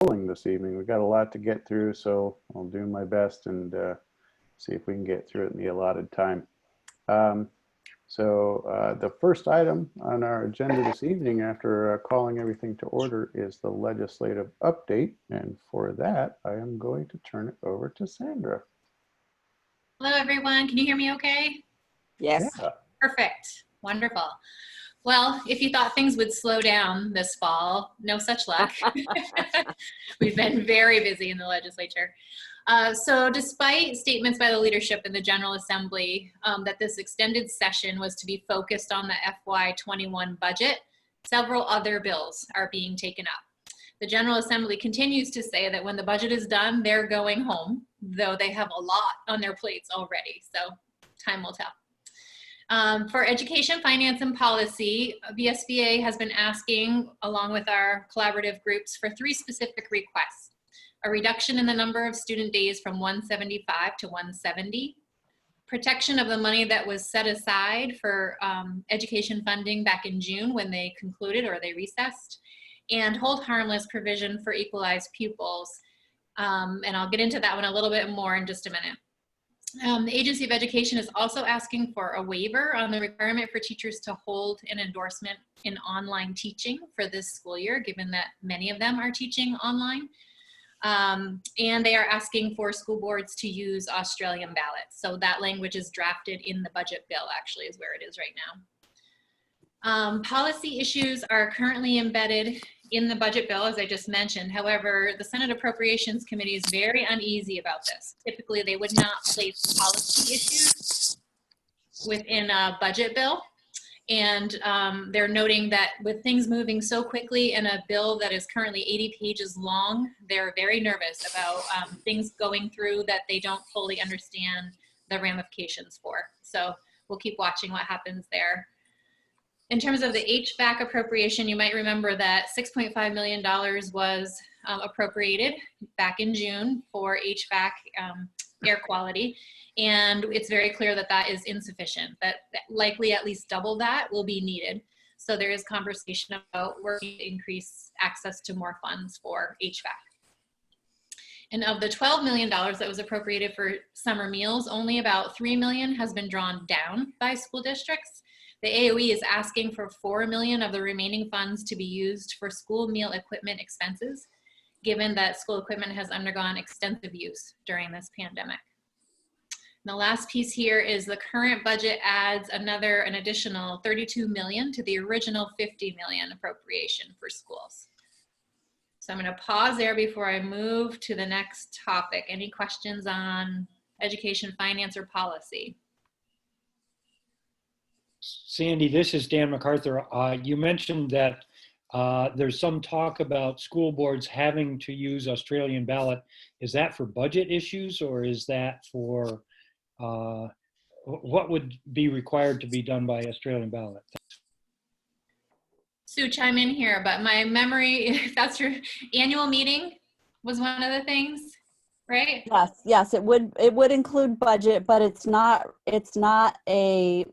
rolling this evening. We've got a lot to get through, so I'll do my best and see if we can get through it in the allotted time. The first item on our agenda this evening, after calling everything to order, is the legislative update. And for that, I am going to turn it over to Sandra. Hello, everyone. Can you hear me okay? Yes. Yeah. Perfect. Wonderful. Well, if you thought things would slow down this fall, no such luck. We've been very busy in the legislature. So despite statements by the leadership in the General Assembly that this extended session was to be focused on the FY21 budget, several other bills are being taken up. The General Assembly continues to say that when the budget is done, they're going home, though they have a lot on their plates already, so time will tell. For education, finance, and policy, VSBA has been asking, along with our collaborative groups, for 3 specific requests. A reduction in the number of student days from 175 to 170, protection of the money that was set aside for education funding back in June when they concluded or they recessed, and hold harmless provision for equalized pupils. And I'll get into that one a little bit more in just a minute. The Agency of Education is also asking for a waiver on the requirement for teachers to hold an endorsement in online teaching for this school year, given that many of them are teaching online. And they are asking for school boards to use Australian ballots. So that language is drafted in the budget bill, actually, is where it is right now. Policy issues are currently embedded in the budget bill, as I just mentioned. However, the Senate Appropriations Committee is very uneasy about this. Typically, they would not place policy issues within a budget bill. And they're noting that with things moving so quickly in a bill that is currently 80 pages long, they're very nervous about things going through that they don't fully understand the ramifications for. So we'll keep watching what happens there. In terms of the HVAC appropriation, you might remember that $6.5 million was appropriated back in June for HVAC air quality. And it's very clear that that is insufficient, that likely at least double that will be needed. So there is conversation about working to increase access to more funds for HVAC. And of the $12 million that was appropriated for summer meals, only about $3 million has been drawn down by school districts. The AOE is asking for $4 million of the remaining funds to be used for school meal equipment expenses, given that school equipment has undergone extensive use during this pandemic. And the last piece here is the current budget adds an additional $32 million to the original $50 million appropriation for schools. So I'm going to pause there before I move to the next topic. Any questions on education, finance, or policy? Sandy, this is Dan MacArthur. You mentioned that there's some talk about school boards having to use Australian ballot. Is that for budget issues, or is that for what would be required to be done by Australian ballot? Sue, chime in here, but my memory, if that's your annual meeting, was one of the things, right? Yes, it would include budget, but it's not a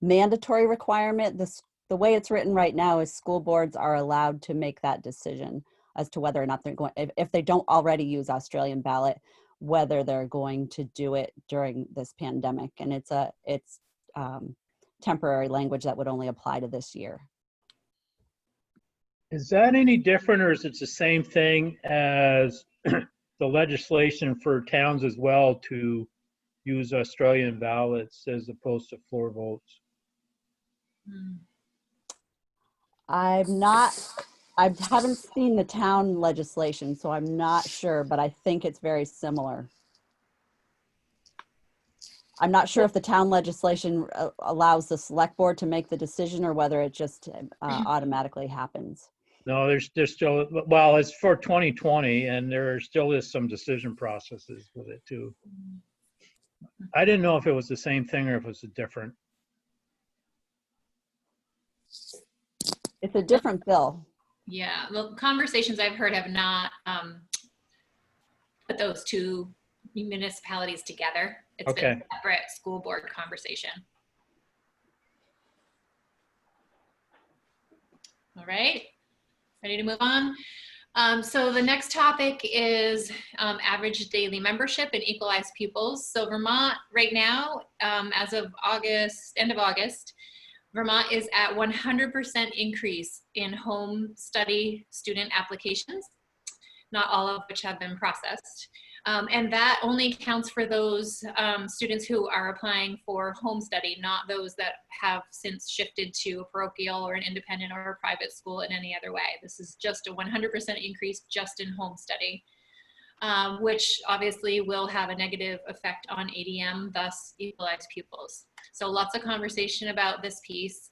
mandatory requirement. The way it's written right now is school boards are allowed to make that decision as to whether or not they're going, if they don't already use Australian ballot, whether they're going to do it during this pandemic. And it's temporary language that would only apply to this year. Is that any different, or is it the same thing as the legislation for towns as well to use Australian ballots as opposed to floor votes? I haven't seen the town legislation, so I'm not sure, but I think it's very similar. I'm not sure if the town legislation allows the select board to make the decision or whether it just automatically happens. No, there's still, well, it's for 2020, and there still is some decision processes with it too. I didn't know if it was the same thing or if it was a different. It's a different bill. Yeah, the conversations I've heard have not put those two municipalities together. It's been a separate school board conversation. All right, ready to move on? So the next topic is average daily membership and equalized pupils. So Vermont right now, as of August, end of August, Vermont is at 100% increase in home study student applications, not all of which have been processed. And that only counts for those students who are applying for home study, not those that have since shifted to a parochial or an independent or a private school in any other way. This is just a 100% increase just in home study, which obviously will have a negative effect on ADM, thus equalized pupils. So lots of conversation about this piece.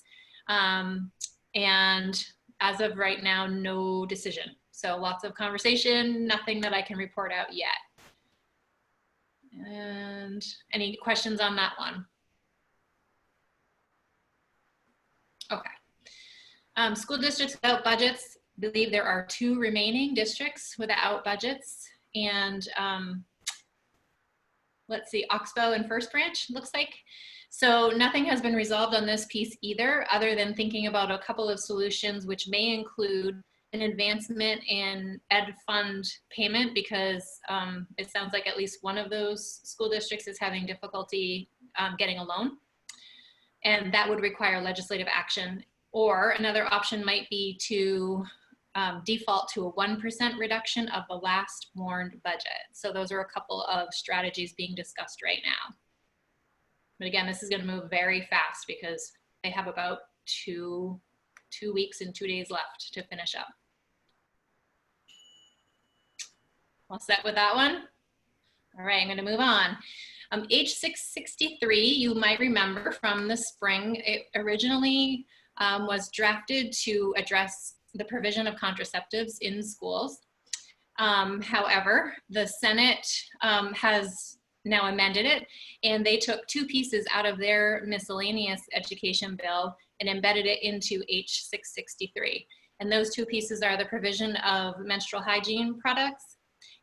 And as of right now, no decision. So lots of conversation, nothing that I can report out yet. And any questions on that one? Okay. School districts without budgets, believe there are 2 remaining districts without budgets. And let's see, Oxbow and First Branch, looks like. So nothing has been resolved on this piece either, other than thinking about a couple of solutions, which may include an advancement in ed fund payment, because it sounds like at least one of those school districts is having difficulty getting a loan. And that would require legislative action. Or another option might be to default to a 1% reduction of the last warned budget. So those are a couple of strategies being discussed right now. But again, this is going to move very fast because they have about two weeks and 2 days left to finish up. All set with that one? All right, I'm going to move on. H663, you might remember from the spring, it originally was drafted to address the provision of contraceptives in schools. However, the Senate has now amended it, and they took 2 pieces out of their miscellaneous education bill and embedded it into H663. And those 2 pieces are the provision of menstrual hygiene products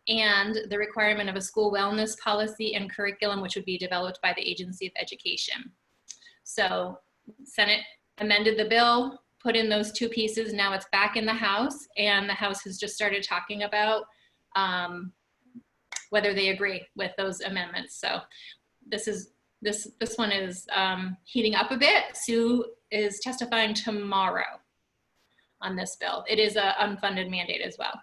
and the requirement of a school wellness policy and curriculum, which would be developed by the Agency of Education. So Senate amended the bill, put in those 2 pieces. Now it's back in the House, and the House has just started talking about whether they agree with those amendments. So this one is heating up a bit. Sue is testifying tomorrow on this bill. It is an unfunded mandate as well.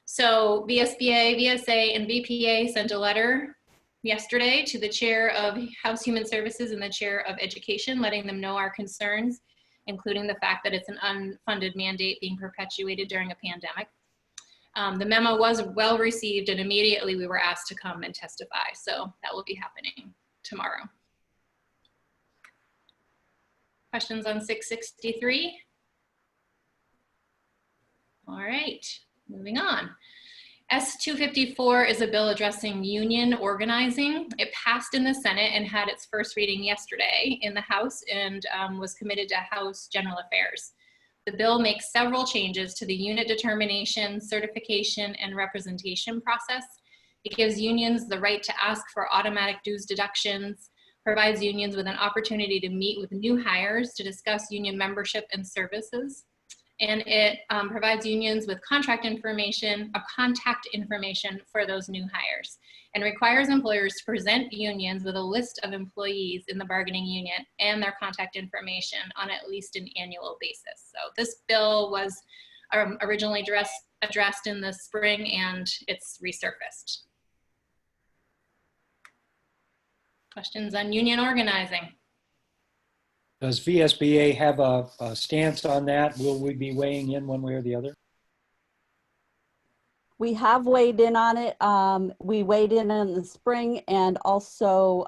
So VSBA, VSA, and VPA sent a letter yesterday to the chair of House Human Services and the chair of Education, letting them know our concerns, including the fact that it's an unfunded mandate being perpetuated during a pandemic. The memo was well received, and immediately we were asked to come and testify. So that will be happening tomorrow. Questions on 663? All right, moving on. S254 is a bill addressing union organizing. It passed in the Senate and had its first reading yesterday in the House, and was committed to House General Affairs. The bill makes several changes to the unit determination, certification, and representation process. It gives unions the right to ask for automatic dues deductions, provides unions with an opportunity to meet with new hires to discuss union membership and services, and it provides unions with contact information for those new hires, and requires employers to present unions with a list of employees in the bargaining unit and their contact information on at least an annual basis. So this bill was originally addressed in the spring, and it's resurfaced. Questions on union organizing? Does VSBA have a stance on that? Will we be weighing in one way or the other? We have weighed in on it. We weighed in the spring, and also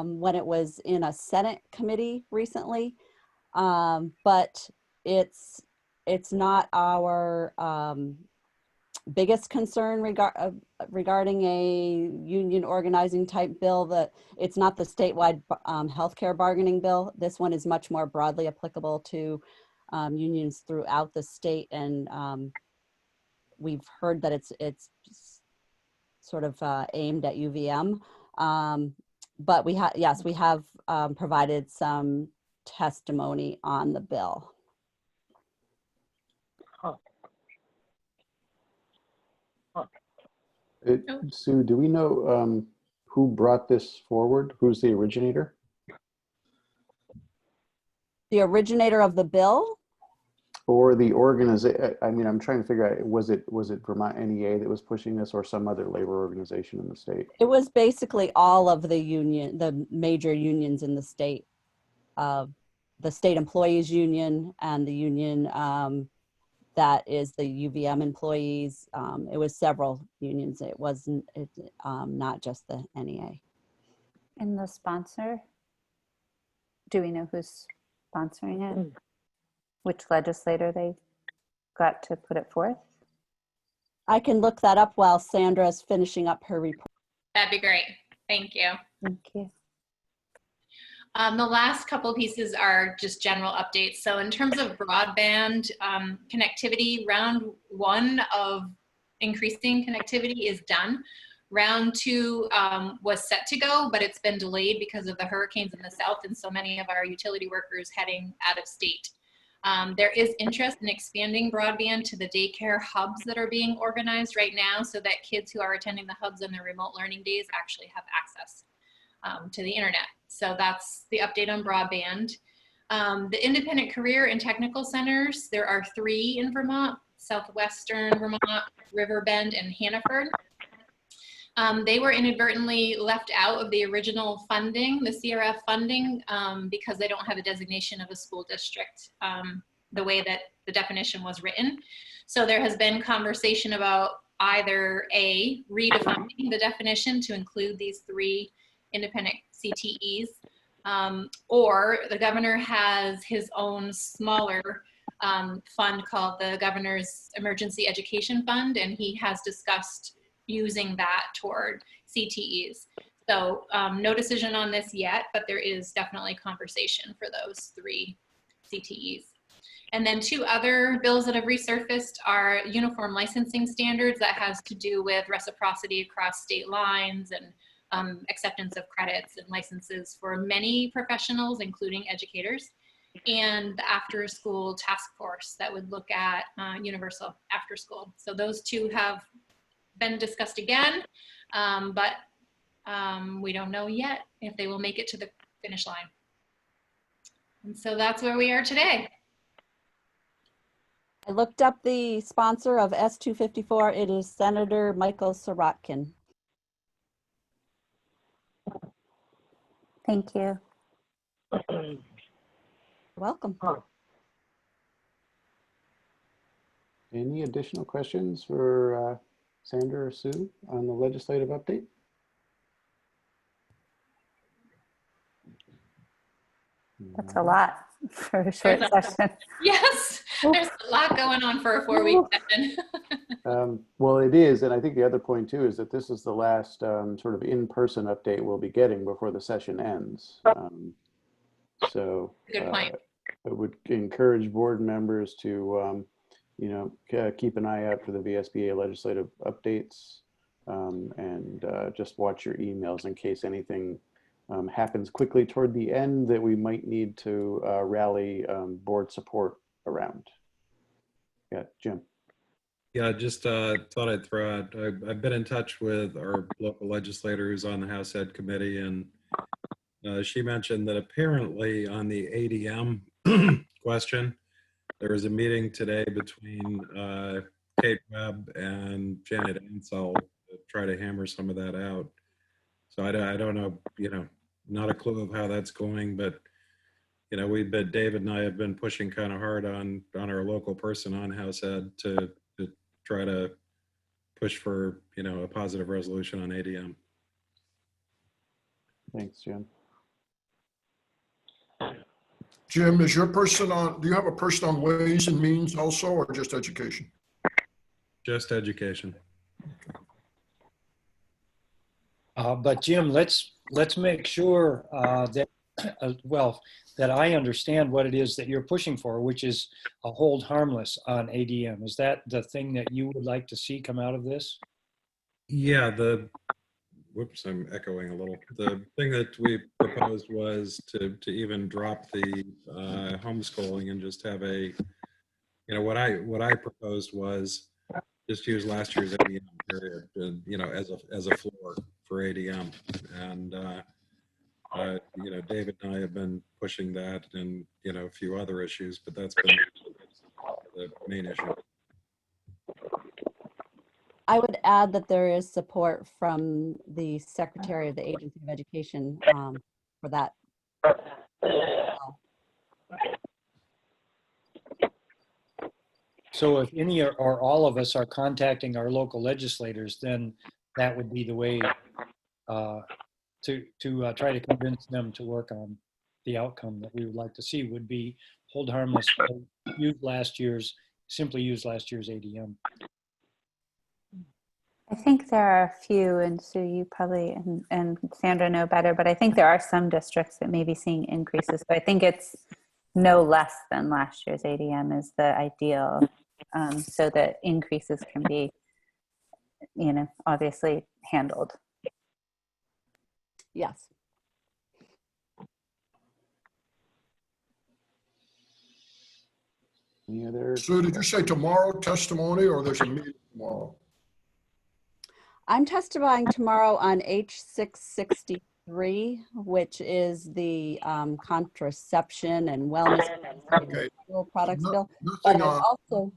when it was in a Senate committee recently. But it's not our biggest concern regarding a union organizing type bill. That it's not the statewide healthcare bargaining bill. This one is much more broadly applicable to unions throughout the state, and we've heard that it's sort of aimed at UVM. But we have provided some testimony on the bill. Sue, do we know who brought this forward? Who's the originator? The originator of the bill? Or the organization? I mean, I'm trying to figure out, was it Vermont NEA that was pushing this, or some other labor organization in the state? It was basically all of the major unions in the state. The state employees union and the union that is the UVM employees. It was several unions. It wasn't not just the NEA. And the sponsor, do we know who's sponsoring it? Which legislator they got to put it forth? I can look that up while Sandra's finishing up her report. That'd be great. Thank you. Thank you. The last couple pieces are just general updates. So in terms of broadband connectivity, round 1 of increasing connectivity is done. Round 2 was set to go, but it's been delayed because of the hurricanes in the south and so many of our utility workers heading out of state. There is interest in expanding broadband to the daycare hubs that are being organized right now so that kids who are attending the hubs on their remote learning days actually have access to the internet. So that's the update on broadband. The independent career and technical centers, there are 3 in Vermont: Southwestern Vermont, Riverbend, and Hannaford. They were inadvertently left out of the original funding, the CRF funding, because they don't have a designation of a school district the way that the definition was written. So there has been conversation about either A, redefining the definition to include these 3 independent CTEs, or the governor has his own smaller fund called the Governor's Emergency Education Fund, and he has discussed using that toward CTEs. So no decision on this yet, but there is definitely conversation for those 3 CTEs. And then 2 other bills that have resurfaced are uniform licensing standards that has to do with reciprocity across state lines and acceptance of credits and licenses for many professionals, including educators, and the after school task force that would look at universal after school. So those 2 have been discussed again, but we don't know yet if they will make it to the finish line. And so that's where we are today. I looked up the sponsor of S-254. It is Senator Michael Sirotkin. Thank you. Welcome. Any additional questions for Sandra or Sue on the legislative update? That's a lot for a short session. Yes, there's a lot going on for a 4-week session. Well, it is, and I think the other point too is that this is the last sort of in-person update we'll be getting before the session ends. So Good point. I would encourage board members to, keep an eye out for the VSBA legislative updates and just watch your emails in case anything happens quickly toward the end that we might need to rally board support around. Yeah, Jim. Yeah, just thought I'd throw out, I've been in touch with our local legislators on the House Ed Committee, and she mentioned that apparently on the ADM question, there was a meeting today between Kate Webb and Janet Ansell to try to hammer some of that out. So I don't know, not a clue of how that's going, but David and I have been pushing kind of hard on our local person on House Ed to try to push for, a positive resolution on ADM. Thanks, Jim. Jim, is your person on, do you have a person on Ways and Means also, or just education? Just education. But Jim, let's make sure that that I understand what it is that you're pushing for, which is a hold harmless on ADM. Is that the thing that you would like to see come out of this? Yeah, whoops, I'm echoing a little. The thing that we proposed was to even drop the homeschooling and just have a, what I proposed was just use last year's ADM period, you know, as a floor for ADM. And, you know, David and I have been pushing that and, you know, a few other issues, but that's been the main issue. I would add that there is support from the Secretary of the Agency of Education for that. So if any or all of us are contacting our local legislators, then that would be the way to try to convince them to work on the outcome that we would like to see would be hold harmless, simply use last year's ADM. I think there are a few, and Sue, you probably and Sandra know better, but I think there are some districts that may be seeing increases, but I think it's no less than last year's ADM is the ideal, so that increases can be, you know, obviously handled. Yes. Any other? Sue, did you say tomorrow testimony or there's a meeting tomorrow? I'm testifying tomorrow on H663, which is the contraception and wellness Okay. products bill. Nothing But I've on. also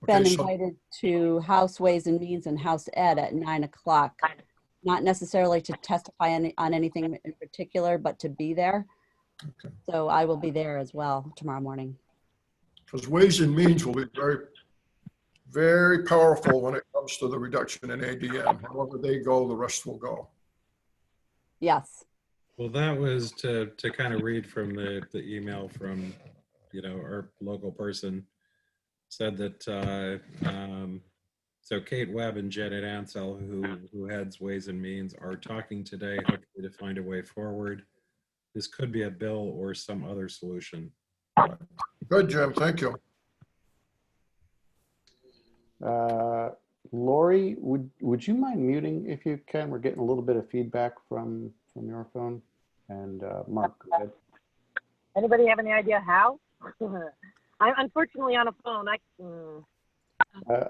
been Okay, so invited to House Ways and Means and House Ed at 9 o'clock. Not necessarily to testify on anything in particular, but to be there. Okay. So I will be there as well tomorrow morning. because Ways and Means will be very, very powerful when it comes to the reduction in ADM. However they go, the rest will go. Yes. Well, that was to kind of read from the email from, you know, our local person said that, so Kate Webb and Janet Ansell, who heads Ways and Means, are talking today, hopefully to find a way forward. This could be a bill or some other solution. Good, Jim. Thank you. Lori, would you mind muting if you can? We're getting a little bit of feedback from your phone. And Mark, go ahead. Anybody have any idea how? I'm unfortunately on a phone.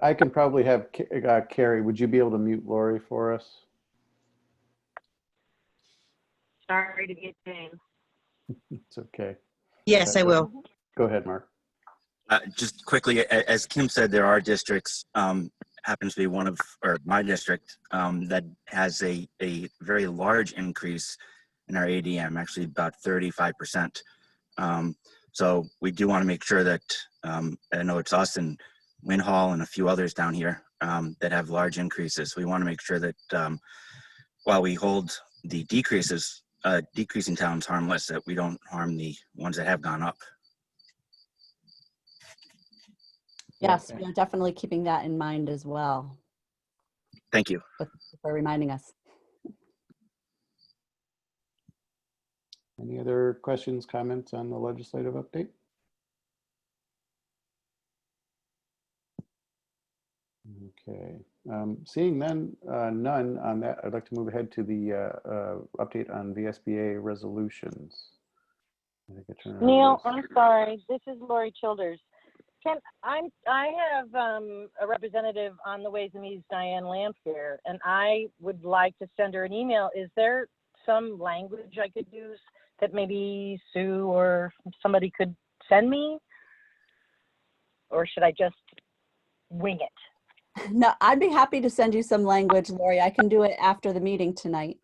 I can probably have Carrie. Would you be able to mute Lori for us? Sorry to be a pain. It's okay. Yes, I will. Go ahead, Mark. Just quickly, as Kim said, there are districts, happens to be one of, or my district, that has a very large increase in our ADM, actually about 35%. So we do want to make sure that, I know it's us and Win Hall and a few others down here that have large increases. We want to make sure that while we hold the decreasing towns harmless, that we don't harm the ones that have gone up. Yes, Okay. we're definitely keeping that in mind as well. Thank you. For reminding us. Any other questions, comments on the legislative update? Okay. Seeing none on that, I'd like to move ahead to the update on VSBA resolutions. I think I turn it over Neil, to- I'm sorry. This is Lori Childers. I have a representative on the Ways and Means, Diane Lamphere, and I would like to send her an email. Is there some language I could use that maybe Sue or somebody could send me? Or should I just wing it? No, I'd be happy to send you some language, Lori. I can do it after the meeting tonight.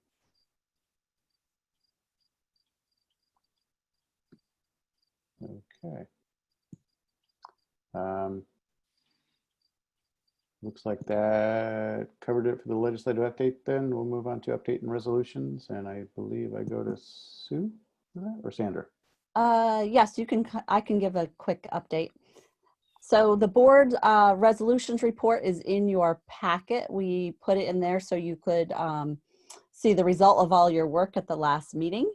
Okay. Looks like that covered it for the legislative update then. We'll move on to update and resolutions. And I believe I go to Sue for that, or Sandra. Yes, you can. I can give a quick update. So the board resolutions report is in your packet. We put it in there so you could see the result of all your work at the last meeting.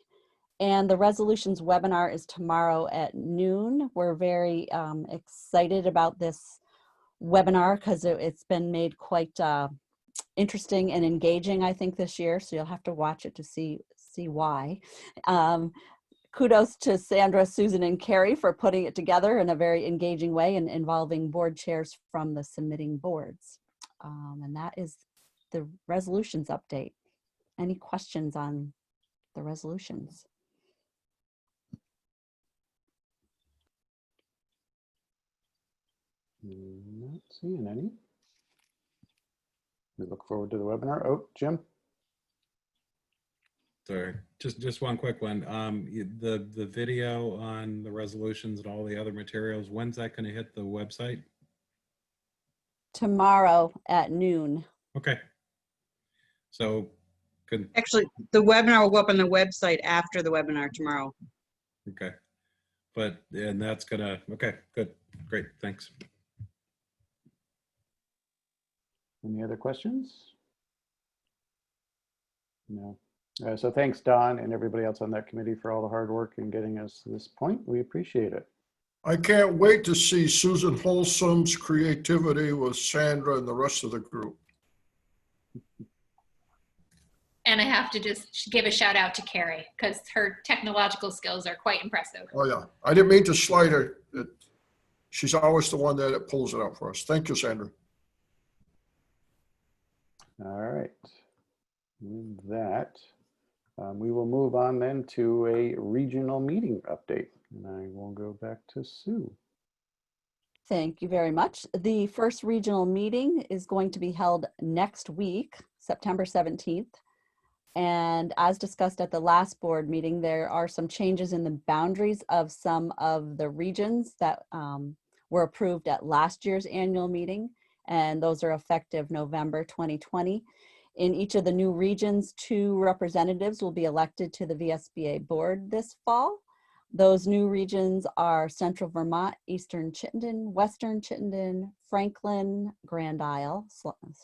And the resolutions webinar is tomorrow at noon. We're very excited about this webinar because it's been made quite interesting and engaging, I think, this year. So you'll have to watch it to see why. kudos to Sandra, Susan, and Carrie for putting it together in a very engaging way and involving board chairs from the submitting boards. And that is the resolutions update. Any questions on the resolutions? Not seeing any. We look forward to the webinar. Oh, Jim? Sorry, just one quick one. The video on the resolutions and all the other materials, when's that going to hit the website? Tomorrow at noon. Okay. So could, Actually, the webinar will go up on the website after the webinar tomorrow. okay. But, and that's gonna, okay, good, great, thanks. Any other questions? No. So thanks, Don, and everybody else on that committee for all the hard work in getting us to this point. We appreciate it. I can't wait to see Susan Wholesom's creativity with Sandra and the rest of the group. And I have to just give a shout out to Carrie because her technological skills are quite impressive. Oh, yeah. I didn't mean to slight her. She's always the one that pulls it out for us. Thank you, Sandra. All right. With that, we will move on then to a regional meeting update. And I will go back to Sue. Thank you very much. The first regional meeting is going to be held next week, September 17th. And as discussed at the last board meeting, there are some changes in the boundaries of some of the regions that were approved at last year's annual meeting. And those are effective November 2020. In each of the new regions, 2 representatives will be elected to the VSBA board this fall. Those new regions are Central Vermont, Eastern Chittenden, Western Chittenden, Franklin, Grand Isle,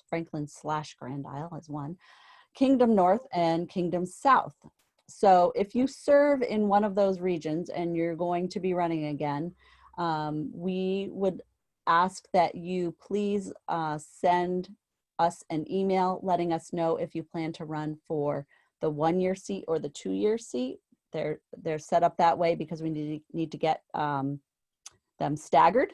Franklin/Grand Isle is one, Kingdom North, and Kingdom South. So if you serve in one of those regions and you're going to be running again, we would ask that you please send us an email letting us know if you plan to run for the 1-year seat or the 2-year seat. They're set up that way because we need to get them staggered.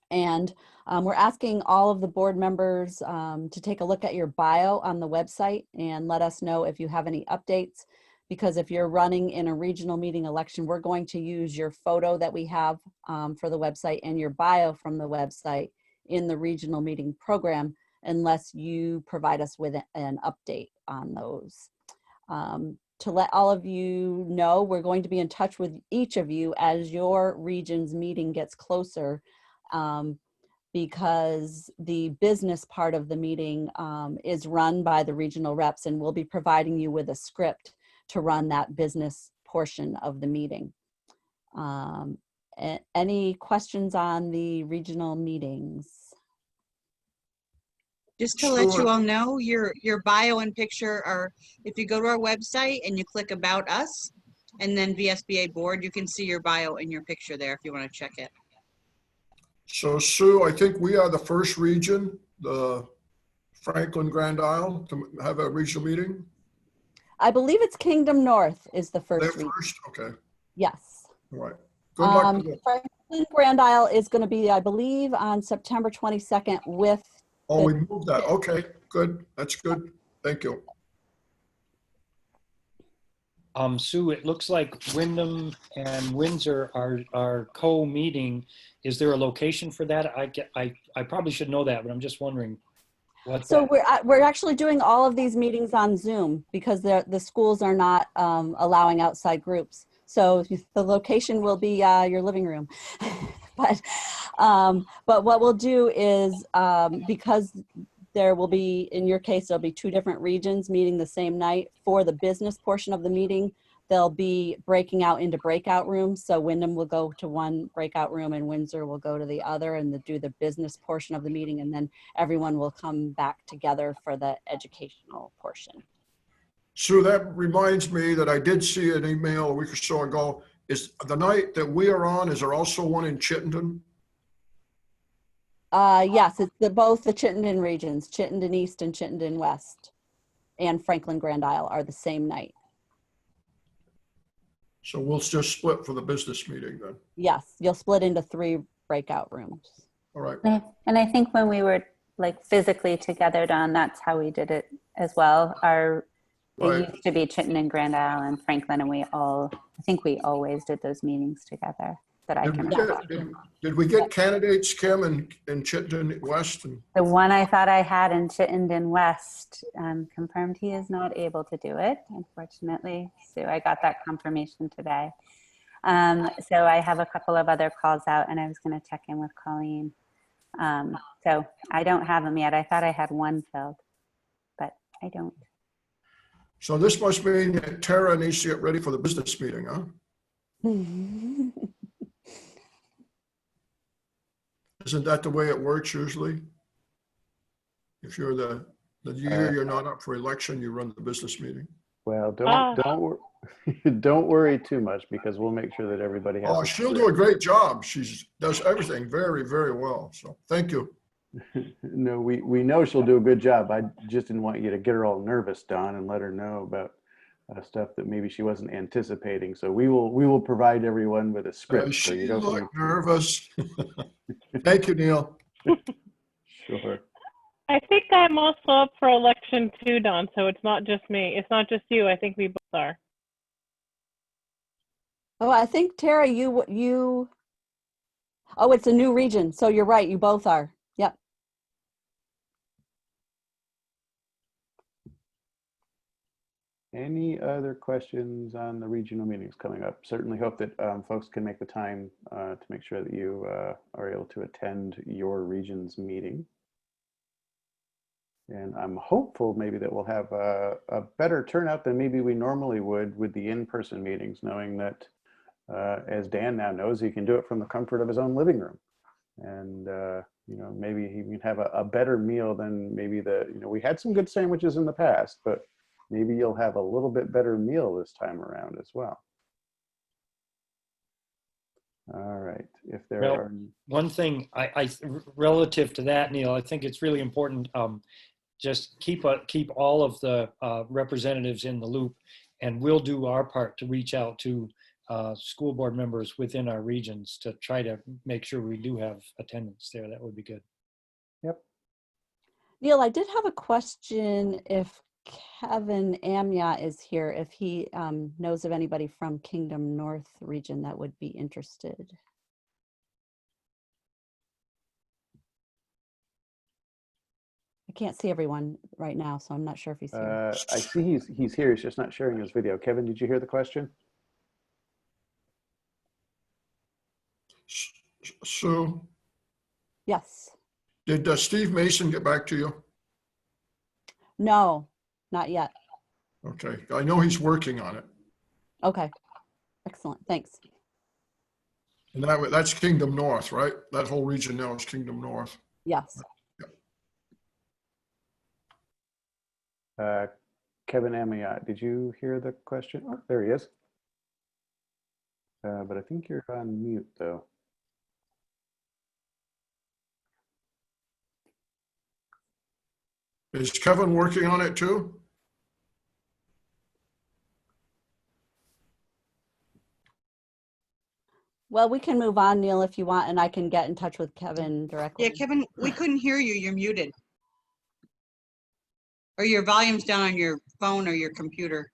And we're asking all of the board members to take a look at your bio on the website and let us know if you have any updates, because if you're running in a regional meeting election, we're going to use your photo that we have for the website and your bio from the website in the regional meeting program unless you provide us with an update on those. To let all of you know, we're going to be in touch with each of you as your region's meeting gets closer, because the business part of the meeting is run by the regional reps, and we'll be providing you with a script to run that business portion of the meeting. Any questions on the regional meetings? Just to let you all know, your bio and picture are, if you go to our website and you click About Us and then VSBA board, you can see your bio and your picture there if you want to check it. So Sue, I think we are the first region, the Franklin Grand Isle, to have a regional meeting. I believe it's Kingdom North is the first They're region. first? Okay. Yes. All right. Good luck to them. Franklin Grand Isle is going to be, I believe, on September 22nd with. Oh, we moved that. Okay, good. That's good. Thank you. Sue, it looks like Wyndham and Windsor are co-meeting. Is there a location for that? I probably should know that, but I'm just wondering. So we're actually doing all of these meetings on Zoom because the schools are not allowing outside groups. So the location will be your living room. But what we'll do is, because there will be, in your case, there'll be 2 different regions meeting the same night for the business portion of the meeting. They'll be breaking out into breakout rooms. So Wyndham will go to one breakout room and Windsor will go to the other and do the business portion of the meeting. And then everyone will come back together for the educational portion. Sue, that reminds me that I did see an email a week or so ago. Is the night that we are on, is there also one in Chittenden? Yes, it's both the Chittenden regions, Chittenden East and Chittenden West, and Franklin Grand Isle are the same night. So we'll just split for the business meeting then. Yes, you'll split into 3 breakout rooms. All right. And I think when we were like physically together, Don, that's how we did it as well. It Right. used to be Chittenden and Grand Isle and Franklin, and I think we always did those meetings together that I Did can we remember. did we get candidates, Kim, in Chittenden West? And The one I thought I had in Chittenden West confirmed he is not able to do it, unfortunately. So I got that confirmation today. So I have a couple of other calls out, and I was going to check in with Colleen. So I don't have them yet. I thought I had one filled, but I don't. so this must mean that Tara needs to get ready for the business meeting, huh? Isn't that the way it works usually? If you're the year you're not up for election, you run the business meeting. Well, don't worry too much, because we'll make sure that everybody has. Oh, a she'll script. do a great job. She does everything very, very well. So thank you. No, we know she'll do a good job. I just didn't want you to get her all nervous, Don, and let her know about stuff that maybe she wasn't anticipating. So we will provide everyone with a script. So She you don't looked nervous. Thank you, Neil. Sure. I think I'm also up for election too, Don. So it's not just me. It's not just you. I think we both are. Oh, I think Tara, oh, it's a new region. So you're right. You both are. Yep. Any other questions on the regional meetings coming up? Certainly hope that folks can make the time to make sure that you are able to attend your region's meeting. And I'm hopeful maybe that we'll have a better turnout than maybe we normally would with the in-person meetings, knowing that, as Dan now knows, he can do it from the comfort of his own living room. And, maybe he can have a better meal than maybe we had some good sandwiches in the past, but maybe you'll have a little bit better meal this time around as well. All right. If there Well, are one thing relative to that, Neil, I think it's really important. Just keep all of the representatives in the loop, and we'll do our part to reach out to school board members within our regions to try to make sure we do have attendance there. That would be good. Yep. Neil, I did have a question if Kevin Amyat is here, if he knows of anybody from Kingdom North region that would be interested. I can't see everyone right now, so I'm not sure if he's here. I see he's here. He's just not sharing his video. Kevin, did you hear the question? Sue, Yes. did Steve Mason get back to you? No, not yet. Okay, I know he's working on it. Okay. Excellent. Thanks. And that's Kingdom North, right? That whole region now is Kingdom North. Yes. Kevin Amyat, did you hear the question? Oh, there he is. But I think you're on mute, though. Is Kevin working on it too? Well, we can move on, Neil, if you want, and I can get in touch with Kevin directly. Yeah, Kevin, we couldn't hear you. You're muted. Or your volume's down on your phone or your computer.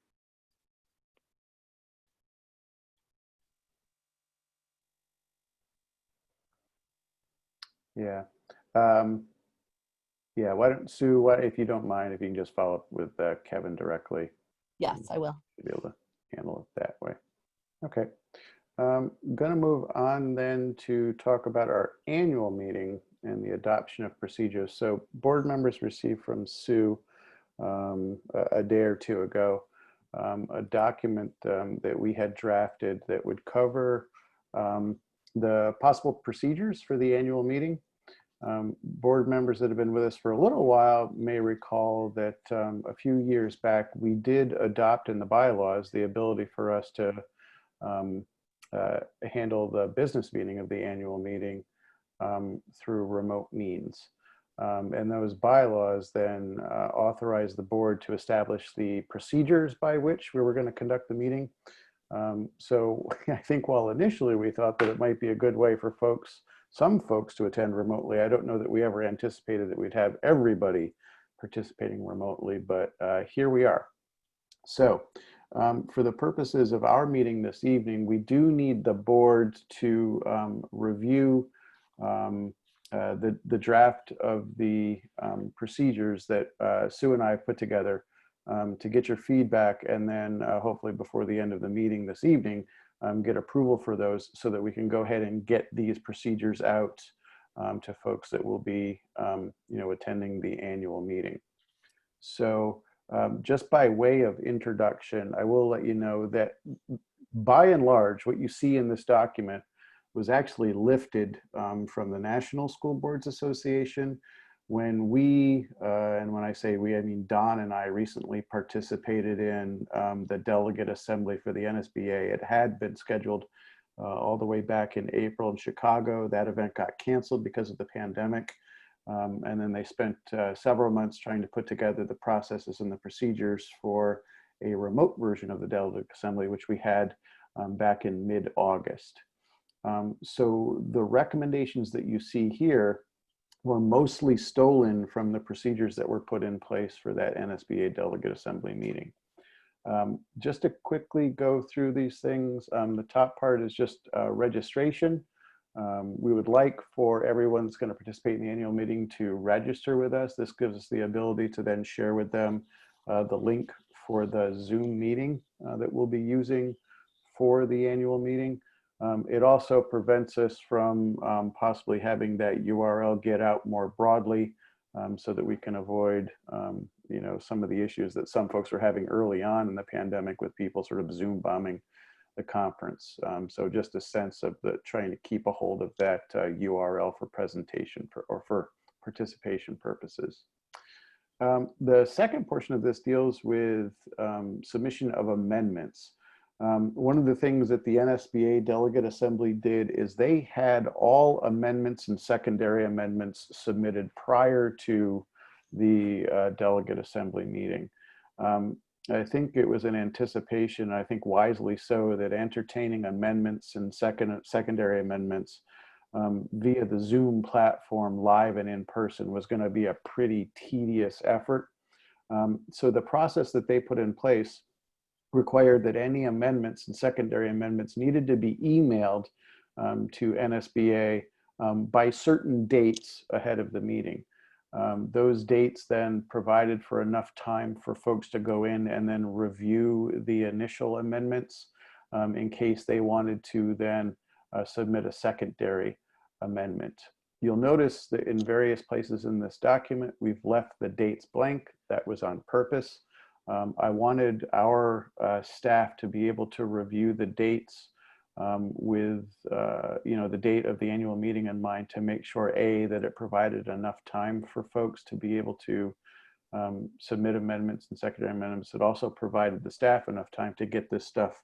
Yeah. Yeah, why don't, Sue, if you don't mind, if you can just follow up with Kevin directly. Yes, I will. To be able to handle it that way. Okay. Going to move on then to talk about our annual meeting and the adoption of procedures. So board members received from Sue a day or two ago a document that we had drafted that would cover the possible procedures for the annual meeting. Board members that have been with us for a little while may recall that a few years back we did adopt in the bylaws the ability for us to handle the business meeting of the annual meeting through remote means. And those bylaws then authorize the board to establish the procedures by which we were going to conduct the meeting. So I think while initially we thought that it might be a good way for some folks to attend remotely, I don't know that we ever anticipated that we'd have everybody participating remotely, but here we are. So for the purposes of our meeting this evening, we do need the board to review the draft of the procedures that Sue and I have put together to get your feedback, and then hopefully before the end of the meeting this evening, get approval for those so that we can go ahead and get these procedures out to folks that will be attending the annual meeting. So just by way of introduction, I will let you know that by and large, what you see in this document was actually lifted from the National School Boards Association when we, and when I say we, I mean Don and I recently participated in the delegate assembly for the NSBA. It had been scheduled all the way back in April in Chicago. That event got canceled because of the pandemic. And then they spent several months trying to put together the processes and the procedures for a remote version of the delegate assembly, which we had back in mid-August. So the recommendations that you see here were mostly stolen from the procedures that were put in place for that NSBA delegate assembly meeting. Just to quickly go through these things, the top part is just registration. We would like for everyone that's going to participate in the annual meeting to register with us. This gives us the ability to then share with them the link for the Zoom meeting that we'll be using for the annual meeting. It also prevents us from possibly having that URL get out more broadly so that we can avoid some of the issues that some folks were having early on in the pandemic with people sort of Zoom bombing the conference. So just a sense of trying to keep a hold of that URL for presentation or for participation purposes. The second portion of this deals with submission of amendments. One of the things that the NSBA Delegate Assembly did is they had all amendments and secondary amendments submitted prior to the Delegate Assembly meeting. I think it was an anticipation, I think wisely so, that entertaining amendments and secondary amendments via the Zoom platform live and in person was going to be a pretty tedious effort. So the process that they put in place required that any amendments and secondary amendments needed to be emailed to NSBA by certain dates ahead of the meeting. Those dates then provided for enough time for folks to go in and then review the initial amendments in case they wanted to then submit a secondary amendment. You'll notice that in various places in this document, we've left the dates blank. That was on purpose. I wanted our staff to be able to review the dates with the date of the annual meeting in mind to make sure that it provided enough time for folks to be able to submit amendments and secondary amendments. It also provided the staff enough time to get this stuff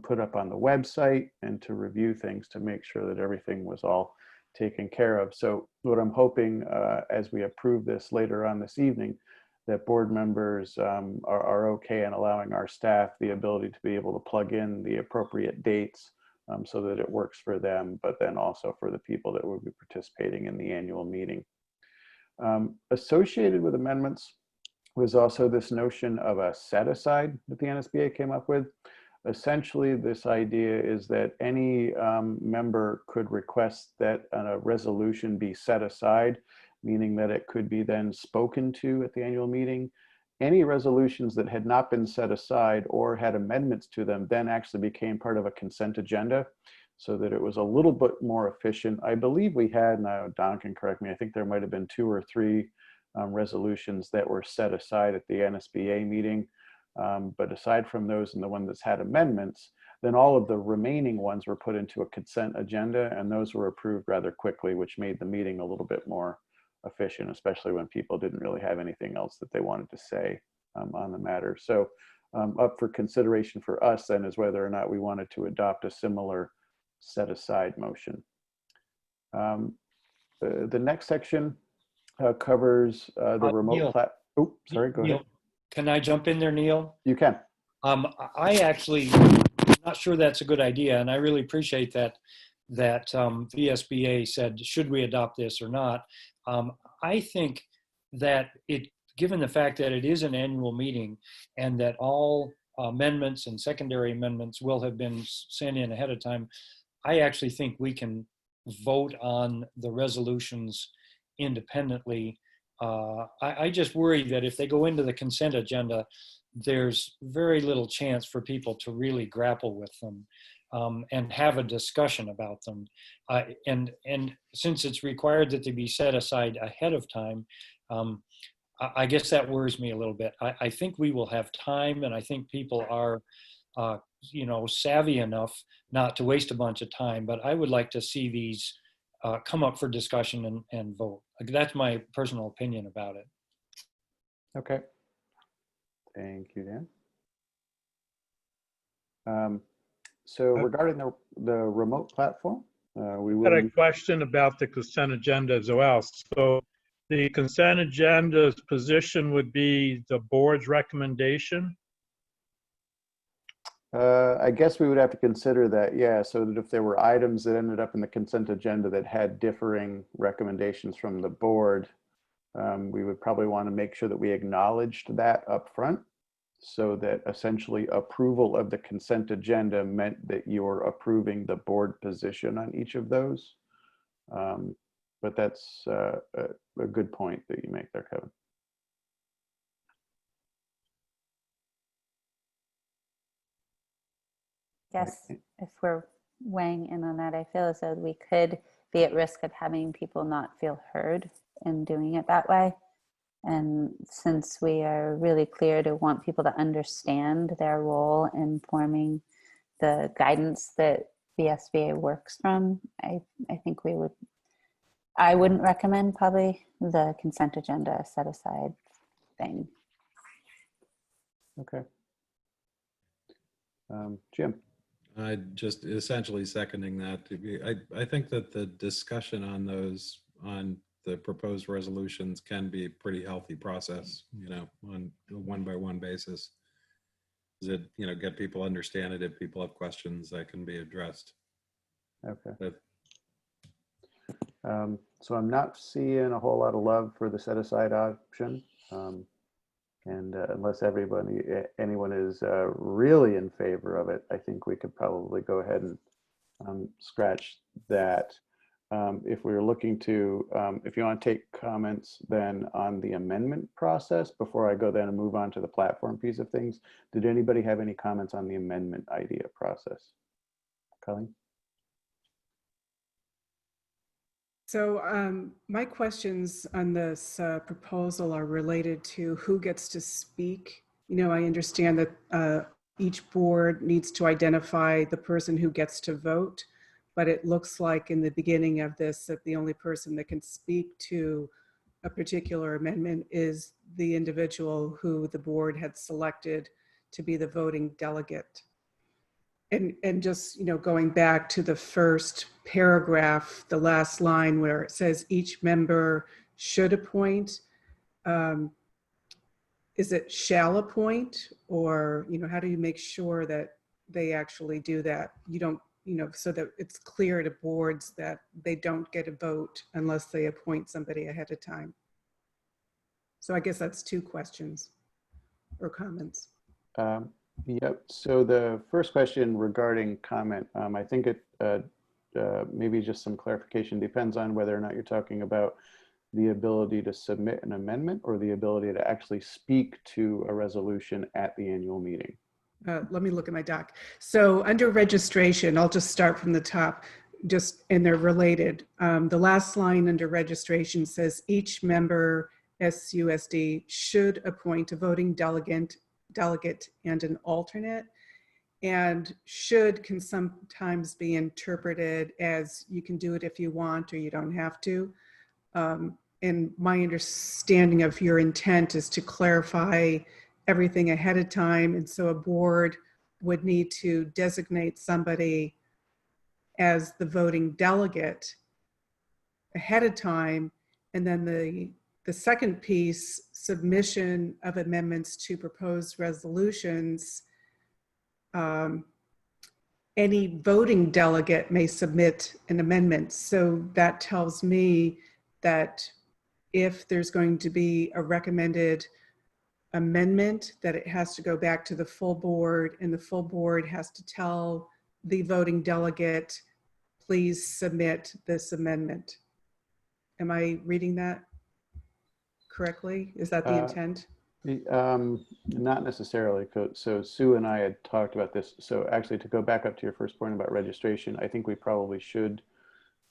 put up on the website and to review things to make sure that everything was all taken care of. So what I'm hoping as we approve this later on this evening, that board members are okay in allowing our staff the ability to be able to plug in the appropriate dates so that it works for them, but then also for the people that will be participating in the annual meeting. Associated with amendments was also this notion of a set aside that the NSBA came up with. Essentially, this idea is that any member could request that a resolution be set aside, meaning that it could be then spoken to at the annual meeting. Any resolutions that had not been set aside or had amendments to them then actually became part of a consent agenda so that it was a little bit more efficient. I believe we had, now Don can correct me, I think there might have been 2 or 3 resolutions that were set aside at the NSBA meeting. But aside from those and the one that's had amendments, then all of the remaining ones were put into a consent agenda, and those were approved rather quickly, which made the meeting a little bit more efficient, especially when people didn't really have anything else that they wanted to say on the matter. So up for consideration for us then is whether or not we wanted to adopt a similar set aside motion. The next section covers the remote Neil, oh, sorry, go Neil, ahead. can I jump in there, Neil? You can. I actually did not sure that's a good idea. And I really appreciate that VSBA said, should we adopt this or not? I think that given the fact that it is an annual meeting and that all amendments and secondary amendments will have been sent in ahead of time, I actually think we can vote on the resolutions independently. I just worry that if they go into the consent agenda, there's very little chance for people to really grapple with them and have a discussion about them. And since it's required that they be set aside ahead of time, I guess that worries me a little bit. I think we will have time, and I think people are, savvy enough not to waste a bunch of time. But I would like to see these come up for discussion and vote. That's my personal opinion about it. Okay. Thank you, Dan. So regarding the remote platform, we I had will. a question about the consent agenda as well. So the consent agenda's position would be the board's recommendation? I guess we would have to consider that, yeah, so that if there were items that ended up in the consent agenda that had differing recommendations from the board, we would probably want to make sure that we acknowledged that up front, so that essentially approval of the consent agenda meant that you're approving the board position on each of those. But that's a good point that you make there, Kevin. Yes, if we're weighing in on that, I feel as though we could be at risk of having people not feel heard in doing it that way. And since we are really clear to want people to understand their role in forming the guidance that VSBA works from, I think I wouldn't recommend probably the consent agenda set aside thing. Okay. Jim. I just essentially seconding that. I think that the discussion on the proposed resolutions can be a pretty healthy process, on a one-by-one basis. Is it, get people understand it. If people have questions, that can be addressed. Okay. So I'm not seeing a whole lot of love for the set aside option. And unless anyone is really in favor of it, I think we could probably go ahead and scratch that. If we were looking to, if you want to take comments then on the amendment process, before I go then and move on to the platform piece of things, did anybody have any comments on the amendment idea process? Colleen? So my questions on this proposal are related to who gets to speak. I understand that each board needs to identify the person who gets to vote, but it looks like in the beginning of this that the only person that can speak to a particular amendment is the individual who the board had selected to be the voting delegate. And just, going back to the first paragraph, the last line where it says each member should appoint, is it shall appoint, or, how do you make sure that they actually do that? You don't, so that it's clear to boards that they don't get a vote unless they appoint somebody ahead of time. So I guess that's two questions or comments. Yep. So the first question regarding comment, I think it maybe just some clarification depends on whether or not you're talking about the ability to submit an amendment or the ability to actually speak to a resolution at the annual meeting. Let me look at my doc. So under registration, I'll just start from the top, and they're related. The last line under registration says each member SUSD should appoint a voting delegate and an alternate. And should can sometimes be interpreted as you can do it if you want or you don't have to. And my understanding of your intent is to clarify everything ahead of time. And so a board would need to designate somebody as the voting delegate ahead of time. And then the second piece, submission of amendments to proposed resolutions, any voting delegate may submit an amendment. So that tells me that if there's going to be a recommended amendment, that it has to go back to the full board, and the full board has to tell the voting delegate, please submit this amendment. Am I reading that correctly? Is that the intent? Not necessarily. So Sue and I had talked about this. So actually, to go back up to your first point about registration, I think we probably should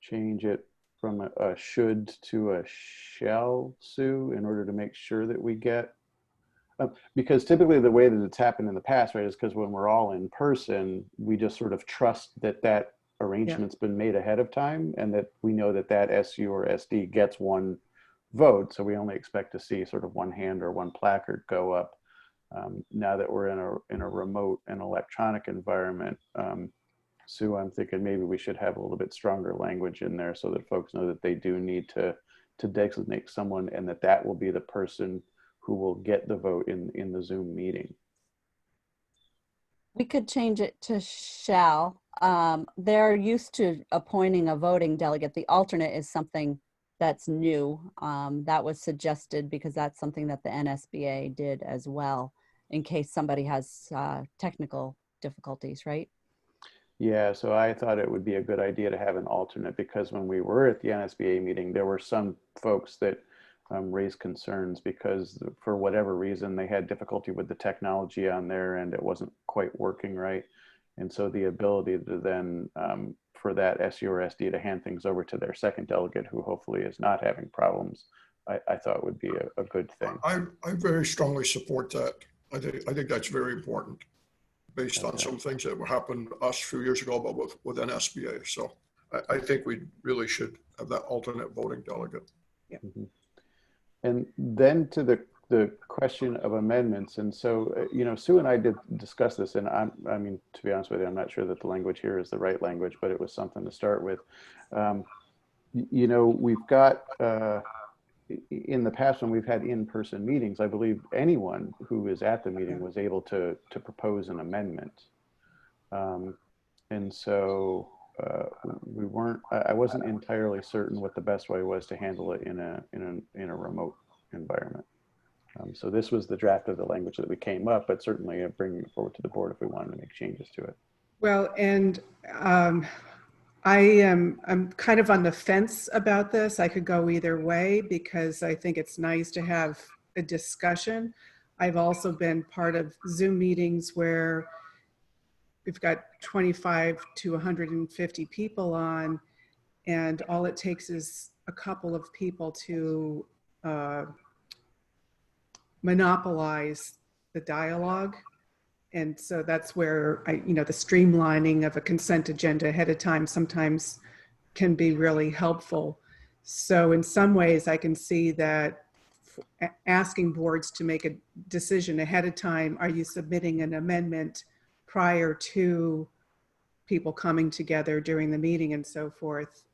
change it from a should to a shall, Sue, in order to make sure that we get, because typically the way that it's happened in the past, right, is because when we're all in person, we just sort of trust that that arrangement's been made ahead of time, and that we know that that SU or SD gets one vote. So we only expect to see sort of one hand or one placard go up. Now that we're in a remote and electronic environment, Sue, I'm thinking maybe we should have a little bit stronger language in there so that folks know that they do need to designate someone, and that that will be the person who will get the vote in the Zoom meeting. We could change it to shall. They're used to appointing a voting delegate. The alternate is something that's new. That was suggested because that's something that the NSBA did as well, in case somebody has technical difficulties, right? Yeah, so I thought it would be a good idea to have an alternate, because when we were at the NSBA meeting, there were some folks that raised concerns because for whatever reason, they had difficulty with the technology on there and it wasn't quite working right. And so the ability to then, for that SU or SD to hand things over to their second delegate, who hopefully is not having problems, I thought would be a good thing. I very strongly support that. I think that's very important, based on some things that happened to us a few years ago, but with NSBA. So I think we really should have that alternate voting delegate. Yeah. Mm-hmm. And then to the question of amendments. And so, you know, Sue and I did discuss this, and I mean, to be honest with you, I'm not sure that the language here is the right language, but it was something to start with. You know, we've got, in the past when we've had in-person meetings, I believe anyone who is at the meeting was able to propose an amendment. And so I wasn't entirely certain what the best way was to handle it in a remote environment. So this was the draft of the language that we came up, but certainly bringing it forward to the board if we wanted to make changes to it. Well, and I'm kind of on the fence about this. I could go either way because I think it's nice to have a discussion. I've also been part of Zoom meetings where we've got 25 to 150 people on, and all it takes is a couple of people to monopolize the dialogue. And so that's where the streamlining of a consent agenda ahead of time sometimes can be really helpful. So in some ways I can see that asking boards to make a decision ahead of time, are you submitting an amendment prior to people coming together during the meeting and so forth.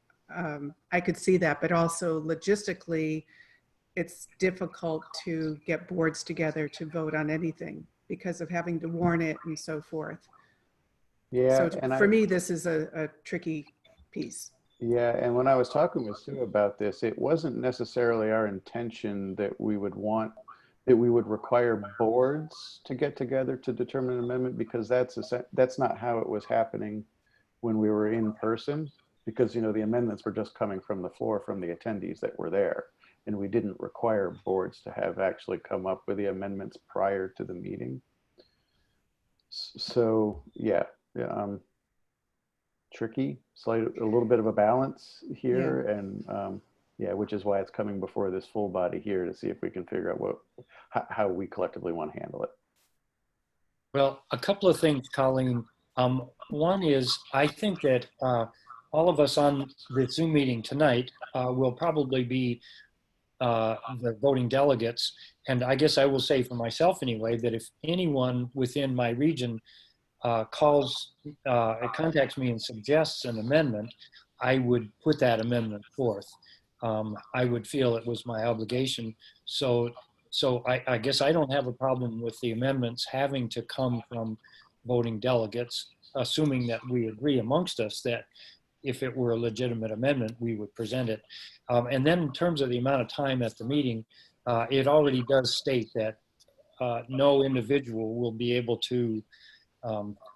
I could see that, but also logistically, it's difficult to get boards together to vote on anything because of having to warn it and so forth. Yeah, So and for me, this is a tricky piece. Yeah, and when I was talking with Sue about this, it wasn't necessarily our intention that we would require boards to get together to determine an amendment, because that's not how it was happening when we were in person, because, you know, the amendments were just coming from the floor from the attendees that were there. And we didn't require boards to have actually come up with the amendments prior to the meeting. So yeah, tricky, a little bit of a balance here, yeah. And yeah, which is why it's coming before this full body here to see if we can figure out how we collectively want to handle it. Well, a couple of things, Colleen. One is, I think that all of us on the Zoom meeting tonight will probably be the voting delegates. And I guess I will say for myself anyway, that if anyone within my region contacts me and suggests an amendment, I would put that amendment forth. I would feel it was my obligation. So I guess I don't have a problem with the amendments having to come from voting delegates. assuming that we agree amongst us that if it were a legitimate amendment, we would present it. And then in terms of the amount of time at the meeting, it already does state that no individual will be able to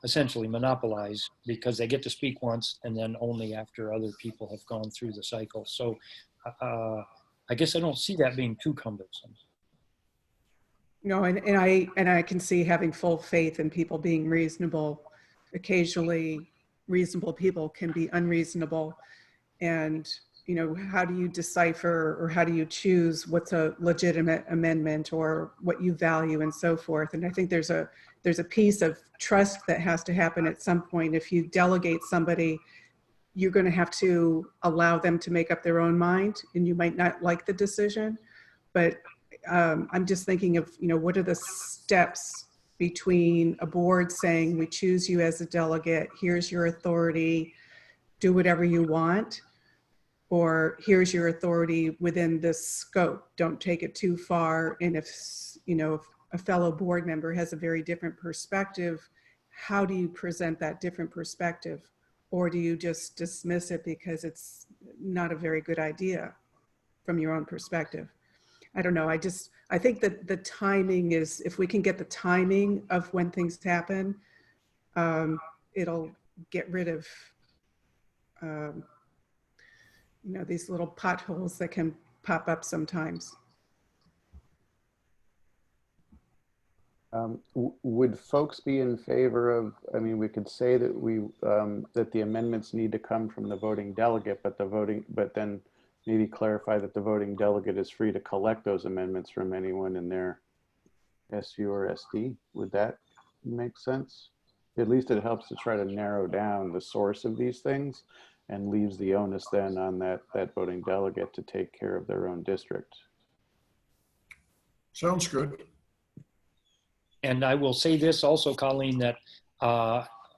essentially monopolize, because they get to speak once and then only after other people have gone through the cycle. So I guess I don't see that being too cumbersome. No, and I can see having full faith in people being reasonable. Occasionally, reasonable people can be unreasonable. And, you know, how do you decipher, or how do you choose what's a legitimate amendment or what you value and so forth? And I think there's a piece of trust that has to happen at some point. If you delegate somebody, you're going to have to allow them to make up their own mind, and you might not like the decision, but I'm just thinking of, you know, what are the steps between a board saying, we choose you as a delegate, here's your authority, do whatever you want, or here's your authority within this scope, don't take it too far. And if, you know, if a fellow board member has a very different perspective, how do you present that different perspective? Or do you just dismiss it because it's not a very good idea from your own perspective? I don't know. I think that the timing is, if we can get the timing of when things happen, it'll get rid of, you know, these little potholes that can pop up sometimes. Would folks be in favor of, I mean, we could say that that the amendments need to come from the voting delegate, but then maybe clarify that the voting delegate is free to collect those amendments from anyone in their SU or SD. Would that make sense? At least it helps to try to narrow down the source of these things, and leaves the onus then on that voting delegate to take care of their own district. Sounds good. And I will say this also, Colleen, that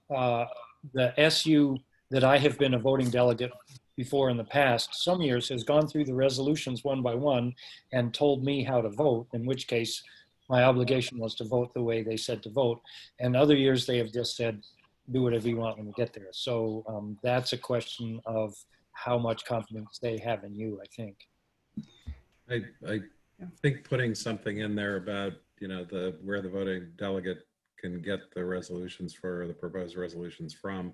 the SU that I have been a voting delegate before in the past, some years has gone through the resolutions one by one and told me how to vote, in which case my obligation was to vote the way they said to vote. And other years they have just said, do whatever you want when you get there. So that's a question of how much confidence they have in you, I think. I think putting something in there about, you know, where the voting delegate can get the resolutions for the proposed resolutions from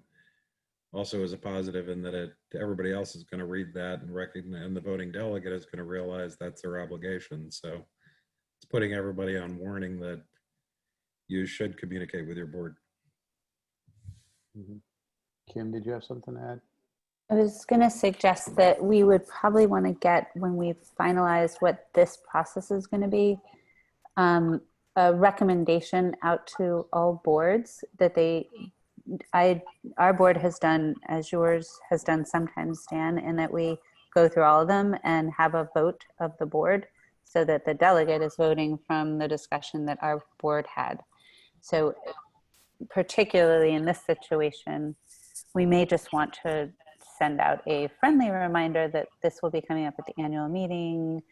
also is a positive, in that everybody else is going to read that and recognize, and the voting delegate is going to realize that's their obligation. So it's putting everybody on warning that you should communicate with your board. Mm-hmm. Kim, did you have something to add? I was going to suggest that we would probably want to get, when we've finalized what this process is going to be, a recommendation out to all boards that our board has done, as yours has done sometimes, Dan, and that we go through all of them and have a vote of the board, so that the delegate is voting from the discussion that our board had. So particularly in this situation, we may just want to send out a friendly reminder that this will be coming up at the annual meeting.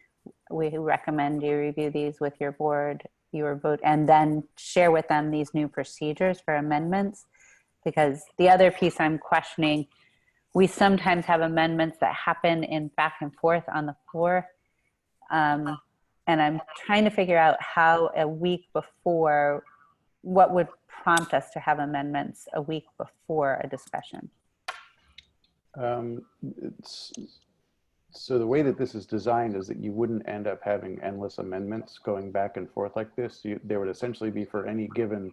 We recommend you review these with your board, your vote, and then share with them these new procedures for amendments. Because the other piece I'm questioning, we sometimes have amendments that happen in back and forth on the floor. And I'm trying to figure out how a week before, what would prompt us to have amendments a week before a discussion. So the way that this is designed is that you wouldn't end up having endless amendments going back and forth like this. There would essentially be, for any given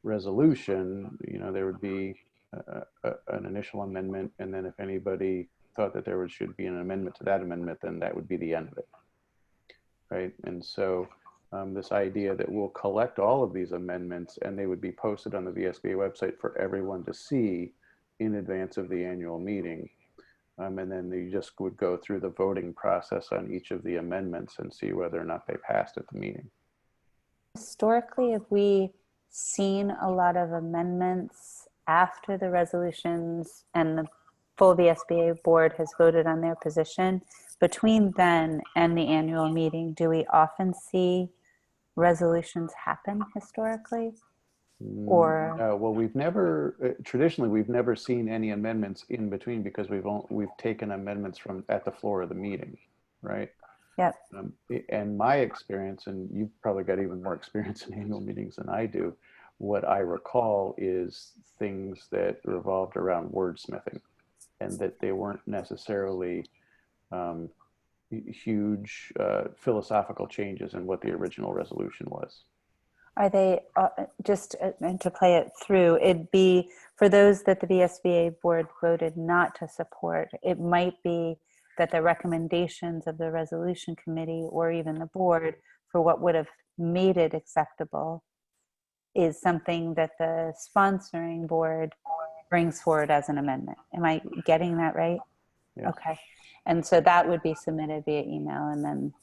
resolution, you know, there would be an initial amendment, and then if anybody thought that there should be an amendment to that amendment, then that would be the end of it, right? And so this idea that we'll collect all of these amendments and they would be posted on the VSBA website for everyone to see in advance of the annual meeting. And then you just would go through the voting process on each of the amendments and see whether or not they passed at the meeting. Historically, have we seen a lot of amendments after the resolutions and the full VSBA board has voted on their position? Between then and the annual meeting, do we often see resolutions happen historically? Or No, well, we've never, traditionally, we've never seen any amendments in between because we've taken amendments from at the floor of the meeting, right? yep. And my experience, and you've probably got even more experience in annual meetings than I do, what I recall is things that revolved around wordsmithing, and that they weren't necessarily huge philosophical changes in what the original resolution was. Are they just and to play it through? It'd be for those that the VSBA board voted not to support. It might be that the recommendations of the resolution committee or even the board for what would have made it acceptable is something that the sponsoring board brings forward as an amendment. Am I getting that right? Yes. Okay. And so that would be submitted via email and then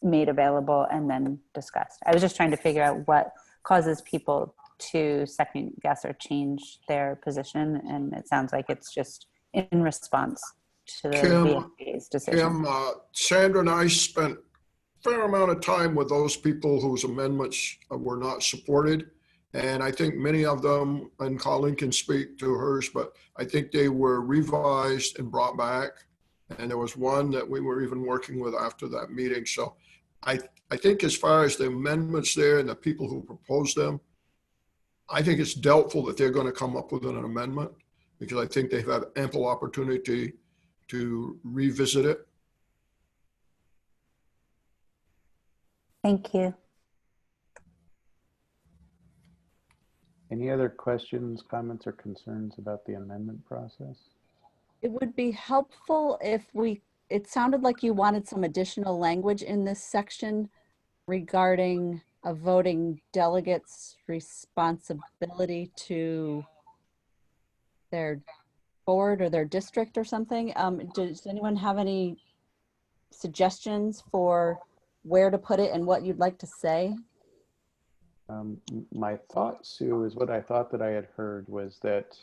made available and then discussed. I was just trying to figure out what causes people to second guess or change their position. And it sounds like it's just in response to the VSBA's decision. Kim, Sandra and I spent a fair amount of time with those people whose amendments were not supported. And I think many of them, and Colleen can speak to hers, but I think they were revised and brought back. And there was one that we were even working with after that meeting. So I think as far as the amendments there and the people who proposed them, I think it's doubtful that they're going to come up with an amendment because I think they've had ample opportunity to revisit it. Thank you. Any other questions, comments, or concerns about the amendment process? It would be helpful if it sounded like you wanted some additional language in this section regarding a voting delegate's responsibility to their board or their district or something. Does anyone have any suggestions for where to put it and what you'd like to say? My thought, Sue, is what I thought that I had heard was that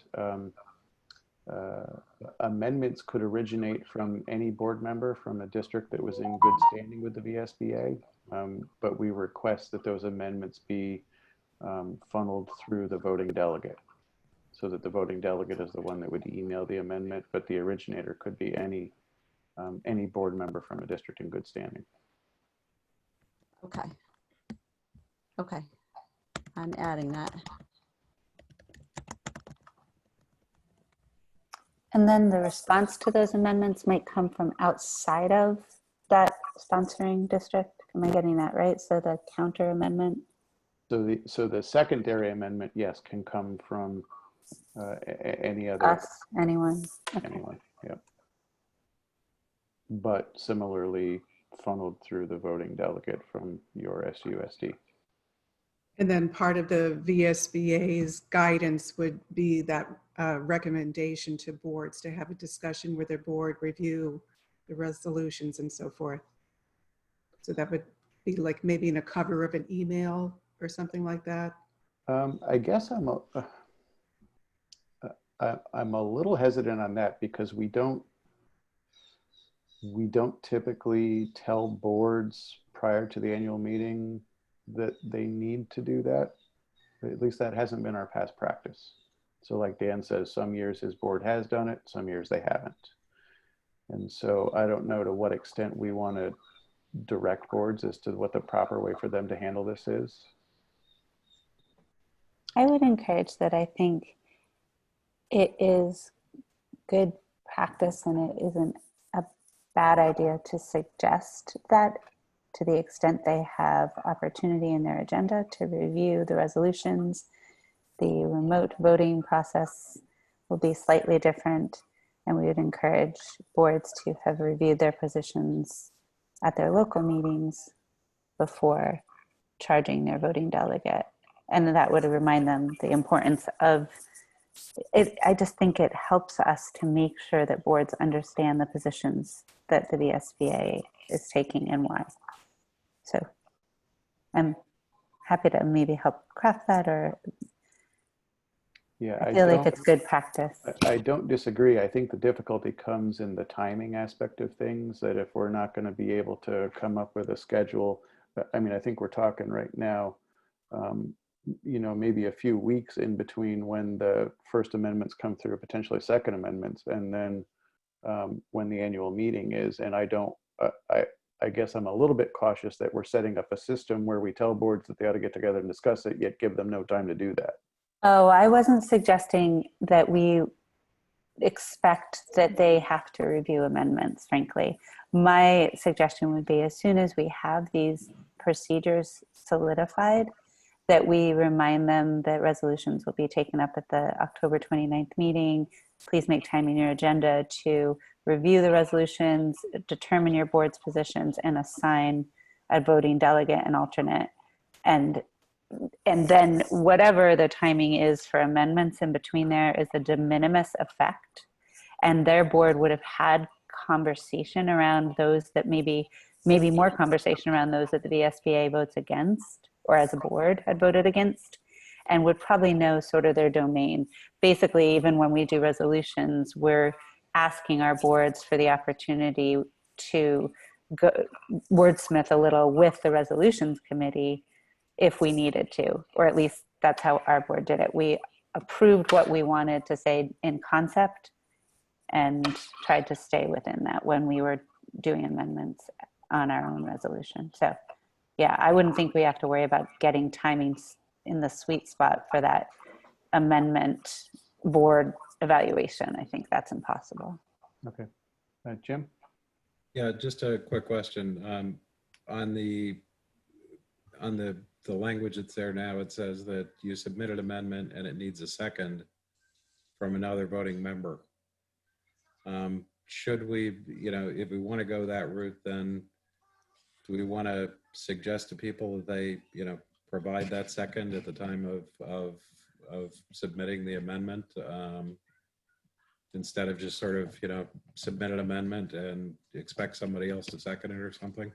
amendments could originate from any board member from a district that was in good standing with the VSBA, but we request that those amendments be funneled through the voting delegate, so that the voting delegate is the one that would email the amendment, but the originator could be any board member from a district in good standing. Okay. Okay. I'm adding that. And then the response to those amendments might come from outside of that sponsoring district. Am I getting that right? So the counter amendment? So the secondary amendment, yes, can come from any other. Us, anyone. Okay. Anyone, yeah. But similarly funneled through the voting delegate from your SUSD. And then part of the VSBA's guidance would be that recommendation to boards to have a discussion with their board, review the resolutions and so forth. So that would be like maybe in a cover of an email or something like that. I guess I'm a little hesitant on that because we don't typically tell boards prior to the annual meeting that they need to do that. At least that hasn't been our past practice. So like Dan says, some years his board has done it, some years they haven't. And so I don't know to what extent we want to direct boards as to what the proper way for them to handle this is. I would encourage that. I think it is good practice and it isn't a bad idea to suggest that to the extent they have opportunity in their agenda to review the resolutions. The remote voting process will be slightly different, and we would encourage boards to have reviewed their positions at their local meetings before charging their voting delegate. And that would remind them the importance of it. I just think it helps us to make sure that boards understand the positions that the VSBA is taking and why. So I'm happy to maybe help craft that, or yeah, I feel like it's good practice. I don't disagree. I think the difficulty comes in the timing aspect of things, that if we're not going to be able to come up with a schedule, I mean, I think we're talking right now you know, maybe a few weeks in between when the first amendments come through, potentially second amendments, and then when the annual meeting is. And I guess I'm a little bit cautious that we're setting up a system where we tell boards that they ought to get together and discuss it, yet give them no time to do that. Oh, I wasn't suggesting that we expect that they have to review amendments, frankly. My suggestion would be as soon as we have these procedures solidified, that we remind them that resolutions will be taken up at the October 29th meeting. Please make time in your agenda to review the resolutions, determine your board's positions, and assign a voting delegate and alternate. And then whatever the timing is for amendments in between there is a de minimis effect. And their board would have had conversation around those that maybe more conversation around those that the VSBA votes against, or as a board had voted against, and would probably know sort of their domain. Basically, even when we do resolutions, we're asking our boards for the opportunity to go wordsmith a little with the resolutions committee if we needed to, or at least that's how our board did it. We approved what we wanted to say in concept and tried to stay within that when we were doing amendments on our own resolution. So yeah, I wouldn't think we have to worry about getting timings in the sweet spot for that amendment board evaluation. I think that's impossible. Okay. Jim? Yeah, just a quick question. On the language that's there now, it says that you submit an amendment and it needs a second from another voting member. Should we, if we want to go that route, then do we want to suggest to people that they, provide that second at the time of submitting the amendment, instead of just sort of, submit an amendment and expect somebody else to second it or something?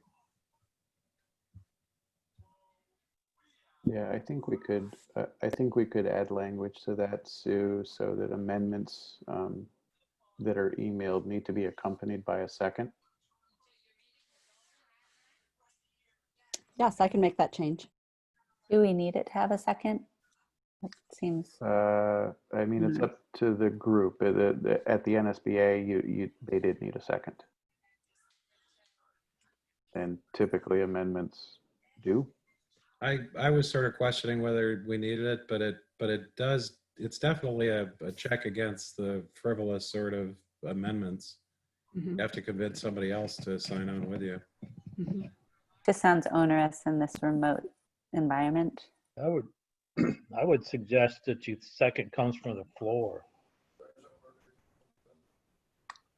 Yeah, I think we could add language to that, Sue, so that amendments that are emailed need to be accompanied by a second. Yes, I can make that change. Do we need it to have a second? It seems. I mean, it's up to the group. At the NSBA, they did need a second, and typically amendments do. I was sort of questioning whether we needed it, but it's definitely a check against the frivolous sort of amendments. Mhm. You have to convince somebody else to sign on with you. Mhm. Just sounds onerous in this remote environment. I would suggest that your second comes from the floor.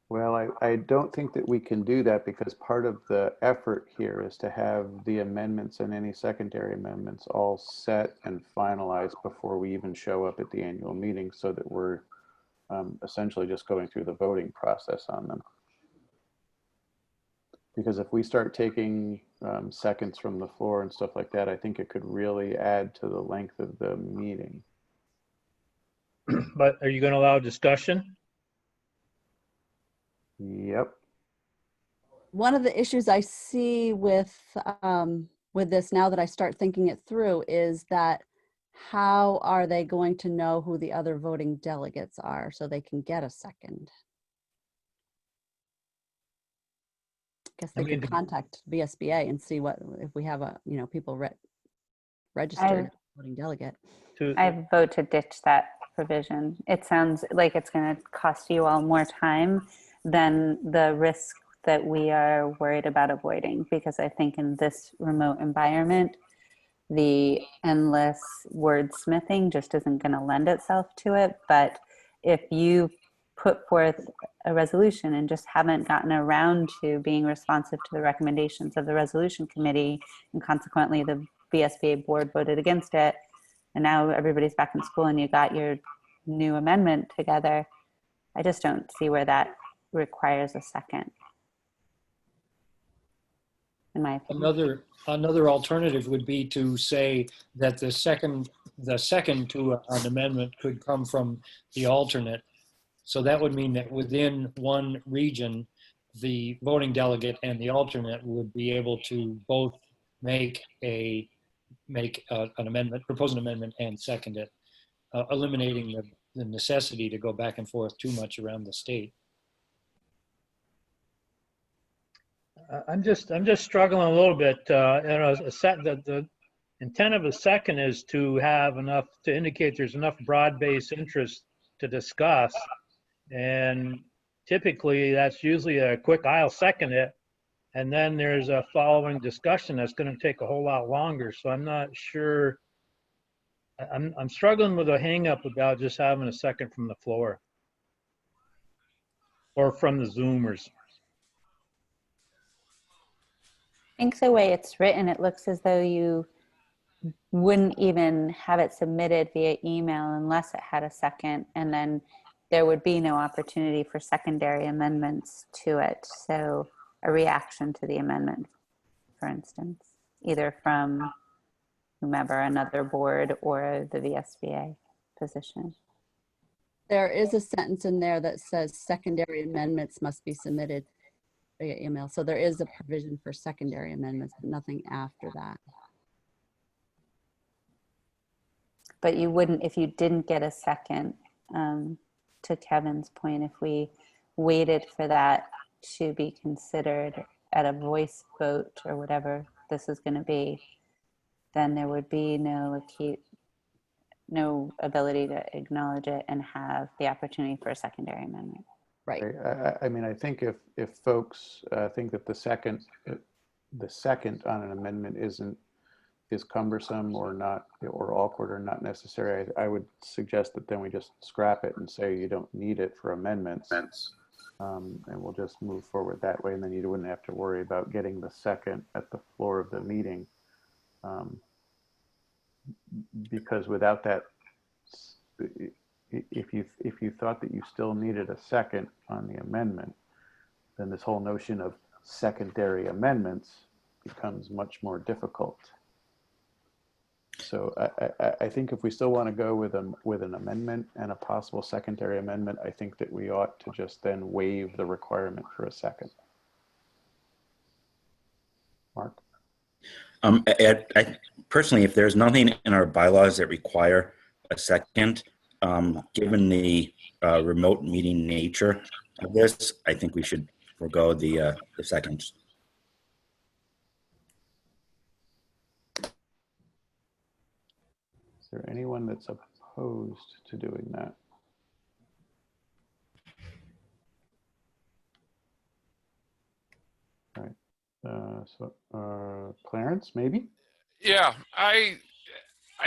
Well, I don't think that we can do that, because part of the effort here is to have the amendments and any secondary amendments all set and finalized before we even show up at the annual meeting, so that we're essentially just going through the voting process on them. Because if we start taking seconds from the floor and stuff like that, I think it could really add to the length of the meeting. But are you going to allow discussion? Yep. One of the issues I see with this, now that I start thinking it through, is that how are they going to know who the other voting delegates are so they can get a second? I guess they could contact VSBA and see what, if we have people registered voting delegate. I vote to ditch that provision. It sounds like it's going to cost you all more time than the risk that we are worried about avoiding, because I think in this remote environment, the endless wordsmithing just isn't going to lend itself to it. But if you put forth a resolution and just haven't gotten around to being responsive to the recommendations of the resolution committee, and consequently the VSBA board voted against it, and now everybody's back in school and you got your new amendment together, I just don't see where that requires a second, in my opinion. Another alternative would be to say that the second to an amendment could come from the alternate. So that would mean that within one region, the voting delegate and the alternate would be able to both make a make an amendment, propose an amendment and second it, eliminating the necessity to go back and forth too much around the state. I'm just struggling a little bit. The intent of a second is to have enough to indicate there's enough broad-based interest to discuss, and typically that's usually a quick "I'll second it," and then there's a following discussion that's going to take a whole lot longer. So I'm not sure. I'm struggling with a hang-up about just having a second from the floor or from the Zoomers. I think the way it's written, it looks as though you wouldn't even have it submitted via email unless it had a second, and then there would be no opportunity for secondary amendments to it. So a reaction to the amendment, for instance, either from whomever, another board or the VSBA position. There is a sentence in there that says secondary amendments must be submitted via email. So there is a provision for secondary amendments, but nothing after that. But you wouldn't, if you didn't get a second, to Kevin's point, if we waited for that to be considered at a voice vote or whatever this is going to be, then there would be no ability to acknowledge it and have the opportunity for a secondary amendment. Right. I mean, I think if folks think that the second on an amendment is cumbersome or not, or awkward or not necessary, I would suggest that then we just scrap it and say you don't need it for amendments, and we'll just move forward that way, and then you wouldn't have to worry about getting the second at the floor of the meeting, because without that, if you thought that you still needed a second on the amendment, then this whole notion of secondary amendments becomes much more difficult. So I think if we still want to go with an amendment and a possible secondary amendment, I think that we ought to just then waive the requirement for a second. Mark? I personally, if there's nothing in our bylaws that require a second, given the remote meeting nature of this, I think we should forego the seconds. Is there anyone that's opposed to doing that? All right. Clarence, maybe? Yeah, I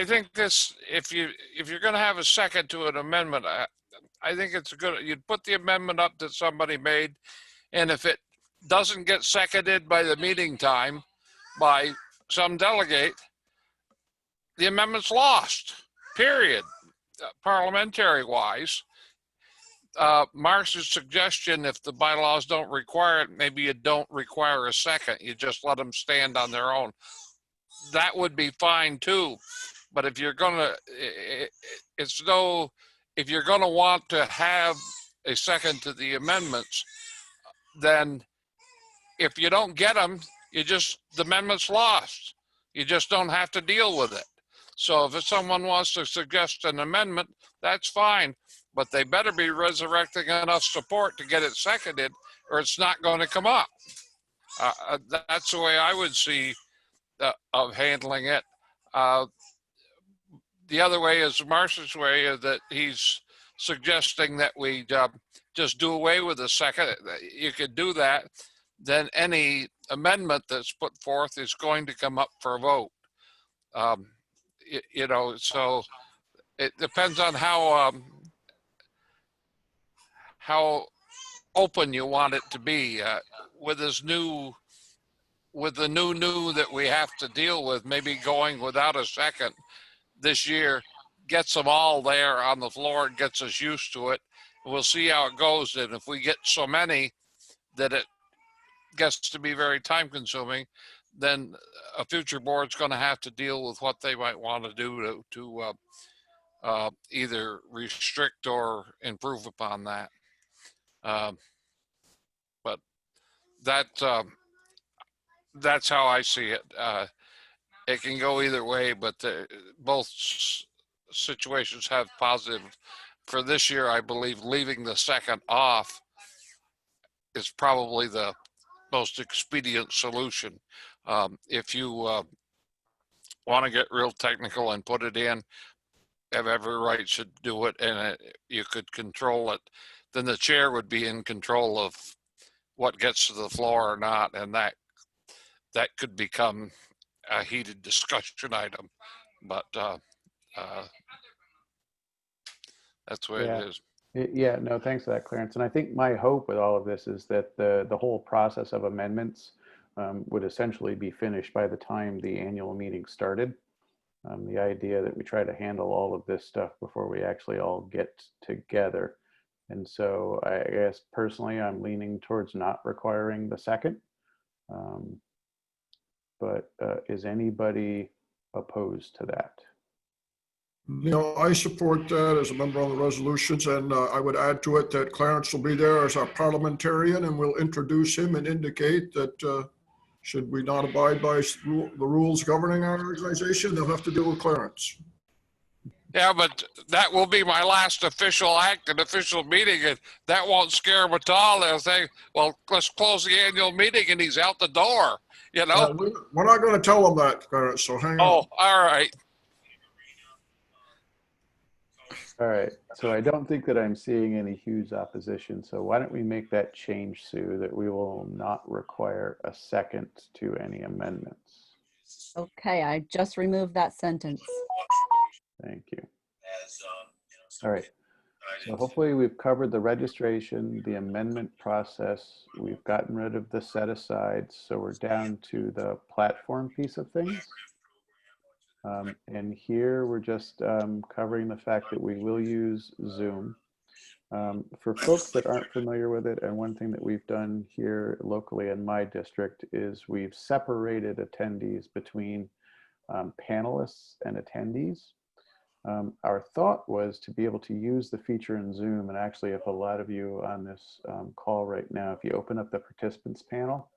think this, if you're going to have a second to an amendment, I think it's good. You'd put the amendment up that somebody made, and if it doesn't get seconded by the meeting time by some delegate, the amendment's lost, period, parliamentary wise. Mark's suggestion, if the bylaws don't require it, maybe you don't require a second. You just let them stand on their own. That would be fine too. But if you're going to, if you're going to want to have a second to the amendments, then if you don't get them, the amendment's lost. You just don't have to deal with it. So if someone wants to suggest an amendment, that's fine, but they better be resurrecting enough support to get it seconded, or it's not going to come up. That's the way I would see of handling it. The other way is Marsh's way, that he's suggesting that we just do away with the second. You could do that. Then any amendment that's put forth is going to come up for a vote. So it depends on how open you want it to be. With the new that we have to deal with, maybe going without a second this year gets them all there on the floor and gets us used to it. We'll see how it goes. And if we get so many that it gets to be very time consuming, then a future board's going to have to deal with what they might want to do to either restrict or improve upon that. But that's how I see it. it can go either way, but both situations have positive. For this year, I believe leaving the second off is probably the most expedient solution. If you want to get real technical and put it in, have every right to do it, and you could control it, then the chair would be in control of what gets to the floor or not, and that could become a heated discussion item. But that's the way Yeah. it is. Yeah, no, thanks for that, Clarence. And I think my hope with all of this is that the whole process of amendments would essentially be finished by the time the annual meeting started. The idea that we try to handle all of this stuff before we actually all get together. And so I guess personally, I'm leaning towards not requiring the second. But is anybody opposed to that? I support that as a member on the resolutions, and I would add to it that Clarence will be there as our parliamentarian, and we'll introduce him and indicate that should we not abide by the rules governing our organization, they'll have to deal with Clarence. Yeah, but that will be my last official act and official meeting, and that won't scare them at all. They'll say, well, let's close the annual meeting, and he's out the door, you know? We're not going to tell them that, Clarence, so hang on. Oh, all right. All right, so I don't think that I'm seeing any huge opposition. So why don't we make that change, Sue, that we will not require a second to any amendments. Okay, I just removed that sentence. Thank you. All right, so hopefully we've covered the registration, the amendment process. We've gotten rid of the set asides. So we're down to the platform piece of things. And here we're just covering the fact that we will use Zoom. For folks that aren't familiar with it, and one thing that we've done here locally in my district is we've separated attendees between panelists and attendees. Our thought was to be able to use the feature in Zoom, and actually if a lot of you on this call right now, if you open up the participants panel,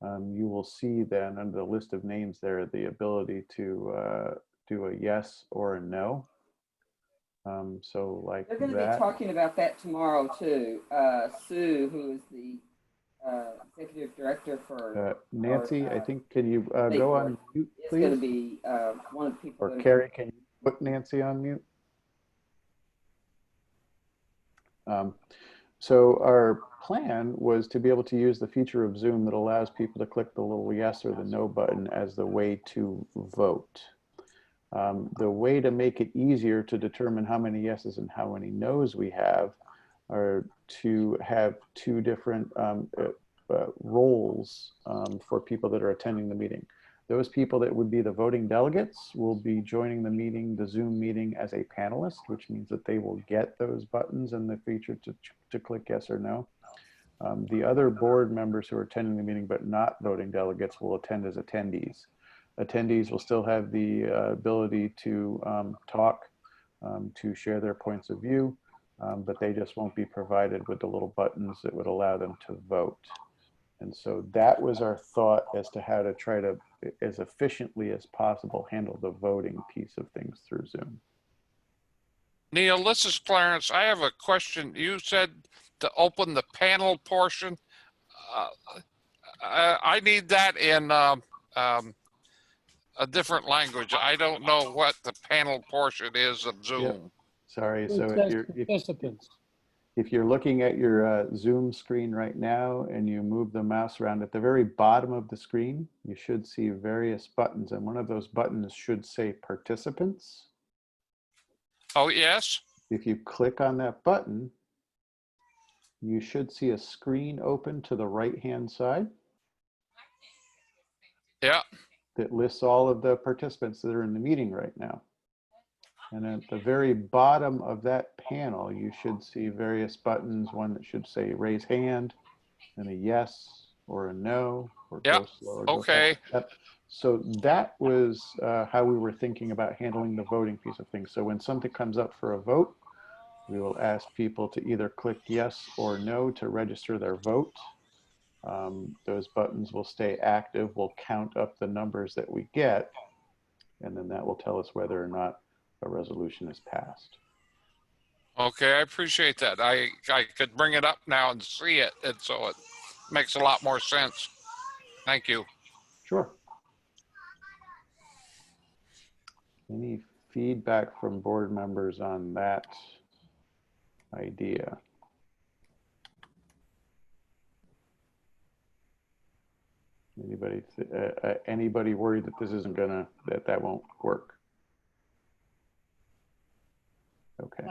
you will see then under the list of names there the ability to do a yes or a no. So like they're going to that. be talking about that tomorrow too. Sue, who is the executive director for Nancy, I think, can you state go board, on mute, is please? going to be one of the people. Or Carrie, can you put Nancy on mute? So our plan was to be able to use the feature of Zoom that allows people to click the little yes or the no button as the way to vote. The way to make it easier to determine how many yeses and how many nos we have are to have two different roles for people that are attending the meeting. Those people that would be the voting delegates will be joining the meeting, the Zoom meeting, as a panelist, which means that they will get those buttons and the feature to click yes or no. The other board members who are attending the meeting but not voting delegates will attend as attendees. Attendees will still have the ability to talk, to share their points of view, but they just won't be provided with the little buttons that would allow them to vote. And so that was our thought as to how to try to, as efficiently as possible, handle the voting piece of things through Zoom. Neil, this is Clarence. I have a question. You said to open the panel portion. I need that in a different language. I don't know what the panel portion is of Zoom. Yep. Sorry, so Participants. if you're looking at your Zoom screen right now and you move the mouse around, at the very bottom of the screen, you should see various buttons, and one of those buttons should say participants. Oh, yes? If you click on that button, you should see a screen open to the right-hand side. Yeah. That lists all of the participants that are in the meeting right now. And at the very bottom of that panel, you should see various buttons, one that should say raise hand, and a yes or a no, or go slow or go fast. Yep. So that was how we were thinking about handling the voting piece of things. So when something comes up for a vote, we will ask people to either click yes or no to register their vote. Those buttons will stay active. We'll count up the numbers that we get. and then that will tell us whether or not a resolution is passed. Okay, I appreciate that. I could bring it up now and see it, and so it makes a lot more sense. Thank you. Sure. Any feedback from board members on that idea? Anybody worried that this isn't gonna, that won't work? Okay.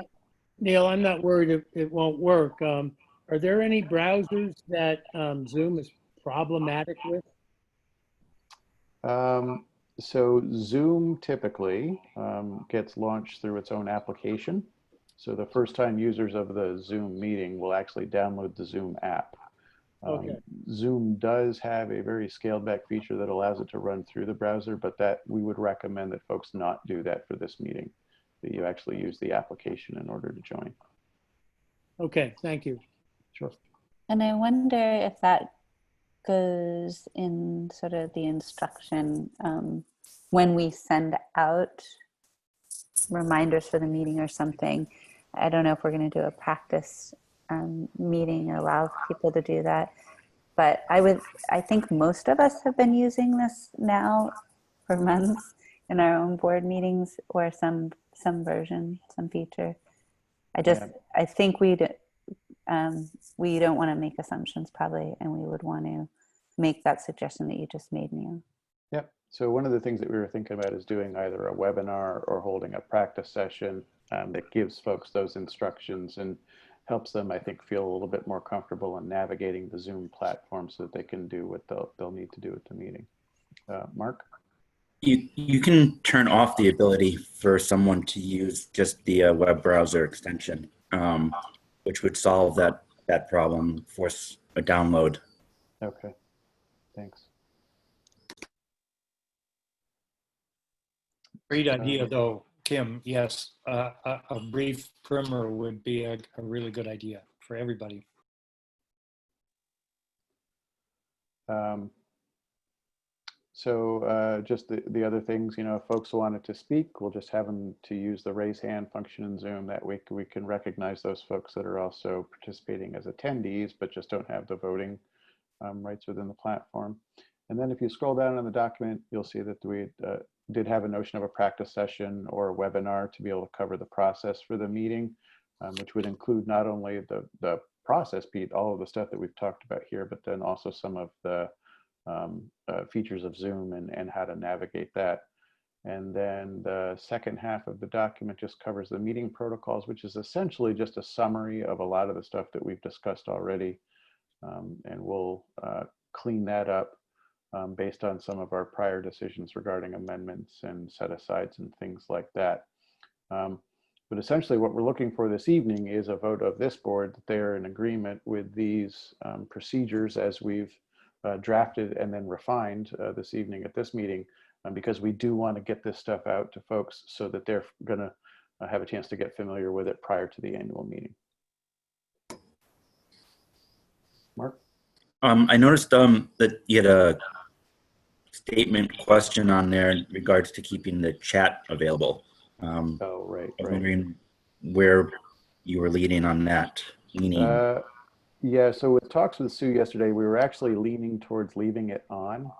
Neil, I'm not worried it won't work. Are there any browsers that Zoom is problematic with? So Zoom typically gets launched through its own application. So the first time users of the Zoom meeting will actually download the Zoom app. Okay. Zoom does have a very scaled back feature that allows it to run through the browser, but that we would recommend that folks not do that for this meeting, that you actually use the application in order to join. Okay, thank you. Sure. And I wonder if that goes in sort of the instruction when we send out reminders for the meeting or something. I don't know if we're going to do a practice meeting or allow people to do that, but I think most of us have been using this now for months in our own board meetings, or some version, some feature. I think we don't want to make assumptions probably, and we would want to make that suggestion that you just made, Neil. Yep. So one of the things that we were thinking about is doing either a webinar or holding a practice session that gives folks those instructions and helps them, I think, feel a little bit more comfortable in navigating the Zoom platform so that they can do what they'll need to do at the meeting. Mark? You can turn off the ability for someone to use just the web browser extension, which would solve that problem, force a download. Okay, thanks. Great idea, though, Kim. Yes, a brief primer would be a really good idea for everybody. So just the other things, you know, if folks wanted to speak, we'll just have them to use the raise hand function in Zoom. That way we can recognize those folks that are also participating as attendees, but just don't have the voting rights within the platform. And then if you scroll down on the document, you'll see that we did have a notion of a practice session or a webinar to be able to cover the process for the meeting, which would include not only the process, Pete, all of the stuff that we've talked about here, but then also some of the features of Zoom and how to navigate that. And then the second half of the document just covers the meeting protocols, which is essentially just a summary of a lot of the stuff that we've discussed already. And we'll clean that up based on some of our prior decisions regarding amendments and set-asides and things like that. But essentially what we're looking for this evening is a vote of this board that they're in agreement with these procedures as we've drafted and then refined this evening at this meeting, because we do want to get this stuff out to folks so that they're going to have a chance to get familiar with it prior to the annual meeting. Mark? I noticed that you had a statement question on there in regards to keeping the chat available. Oh, right. I'm wondering where you were leading on that. Yeah, so with talks with Sue yesterday, we were actually leaning towards leaving it on,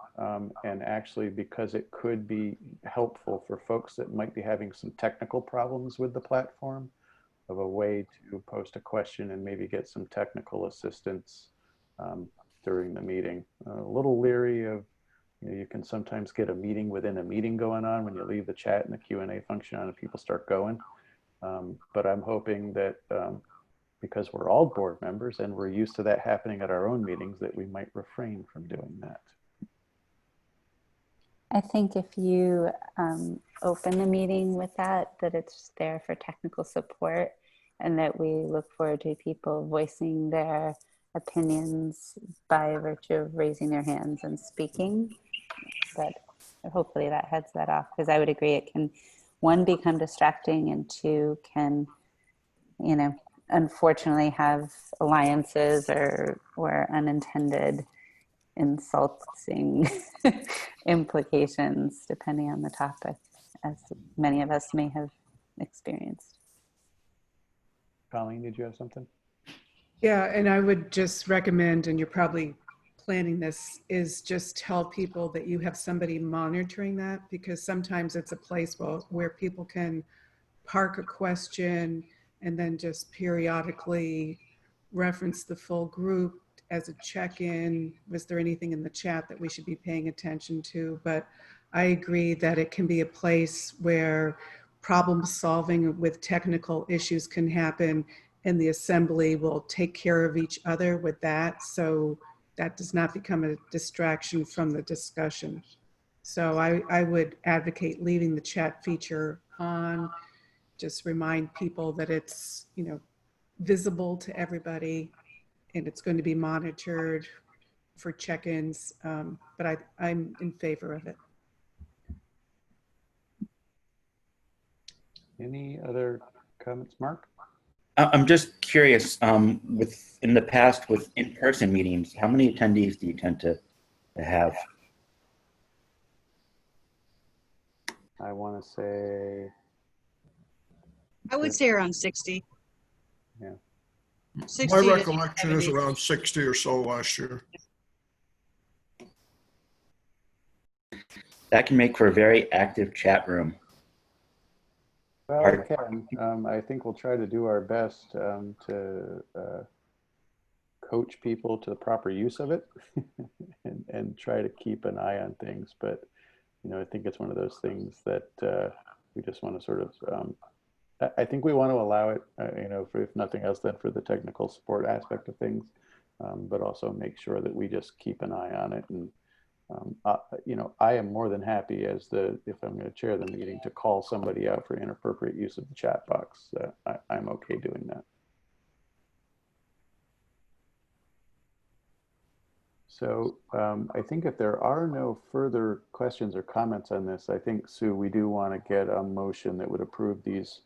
and actually because it could be helpful for folks that might be having some technical problems with the platform, of a way to post a question and maybe get some technical assistance during the meeting. A little leery of, you know, you can sometimes get a meeting within a meeting going on when you leave the chat and the Q&A function on and people start going. But I'm hoping that because we're all board members and we're used to that happening at our own meetings, that we might refrain from doing that. I think if you open the meeting with that it's there for technical support, and that we look forward to people voicing their opinions by virtue of raising their hands and speaking. But hopefully that heads that off, because I would agree it can, one, become distracting, and two, can, you know, unfortunately have alliances or unintended insulting implications depending on the topic. as many of us may have experienced. Colleen, did you have something? Yeah, and I would just recommend, and you're probably planning this, is just tell people that you have somebody monitoring that, because sometimes it's a place where people can park a question and then just periodically reference the full group as a check-in. Was there anything in the chat that we should be paying attention to? But I agree that it can be a place where problem solving with technical issues can happen, and the assembly will take care of each other with that, so that does not become a distraction from the discussion. So I would advocate leaving the chat feature on. Just remind people that it's, you know, visible to everybody, and it's going to be monitored for check-ins, but I'm in favor of it. Any other comments, Mark? I'm just curious, with in the past with in-person meetings, how many attendees do you tend to have? I want to say, I would say around 60. yeah. 60 My to recollection is 70. around 60 or so last year. That can make for a very active chat room. Well, it can. I think we'll try to do our best to coach people to the proper use of it and try to keep an eye on things. But, you know, I think it's one of those things that we just want to sort of, I think we want to allow it, you know, for, if nothing else, then for the technical support aspect of things, but also make sure that we just keep an eye on it. And, you know, I am more than happy if I'm going to chair the meeting, to call somebody out for inappropriate use of the chat box. I'm okay doing that. So I think if there are no further questions or comments on this, I think, Sue, we do want to get a motion that would approve these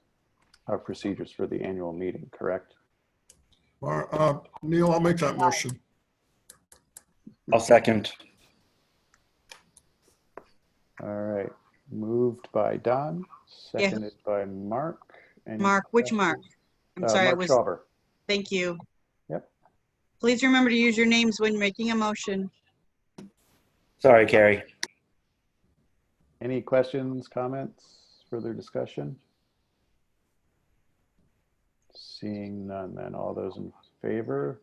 procedures for the annual meeting, correct? Neil, I'll make that motion. I'll second. All right. Moved by Don, seconded by Mark. Mark, which Mark? I'm sorry, Mark Schauber. Thank you. Yep. Please remember to use your names when making a motion. Sorry, Carrie. Any questions, comments, further discussion? Seeing none, then all those in favor,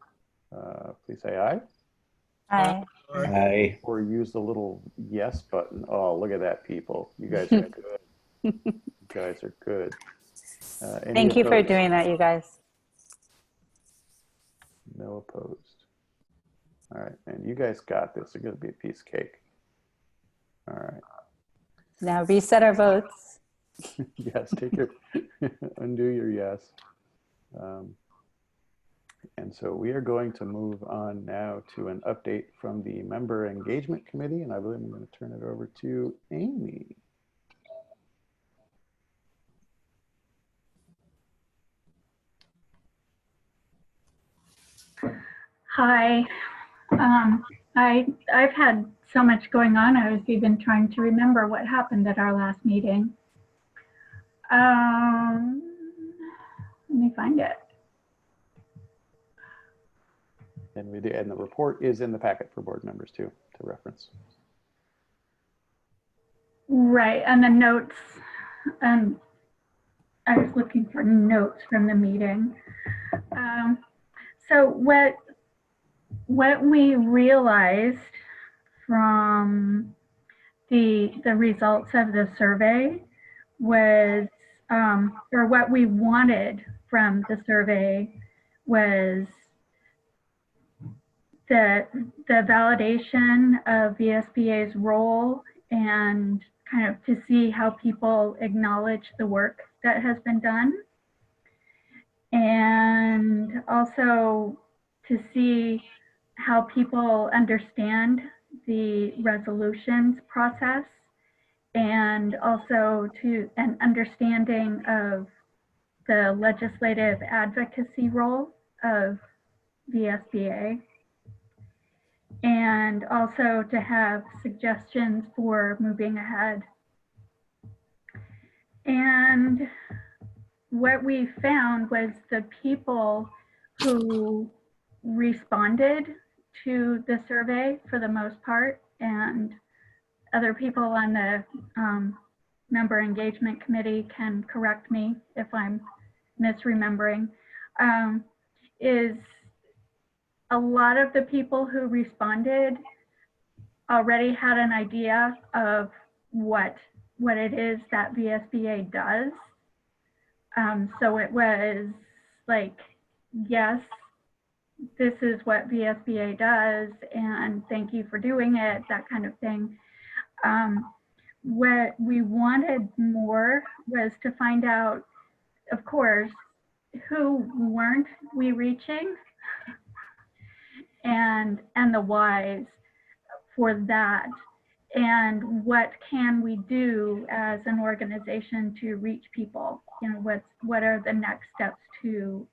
please say aye. Aye. Aye. Or use the little yes button. Oh, look at that, people. You guys are good. You guys are good. Thank you for opposed? doing that, you guys. No opposed. All right, and you guys got this. It's going to be a piece of cake. All right. Now reset our votes. Yes, take your, undo your yes. And so we are going to move on now to an update from the Member Engagement Committee, and I believe I'm going to turn it over to Amy. Hi. I've had so much going on. I was even trying to remember what happened at our last meeting. Let me find it. And the report is in the packet for board members too, to reference. Right, and the notes. I was looking for notes from the meeting. So what we realized from the results of the survey was, or what we wanted from the survey was the validation of VSBA's role, and kind of to see how people acknowledge the work that has been done. And also to see how people understand the resolutions process, and also to an understanding of the legislative advocacy role of VSBA, and also to have suggestions for moving ahead. And what we found was the people who responded to the survey for the most part, and other people on the member engagement committee can correct me if I'm misremembering, is a lot of the people who responded already had an idea of what it is that VSBA does. So it was like, yes, this is what VSBA does, and thank you for doing it, that kind of thing. What we wanted more was to find out, of course, who weren't we reaching, and the whys for that, and what can we do as an organization to reach people. You know, what are the next steps to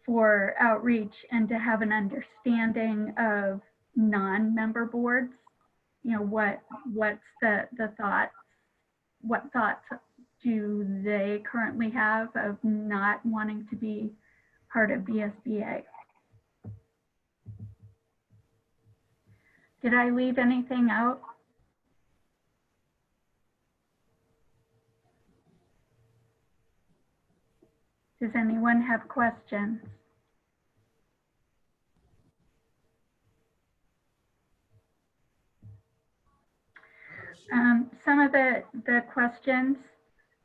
for outreach, and to have an understanding of non-member boards. You know, what's the thought? What thoughts do they currently have of not wanting to be part of VSBA? Did I leave anything out? Does anyone have questions? Some of the questions,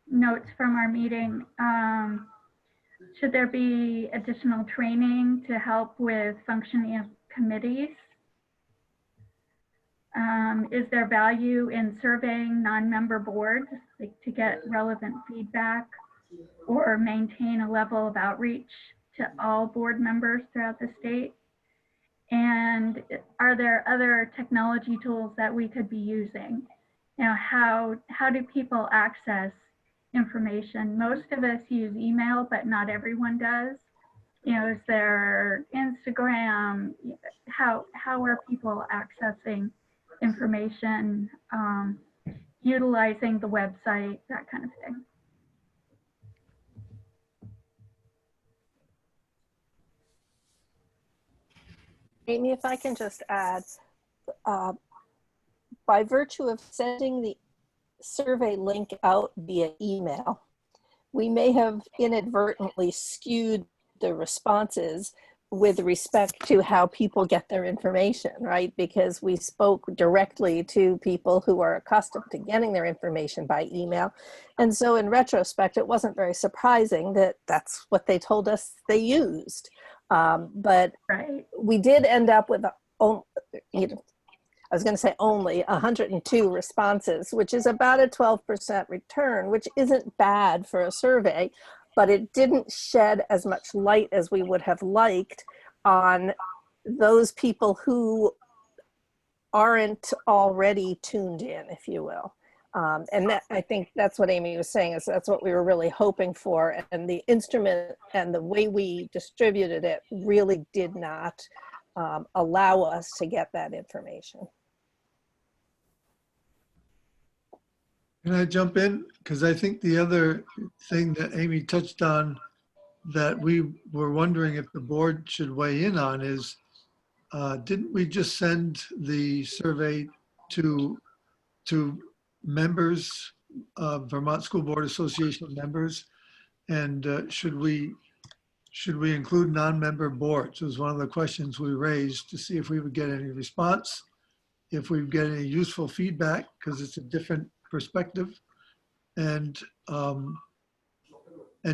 notes from our meeting, should there be additional training to help with functioning of committees? Is there value in surveying non-member boards, like, to get relevant feedback, or maintain a level of outreach to all board members throughout the state? And are there other technology tools that we could be using? You know, how do people access information? Most of us use email, but not everyone does. You know, is there Instagram? How are people accessing information, utilizing the website, that kind of thing? Amy, if I can just add, by virtue of sending the survey link out via email, we may have inadvertently skewed the responses with respect to how people get their information, right? Because we spoke directly to people who are accustomed to getting their information by email. And so in retrospect, it wasn't very surprising that that's what they told us they used. But we did end up with, I was going to say only 102 responses, which is about a 12% return, which isn't bad for a survey, but it didn't shed as much light as we would have liked on those people who aren't already tuned in, if you will. And that, I think that's what Amy was saying, is that's what we were really hoping for. And the instrument and the way we distributed it really did not allow us to get that information. Can I jump in? Because I think the other thing that Amy touched on that we were wondering if the board should weigh in on is, didn't we just send the survey to members, Vermont School Board Association members? And should we include non-member boards? It was one of the questions we raised to see if we would get any response, if we would get any useful feedback, because it's a different perspective. And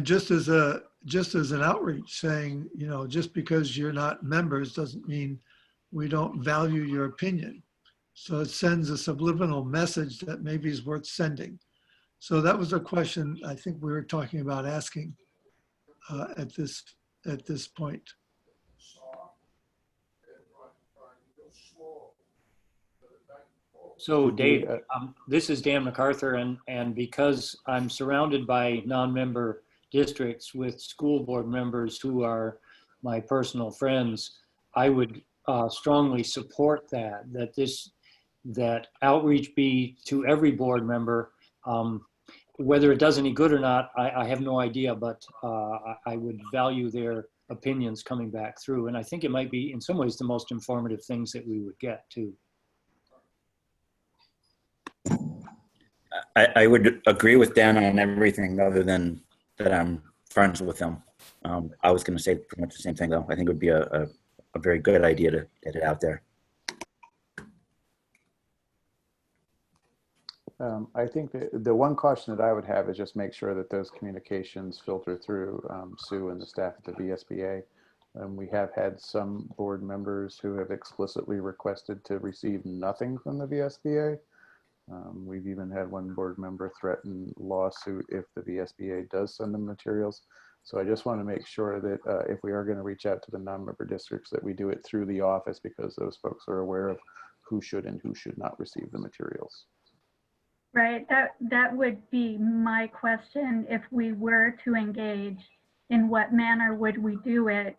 just as an outreach, saying, you know, just because you're not members doesn't mean we don't value your opinion. So it sends a subliminal message that maybe is worth sending. So that was a question I think we were talking about asking at this point. So Dave, this is Dan MacArthur, and because I'm surrounded by non-member districts with school board members who are my personal friends, I would strongly support that this that outreach be to every board member. Whether it does any good or not, I have no idea, but I would value their opinions coming back through. And I think it might be in some ways the most informative things that we would get too. I would agree with Dan on everything other than that I'm friends with him. I was going to say pretty much the same thing, though. I think it would be a very good idea to get it out there. I think the one caution that I would have is just make sure that those communications filter through Sue and the staff at the VSBA. We have had some board members who have explicitly requested to receive nothing from the VSBA. We've even had one board member threaten lawsuit if the VSBA does send them materials. So I just want to make sure that if we are going to reach out to the non-member districts, that we do it through the office, because those folks are aware of who should and who should not receive the materials. Right, that would be my question. If we were to engage, in what manner would we do it?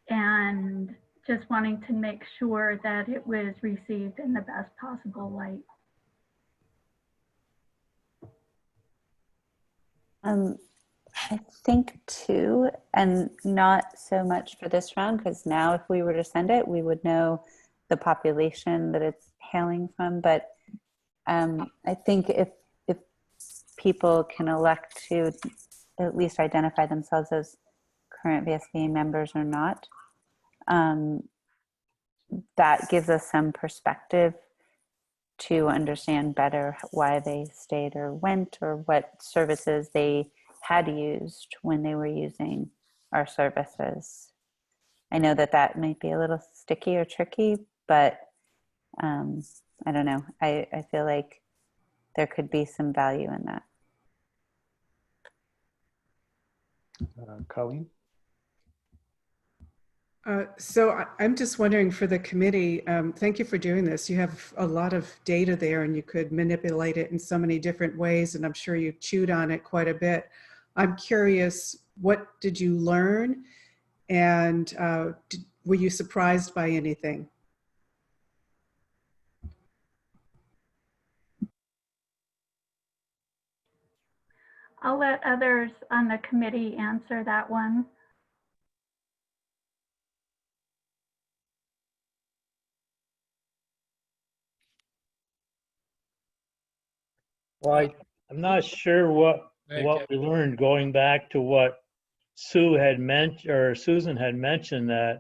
And just wanting to make sure that it was received in the best possible light. I think too, and not so much for this round, because now if we were to send it, we would know the population that it's hailing from. But I think if people can elect to at least identify themselves as current VSBA members or not, that gives us some perspective to understand better why they stayed or went, or what services they had used when they were using our services. I know that that might be a little sticky or tricky, but I don't know. I feel like there could be some value in that. Colleen? So I'm just wondering for the committee, thank you for doing this. You have a lot of data there and you could manipulate it in so many different ways, and I'm sure you chewed on it quite a bit. I'm curious, what did you learn, and were you surprised by anything? I'll let others on the committee answer that one. Well, I'm not sure what we learned, going back to what Sue had mentioned, or Susan had mentioned, that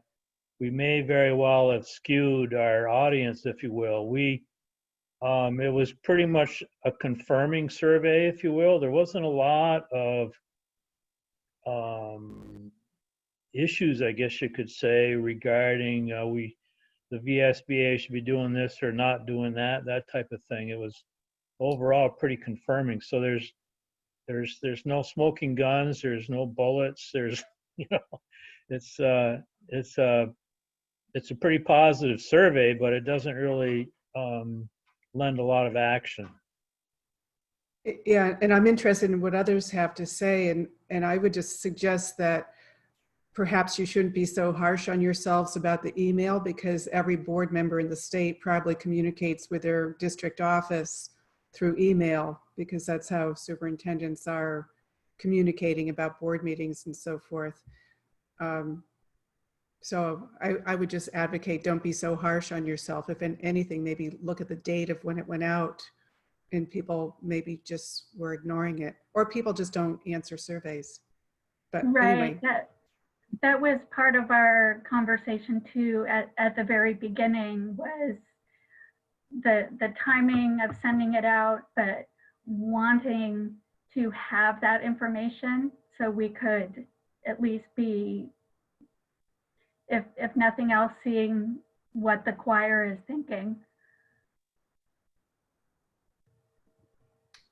we may very well have skewed our audience, if you will. It was pretty much a confirming survey, if you will. There wasn't a lot of issues, I guess you could say, regarding the VSBA should be doing this or not doing that type of thing. It was overall pretty confirming. So there's no smoking guns, there's no bullets, there's, you know, it's a pretty positive survey, but it doesn't really lend a lot of action. Yeah, and I'm interested in what others have to say, and I would just suggest that perhaps you shouldn't be so harsh on yourselves about the email, because every board member in the state probably communicates with their district office through email, because that's how superintendents are communicating about board meetings and so forth. So I would just advocate, don't be so harsh on yourself. If anything, maybe look at the date of when it went out, and people maybe just were ignoring it, or people just don't answer surveys. But right, anyway. That was part of our conversation too at the very beginning, was the timing of sending it out, but wanting to have that information so we could at least be, if nothing else, seeing what the choir is thinking.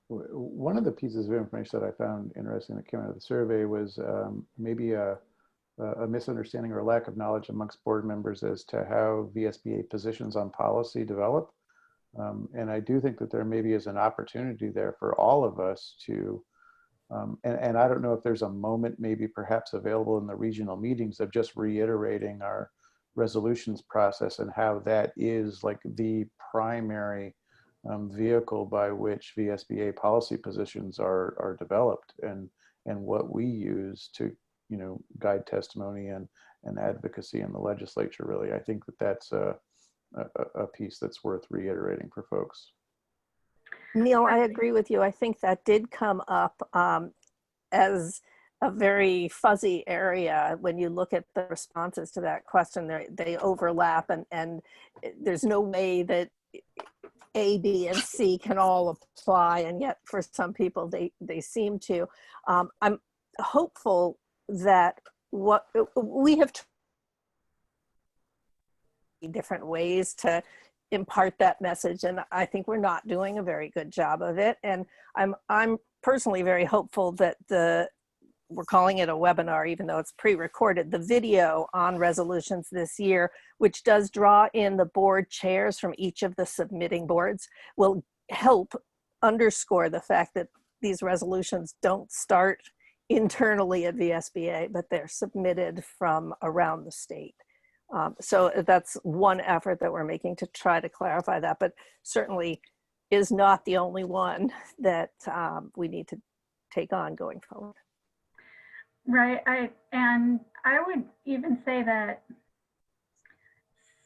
One of the pieces of information that I found interesting that came out of the survey was maybe a misunderstanding or lack of knowledge amongst board members as to how VSBA positions on policy develop. And I do think that there maybe is an opportunity there for all of us to, and I don't know if there's a moment maybe perhaps available in the regional meetings of just reiterating our resolutions process and how that is like the primary vehicle by which VSBA policy positions are developed, and what we use to, you know, guide testimony and advocacy in the legislature. Really, I think that that's a piece that's worth reiterating for folks. Neil, I agree with you. I think that did come up as a very fuzzy area. When you look at the responses to that question, they overlap, and there's no way that A, B, and C can all apply, and yet for some people they seem to. I'm hopeful that what we have different ways to impart that message, and I think we're not doing a very good job of it. And I'm personally very hopeful that we're calling it a webinar, even though it's pre-recorded, the video on resolutions this year, which does draw in the board chairs from each of the submitting boards, will help underscore the fact that these resolutions don't start internally at VSBA, but they're submitted from around the state. So that's one effort that we're making to try to clarify that, but certainly is not the only one that we need to take on going forward. Right. And I would even say that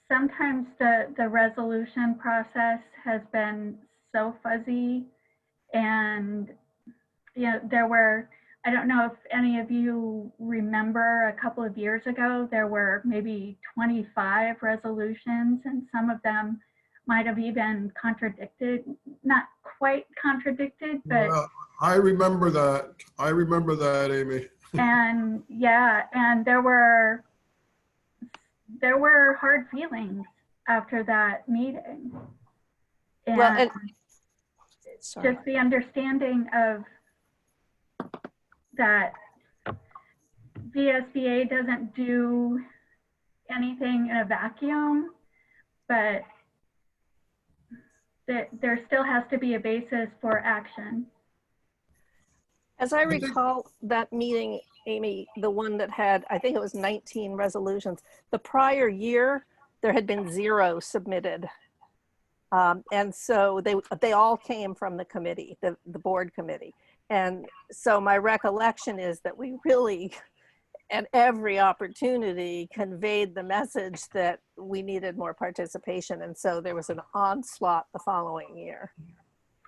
sometimes the resolution process has been so fuzzy, and you know, there were, I don't know if any of you remember, a couple of years ago, there were maybe 25 resolutions, and some of them might have even contradicted, not quite contradicted, but. Well, I remember that. I remember that, Amy. And yeah, and there were hard feelings after that meeting. And, well, and just the understanding of that VSBA doesn't do anything in a vacuum, but that there still has to be a basis for action. As I recall that meeting, Amy, the one that had, I think it was 19 resolutions, the prior year, there had been 0 submitted. And so they all came from the committee, the board committee. And so my recollection is that we really, at every opportunity, conveyed the message that we needed more participation. And so there was an onslaught the following year.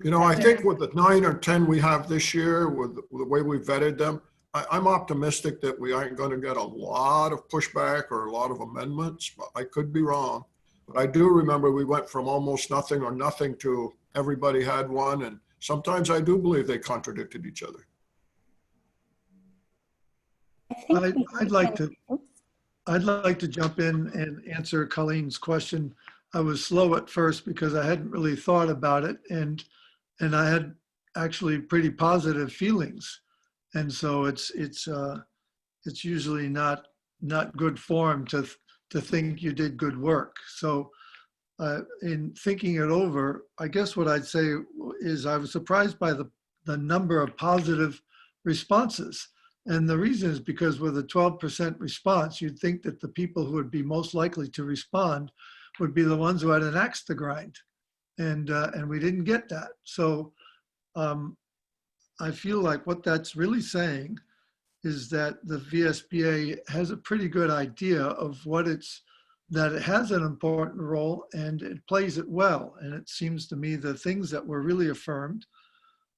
You know, I think with the 9 or 10 we have this year, with the way we vetted them, I'm optimistic that we aren't going to get a lot of pushback or a lot of amendments, but I could be wrong. But I do remember we went from almost nothing or nothing to everybody had one, and sometimes I do believe they contradicted each other. I'd like to jump in and answer Colleen's question. I was slow at first because I hadn't really thought about it, and I had actually pretty positive feelings, and so it's usually not good form to think you did good work. So in thinking it over, I guess what I'd say is I was surprised by the number of positive responses. And the reason is because with a 12% response, you'd think that the people who would be most likely to respond would be the ones who had an axe to grind. And we didn't get that. So I feel like what that's really saying is that the VSBA has a pretty good idea of that it has an important role and it plays it well. And it seems to me the things that were really affirmed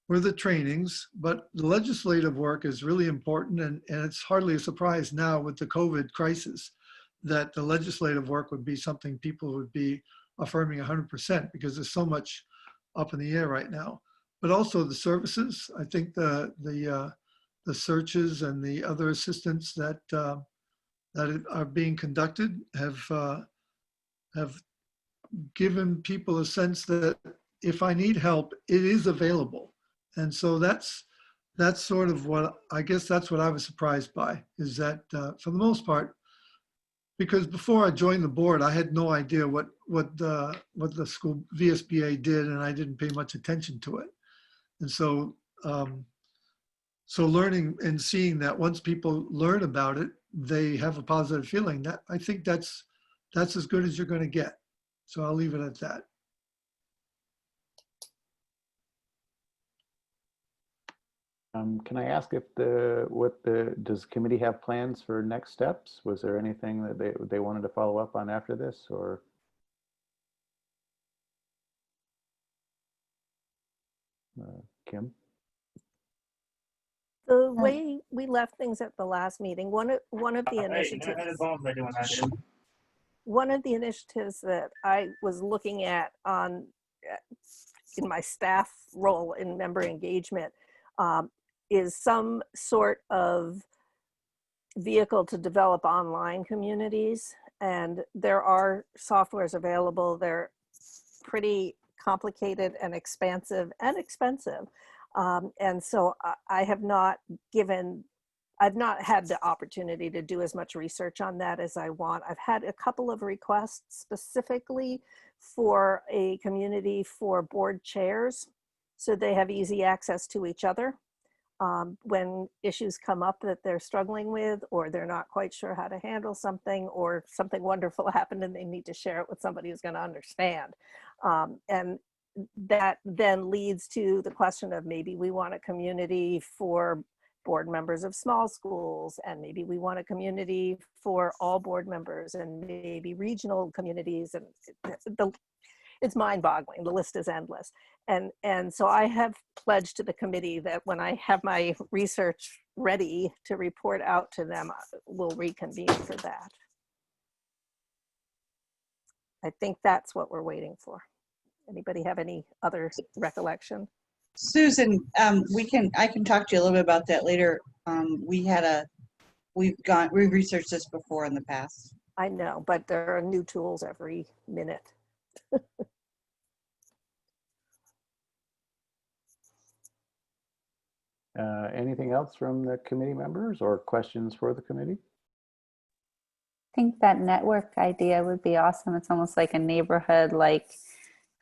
were the trainings, but the legislative work is really important, and it's hardly a surprise now with the COVID crisis that the legislative work would be something people would be affirming 100%, because there's so much up in the air right now. But also the services, I think the searches and the other assistance that are being conducted have given people a sense that if I need help, it is available. And so that's sort of what, I guess that's what I was surprised by, is that for the most part, because before I joined the board, I had no idea what the school VSBA did, and I didn't pay much attention to it. And so, so learning and seeing that once people learn about it, they have a positive feeling, that I think that's that's as good as you're going to get. So I'll leave it at that. Can I ask if does the committee have plans for next steps? Was there anything that they wanted to follow up on after this, or? Kim? The way we left things at the last meeting, one of the initiatives, one of the initiatives that I was looking at in my staff role in member engagement is some sort of vehicle to develop online communities. And there are softwares available. They're pretty complicated and expansive and expensive. And so I've not had the opportunity to do as much research on that as I want. I've had a couple of requests specifically for a community for board chairs, so they have easy access to each other when issues come up that they're struggling with, or they're not quite sure how to handle something, or something wonderful happened and they need to share it with somebody who's going to understand. And that then leads to the question of maybe we want a community for board members of small schools, and maybe we want a community for all board members, and maybe regional communities, and it's mind-boggling. The list is endless. And so I have pledged to the committee that when I have my research ready to report out to them, we'll reconvene for that. I think that's what we're waiting for. Anybody have any other recollection? Susan, I can talk to you a little bit about that later. We've researched this before in the past. I know, but there are new tools every minute. Anything else from the committee members or questions for the committee? I think that network idea would be awesome. It's almost like a neighborhood, like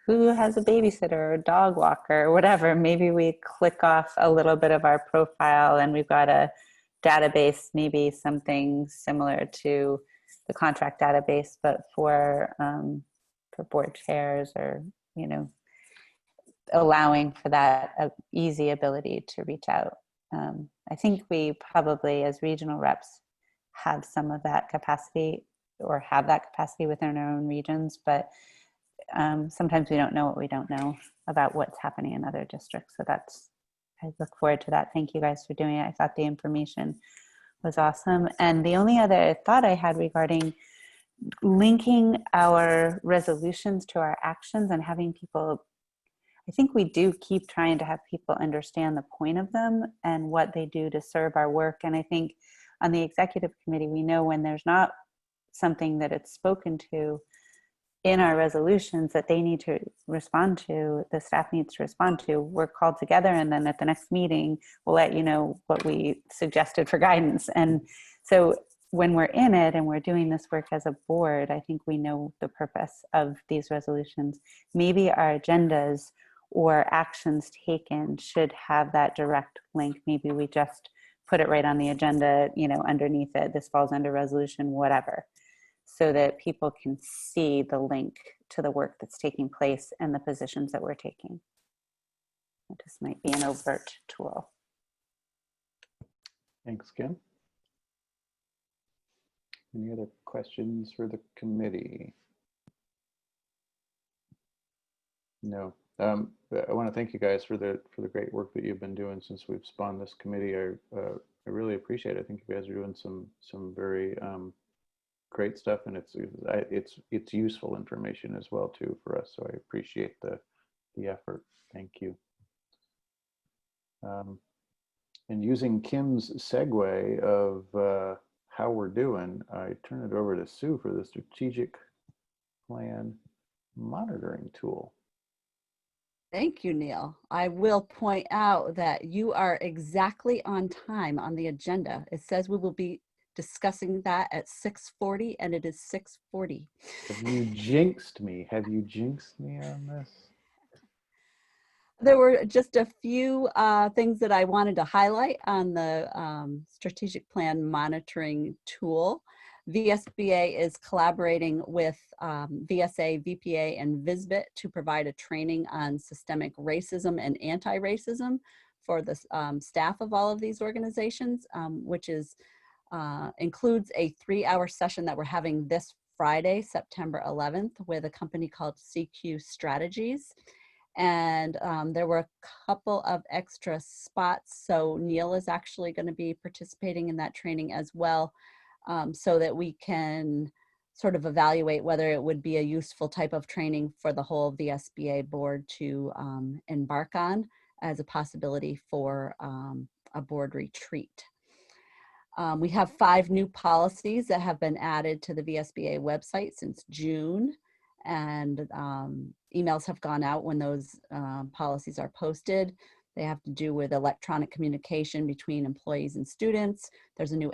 who has a babysitter or a dog walker or whatever. Maybe we click off a little bit of our profile and we've got a database, maybe something similar to the contract database, but for board chairs, or, you know, allowing for that easy ability to reach out. I think we probably, as regional reps, have some of that capacity, or have that capacity within our own regions, but sometimes we don't know what we don't know about what's happening in other districts. So I look forward to that. Thank you guys for doing it. I thought the information was awesome. And the only other thought I had regarding linking our resolutions to our actions and having people, I think we do keep trying to have people understand the point of them and what they do to serve our work. And I think on the executive committee, we know when there's not something that it's spoken to in our resolutions that they need to respond to, the staff needs to respond to, we're called together, and then at the next meeting, we'll let you know what we suggested for guidance. And so when we're in it and we're doing this work as a board, I think we know the purpose of these resolutions. Maybe our agendas or actions taken should have that direct link. Maybe we just put it right on the agenda, you know, underneath it, this falls under resolution, whatever, so that people can see the link to the work that's taking place and the positions that we're taking. This might be an overt tool. Thanks, Kim. Any other questions for the committee? No. I want to thank you guys for the great work that you've been doing since we've spawned this committee. I really appreciate it. I think you guys are doing some very great stuff, and it's useful information as well too for us. So I appreciate the effort. Thank you. And using Kim's segue of how we're doing, I turn it over to Sue for the strategic plan monitoring tool. Thank you, Neil. I will point out that you are exactly on time on the agenda. It says we will be discussing that at 6:40, and it is 6:40. Have you jinxed me? Have you jinxed me on this? There were just a few things that I wanted to highlight on the strategic plan monitoring tool. VSBA is collaborating with VSA, VPA, and VSBA to provide a training on systemic racism and anti-racism for the staff of all of these organizations, which is includes a 3-hour session that we're having this Friday, September 11th, with a company called CQ Strategies. And there were a couple of extra spots. So Neil is actually going to be participating in that training as well, so that we can sort of evaluate whether it would be a useful type of training for the whole VSBA board to embark on as a possibility for a board retreat. We have 5 new policies that have been added to the VSBA website since June, and emails have gone out when those policies are posted. They have to do with electronic communication between employees and students. There's a new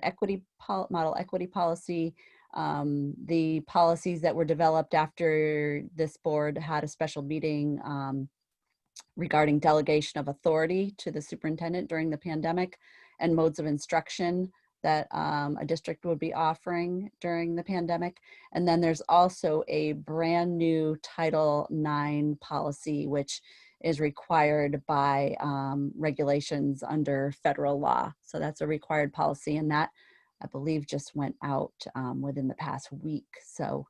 model equity policy. The policies that were developed after this board had a special meeting regarding delegation of authority to the superintendent during the pandemic and modes of instruction that a district would be offering during the pandemic. And then there's also a brand new Title IX policy, which is required by regulations under federal law. So that's a required policy, and that, I believe, just went out within the past week. So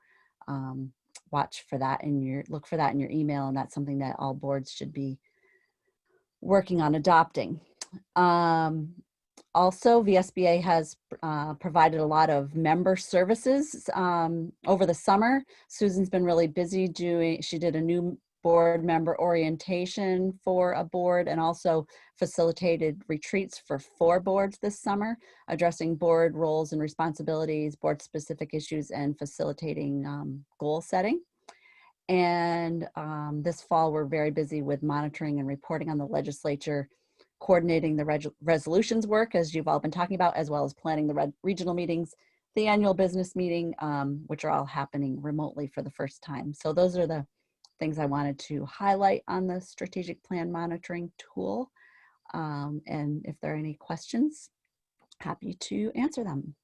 watch for that look for that in your email, and that's something that all boards should be working on adopting. Also, VSBA has provided a lot of member services over the summer. Susan's been really busy she did a new board member orientation for a board, and also facilitated retreats for 4 boards this summer, addressing board roles and responsibilities, board specific issues, and facilitating goal setting. And this fall, we're very busy with monitoring and reporting on the legislature, coordinating the resolutions work, as you've all been talking about, as well as planning the regional meetings, the annual business meeting, which are all happening remotely for the first time. So those are the things I wanted to highlight on the strategic plan monitoring tool. And if there are any questions, happy to answer them.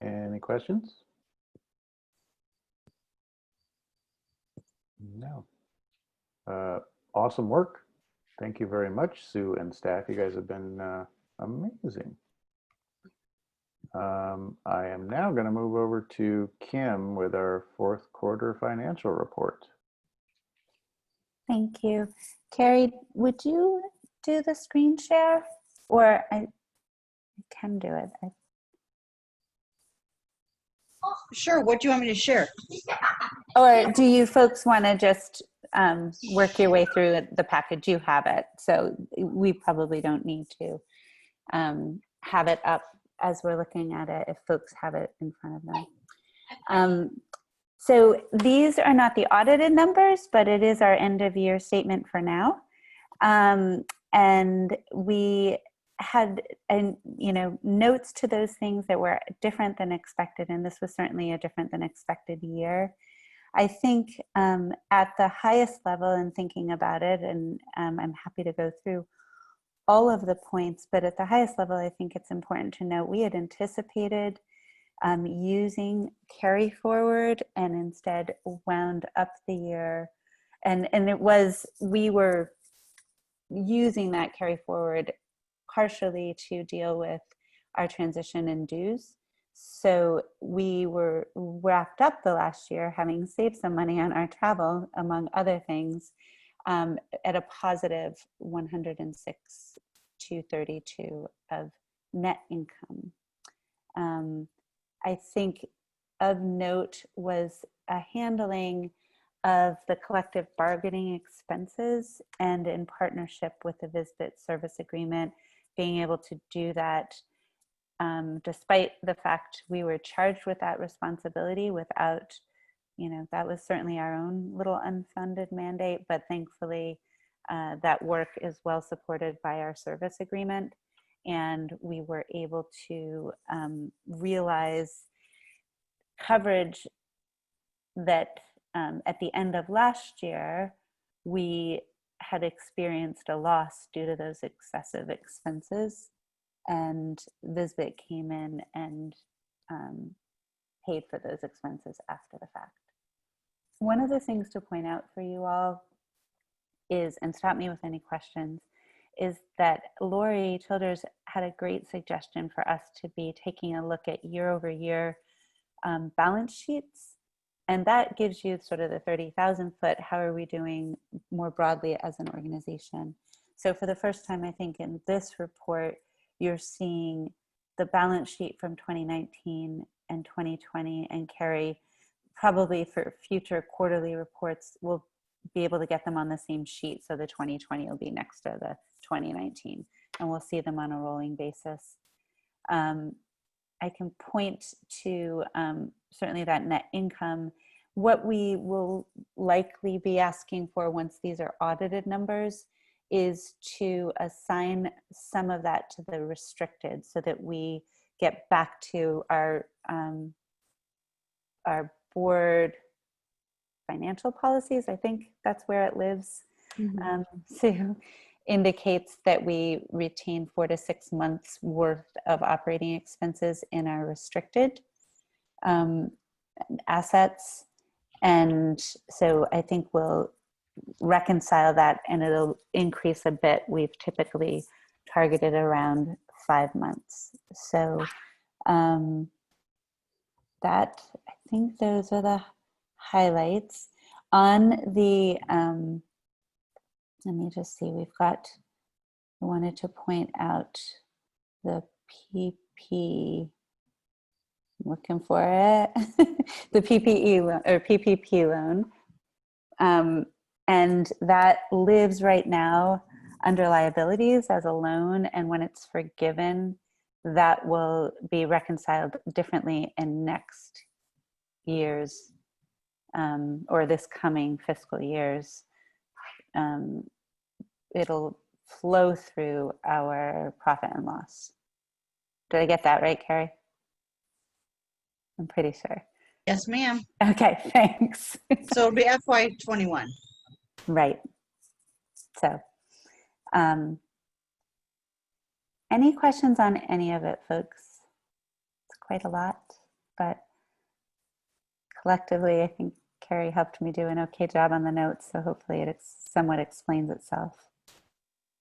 Any questions? No. Awesome work. Thank you very much, Sue and staff. You guys have been amazing. I am now going to move over to Kim with our 4th quarter financial report. Thank you. Carrie, would you do the screen share? Or I can do it. Sure. What do you want me to share? Or do you folks want to just work your way through the package? You have it. So we probably don't need to have it up as we're looking at it if folks have it in front of them. So these are not the audited numbers, but it is our end of year statement for now. And we had notes to those things that were different than expected, and this was certainly a different than expected year. I think at the highest level, in thinking about it, and I'm happy to go through all of the points, but at the highest level, I think it's important to note we had anticipated using carry forward and instead wound up the year. And we were using that carry forward partially to deal with our transition in dues. So we were wrapped up the last year having saved some money on our travel, among other things, at a positive 106,232 of net income. I think of note was a handling of the collective bargaining expenses, and in partnership with the VSBA service agreement, being able to do that despite the fact we were charged with that responsibility without, that was certainly our own little unfunded mandate, but thankfully that work is well supported by our service agreement. And we were able to realize coverage that at the end of last year, we had experienced a loss due to those excessive expenses. and VSBA came in and paid for those expenses after the fact. One of the things to point out for you all is, and stop me with any questions, is that Lori Childers had a great suggestion for us to be taking a look at year-over-year balance sheets. And that gives you sort of the 30,000 foot, how are we doing more broadly as an organization? So for the first time, I think in this report, you're seeing the balance sheet from 2019 and 2020, and Carrie, probably for future quarterly reports, we'll be able to get them on the same sheet. So the 2020 will be next to the 2019, and we'll see them on a rolling basis. I can point to certainly that net income. What we will likely be asking for once these are audited numbers is to assign some of that to the restricted, so that we get back to our board financial policies. I think that's where it lives. So indicates that we retain 4 to 6 months worth of operating expenses in our restricted assets. And so I think we'll reconcile that, and it'll increase a bit. We've typically targeted around 5 months. So that, I think those are the highlights. On the, let me just see, I wanted to point out the PP, I'm looking for it, the PPE loan, or PPP loan. And that lives right now under liabilities as a loan, and when it's forgiven, that will be reconciled differently in next year's or this coming fiscal year's. It'll flow through our profit and loss. Did I get that right, Carrie? I'm pretty sure. Yes, ma'am. Okay, thanks. So it'll be FY21. Right. So, any questions on any of it, folks? It's quite a lot, but collectively, I think Carrie helped me do an okay job on the notes, so hopefully it somewhat explains itself.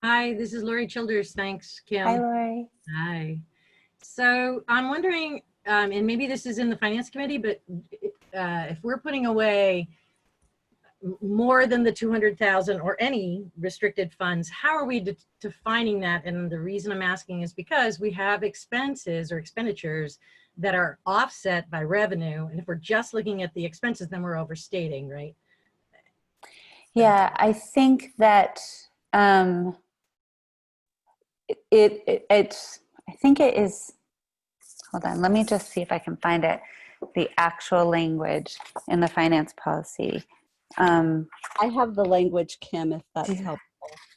Hi, this is Lori Childers. Thanks, Kim. Hi, Lori. Hi. So I'm wondering, and maybe this is in the Finance Committee, but if we're putting away more than the 200,000 or any restricted funds, how are we defining that? And the reason I'm asking is because we have expenses or expenditures that are offset by revenue. And if we're just looking at the expenses, then we're overstating, right? Yeah, I think that I think it is, hold on, let me just see if I can find it, the actual language in the finance policy. I have the language, Kim, if that's helpful.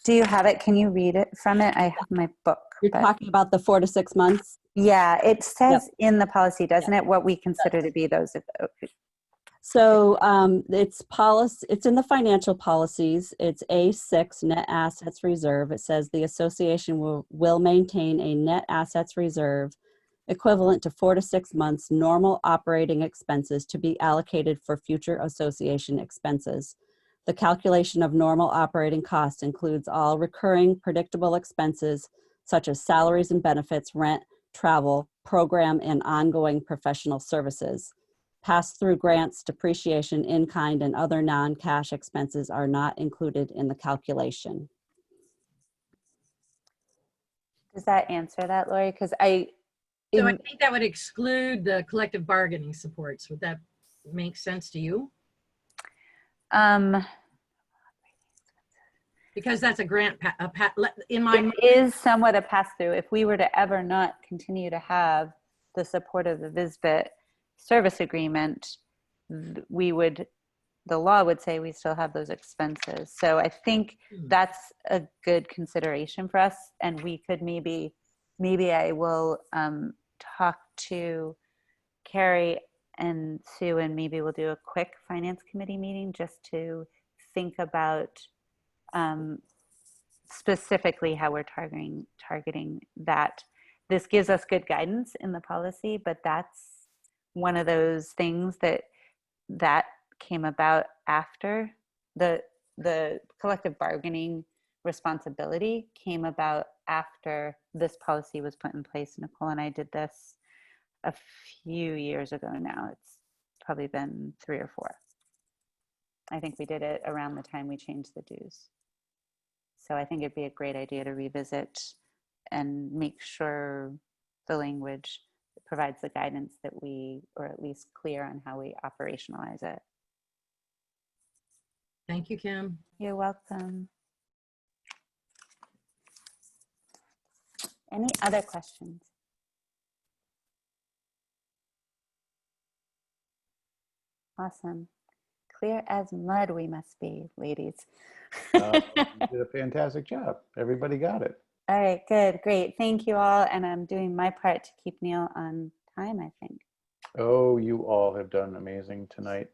Do you have it? Can you read it from it? I have my book. You're talking about the 4 to 6 months? Yeah, it says in the policy, doesn't it, what we consider to be those? So it's in the financial policies. It's A6, net assets reserve. It says the association will maintain a net assets reserve equivalent to 4 to 6 months normal operating expenses to be allocated for future association expenses. The calculation of normal operating costs includes all recurring predictable expenses such as salaries and benefits, rent, travel, program, and ongoing professional services. Pass-through grants, depreciation, in-kind, and other non-cash expenses are not included in the calculation. Does that answer that, Lori? Because I think that would exclude the collective bargaining supports. Would that make sense to you? Because that's a grant, in my mind. It is somewhat a pass-through. If we were to ever not continue to have the support of the VSBA service agreement, the law would say we still have those expenses. So I think that's a good consideration for us, and we could maybe I will talk to Carrie and Sue, and maybe we'll do a quick finance committee meeting just to think about specifically how we're targeting that. this gives us good guidance in the policy, but that's one of those things that came about after the collective bargaining responsibility came about after this policy was put in place. Nicole and I did this a few years ago now. It's probably been 3 or 4. I think we did it around the time we changed the dues. So I think it'd be a great idea to revisit and make sure the language provides the guidance that we, or at least clear on how we operationalize it. Thank you, Kim. You're welcome. Any other questions? Awesome. Clear as mud we must be, ladies. You did a fantastic job. Everybody got it. All right, good, great. Thank you all. And I'm doing my part to keep Neil on time, I think. Oh, you all have done amazing tonight.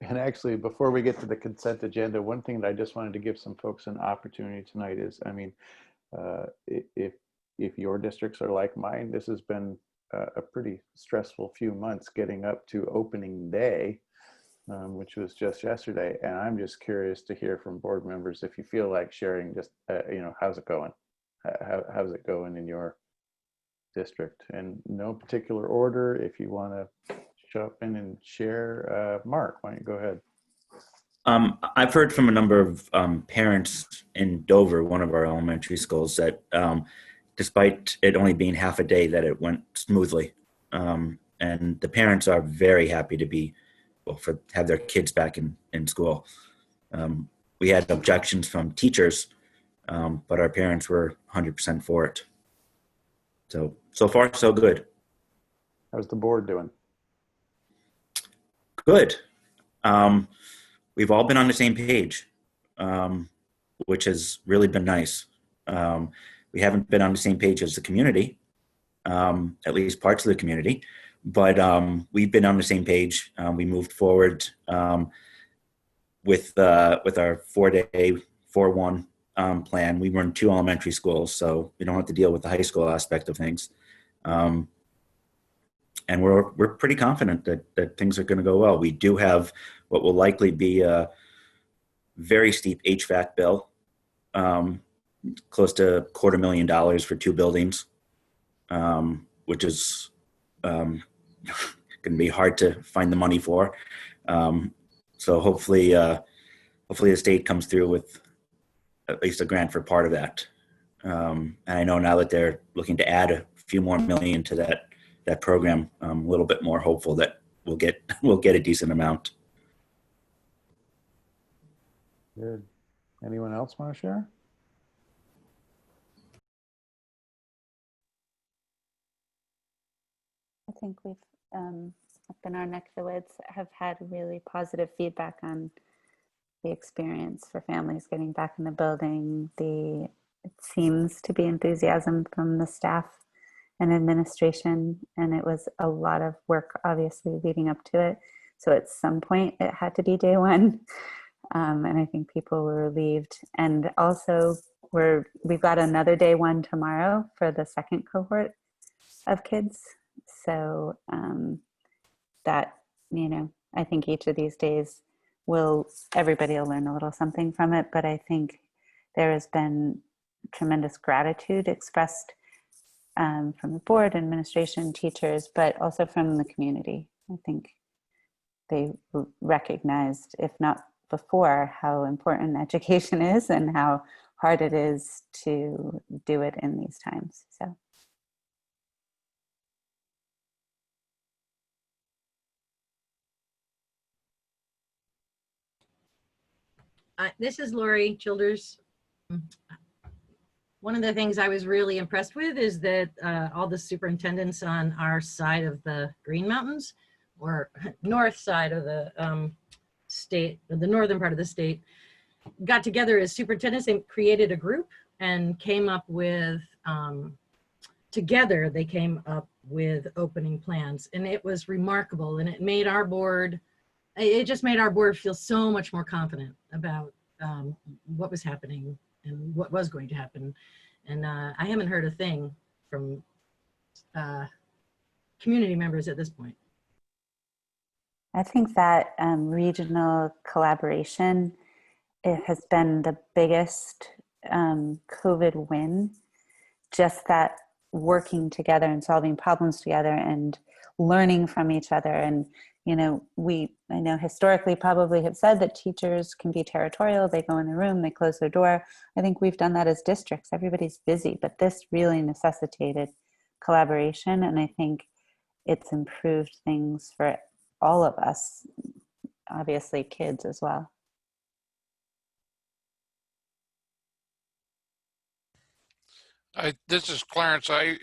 And actually, before we get to the consent agenda, one thing that I just wanted to give some folks an opportunity tonight is, I mean, if your districts are like mine, this has been a pretty stressful few months getting up to opening day, which was just yesterday. And I'm just curious to hear from board members if you feel like sharing just, you know, how's it going? How's it going in your district? And no particular order. If you want to show up in and share, Mark, why don't you go ahead? I've heard from a number of parents in Dover, one of our elementary schools, that despite it only being half a day, that it went smoothly. And the parents are very happy to be, well, have their kids back in school. We had objections from teachers, but our parents were 100% for it. So far, so good. How's the board doing? Good. We've all been on the same page, which has really been nice. We haven't been on the same page as the community, at least parts of the community, but we've been on the same page. We moved forward with our 4-day, 4-1 plan. We run 2 elementary schools, so we don't have to deal with the high school aspect of things. And we're pretty confident that things are going to go well. We do have what will likely be a very steep HVAC bill, close to $250,000 for 2 buildings, which is going to be hard to find the money for. So hopefully the state comes through with at least a grant for part of that. And I know now that they're looking to add a few more million to that program, I'm a little bit more hopeful that we'll get a decent amount. Good. Anyone else want to share? I think we've, up in our neck of the woods, have had really positive feedback on the experience for families getting back in the building. It seems to be enthusiasm from the staff and administration, and it was a lot of work, obviously, leading up to it. So at some point, it had to be day 1. And I think people were relieved. And also, we've got another day 1 tomorrow for the second cohort of kids. So that, you know, I think each of these days everybody will learn a little something from it. But I think there has been tremendous gratitude expressed from the board, administration, teachers, but also from the community. I think they recognized, if not before, how important education is and how hard it is to do it in these times. So. This is Lori Childers. One of the things I was really impressed with is that all the superintendents on our side of the Green Mountains, or north side of the state, the northern part of the state, got together as superintendents and created a group and came up with, together they came up with opening plans. And it was remarkable, and it made our board, it just made our board feel so much more confident about what was happening and what was going to happen. And I haven't heard a thing community members at this point. I think that regional collaboration, it has been the biggest COVID win. Just that working together and solving problems together and learning from each other. And, you know, I know historically probably have said that teachers can be territorial. They go in the room, they close their door. I think we've done that as districts. Everybody's busy, but this really necessitated collaboration. And I think it's improved things for all of us, obviously kids as well. This is Clarence. I've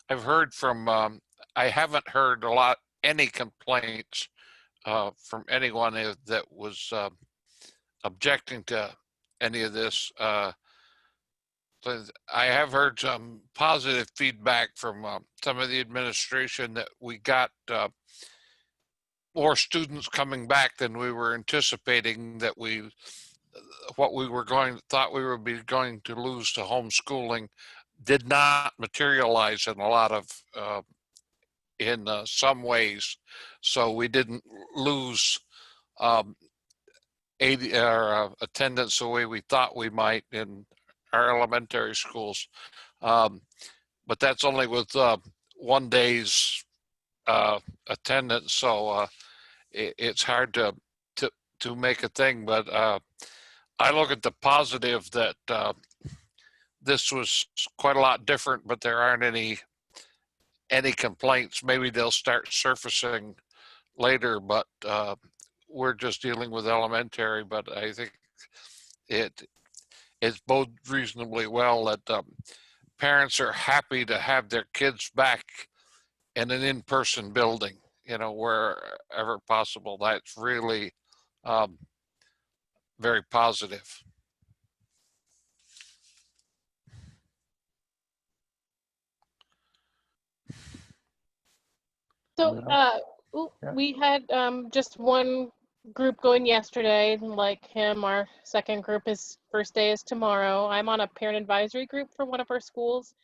heard from, I haven't heard any complaints from anyone that was objecting to any of this. I have heard some positive feedback from some of the administration that we got more students coming back than we were anticipating, that what we were thought we would be going to lose to homeschooling did not materialize in a lot of in some ways. So we didn't lose 80 attendance the way we thought we might in our elementary schools. But that's only with 1 day's attendance. So it's hard to make a thing, but I look at the positive that this was quite a lot different, but there aren't any complaints. Maybe they'll start surfacing later, but we're just dealing with elementary. But I think it's both reasonably well that parents are happy to have their kids back in an in-person building, you know, wherever possible. That's really very positive. So we had just one group going yesterday. Like him, our second group, his first day is tomorrow. I'm on a parent advisory group for one of our schools,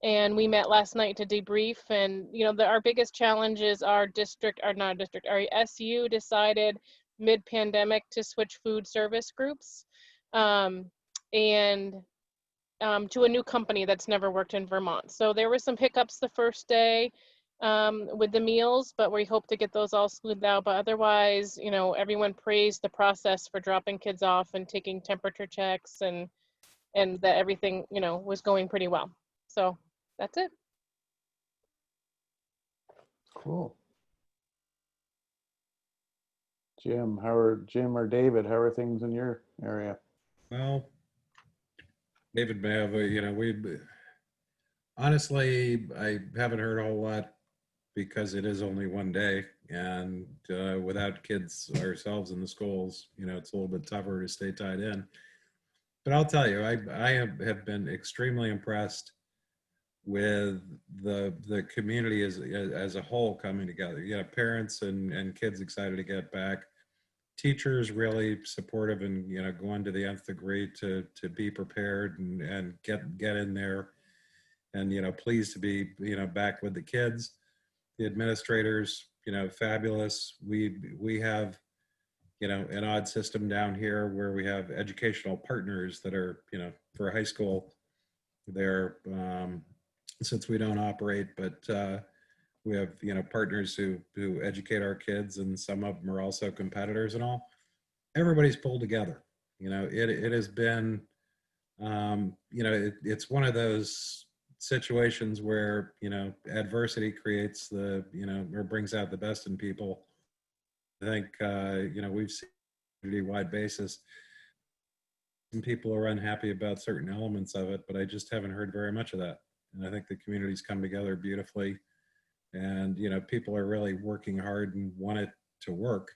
and we met last night to debrief. And you know, our biggest challenge is our SU decided mid-pandemic to switch food service groups, and to a new company that's never worked in Vermont. So there were some hiccups the first day with the meals, but we hope to get those all smoothed out. But otherwise, you know, everyone praised the process for dropping kids off and taking temperature checks, and that everything, you know, was going pretty well. So that's it. Cool. Jim or David, how are things in your area? Well, David may have, honestly, I haven't heard a whole lot because it is only 1 day, and without kids ourselves in the schools, you know, it's a little bit tougher to stay tied in. But I'll tell you, I have been extremely impressed with the community as a whole coming together. Yeah, parents and kids excited to get back. Teachers really supportive and, you know, going to the nth degree to be prepared and get in there, and, you know, pleased to be, you know, back with the kids. The administrators, you know, fabulous. We have, you know, an odd system down here where we have educational partners that are, you know, for high school, they're since we don't operate, but we have, you know, partners who educate our kids, and some of them are also competitors and all. Everybody's pulled together. You know, it has been, you know, it's one of those situations where, you know, adversity creates the, you know, or brings out the best in people. I think, you know, we've seen on a community-wide basis, some people are unhappy about certain elements of it, but I just haven't heard very much of that. And I think the community's come together beautifully, and, you know, people are really working hard and want it to work,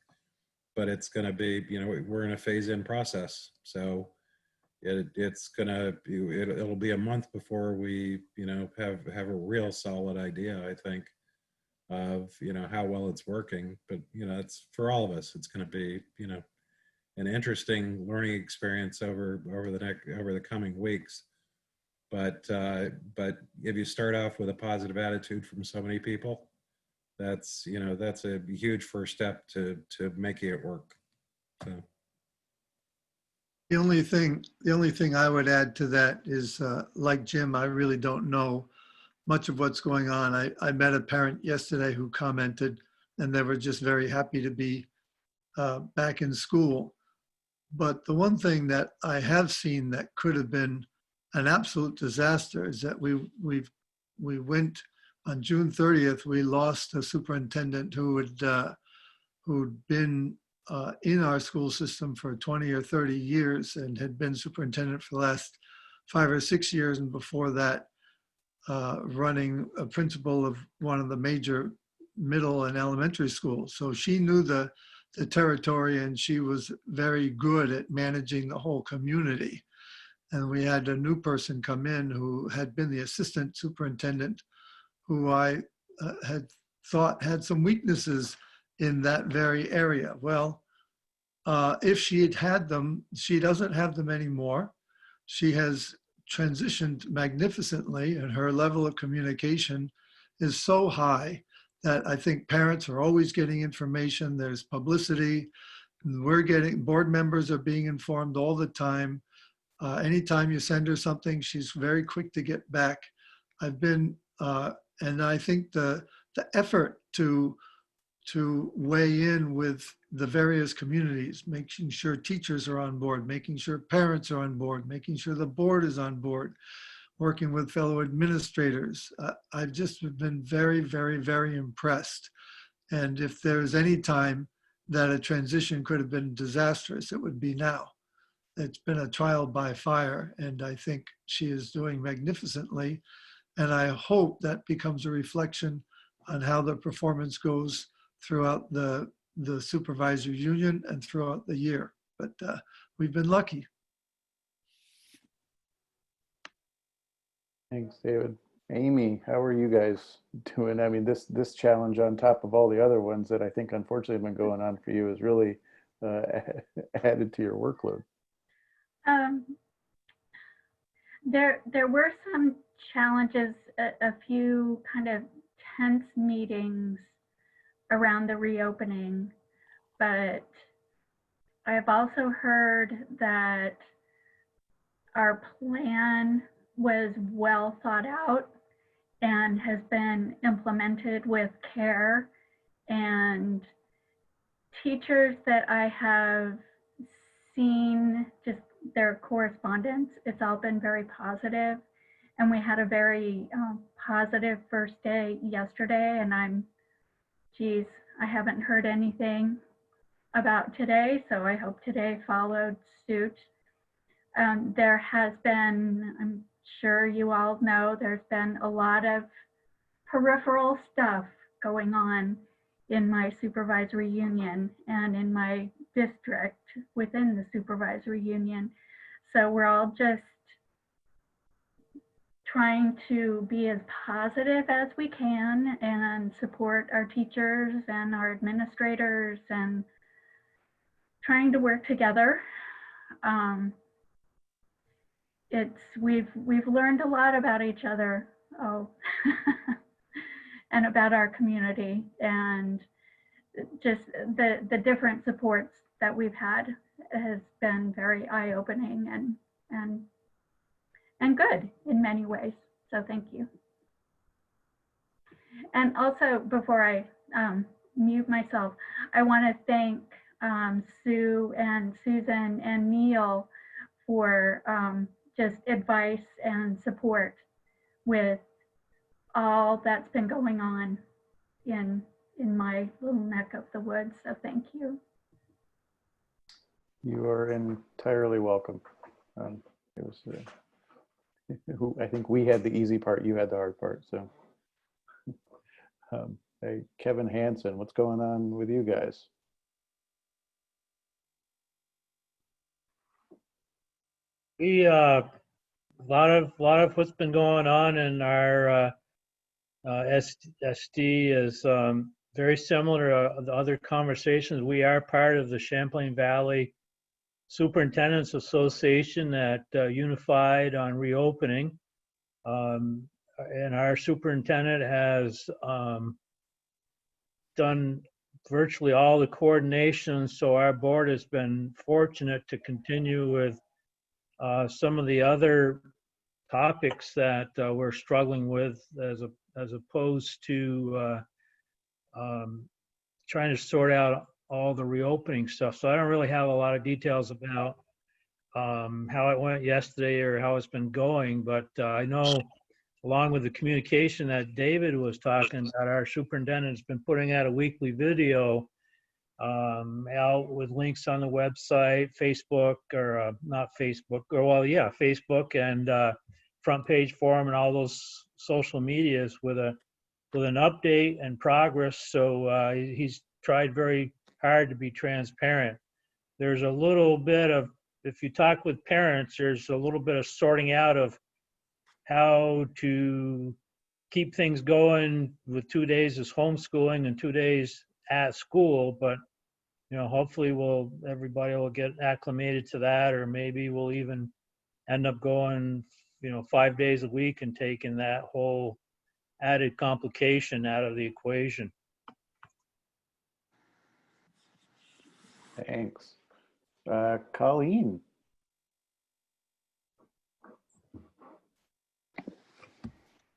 but it's going to be, you know, we're in a phase-in process. So it'll be a month before we, you know, have a real solid idea, I think, of, you know, how well it's working. But, you know, it's for all of us, it's going to be, you know, an interesting learning experience over the coming weeks. but if you start off with a positive attitude from so many people, that's, you know, that's a huge first step to making it work. So. The only thing I would add to that is, like Jim, I really don't know much of what's going on. I met a parent yesterday who commented, and they were just very happy to be back in school. But the one thing that I have seen that could have been an absolute disaster is that we went on June 30th. We lost a superintendent who'd been in our school system for 20 or 30 years and had been superintendent for the last 5 or 6 years, and before that running a principal of one of the major middle and elementary schools. So she knew the territory, and she was very good at managing the whole community. And we had a new person come in who had been the assistant superintendent, who I had thought had some weaknesses in that very area. Well, if she had had them, she doesn't have them anymore. She has transitioned magnificently, and her level of communication is so high that I think parents are always getting information. There's publicity. We're getting, board members are being informed all the time. Anytime you send her something, she's very quick to get back. I've been, and I think the effort to weigh in with the various communities, making sure teachers are on board, making sure parents are on board, making sure the board is on board, working with fellow administrators. I've just been very, very, very impressed. And if there's any time that a transition could have been disastrous, it would be now. It's been a trial by fire, and I think she is doing magnificently. And I hope that becomes a reflection on how the performance goes throughout the supervisory union and throughout the year. But we've been lucky. Thanks, David. Amy, how are you guys doing? I mean, this challenge on top of all the other ones that I think unfortunately have been going on for you is really added to your workload. There were some challenges, a few kind of tense meetings around the reopening, but I've also heard that our plan was well thought out and has been implemented with care, and teachers that I have seen, just their correspondence, it's all been very positive. And we had a very positive first day yesterday, and geez, I haven't heard anything about today, so I hope today followed suit. There has been, I'm sure you all know, there's been a lot of peripheral stuff going on in my supervisory union and in my district within the supervisory union. So we're all just trying to be as positive as we can and support our teachers and our administrators and trying to work together. We've learned a lot about each other, and about our community, and just the different supports that we've had has been very eye-opening and good in many ways. So thank you. And also, before I mute myself, I want to thank Sue and Susan and Neil for just advice and support with all that's been going on in my little neck of the woods. So thank you. You are entirely welcome. It was, I think we had the easy part, you had the hard part. So, hey, Kevin Hansen, what's going on with you guys? We a lot of what's been going on in our SD is very similar to the other conversations. We are part of the Champlain Valley Superintendents Association that unified on reopening. And our superintendent has done virtually all the coordination. So our board has been fortunate to continue with some of the other topics that we're struggling with as opposed to trying to sort out all the reopening stuff. So I don't really have a lot of details about how it went yesterday or how it's been going, but I know along with the communication that David was talking about, our superintendent's been putting out a weekly video out with links on the website, Facebook, or not Facebook, or well, yeah, Facebook and front page forum and all those social medias with an update and progress. So he's tried very hard to be transparent. There's a little bit of, if you talk with parents, there's a little bit of sorting out of how to keep things going with 2 days as homeschooling and 2 days at school. But, you know, hopefully everybody will get acclimated to that, or maybe we'll even end up going, 5 days a week and taking that whole added complication out of the equation. Thanks. Colleen.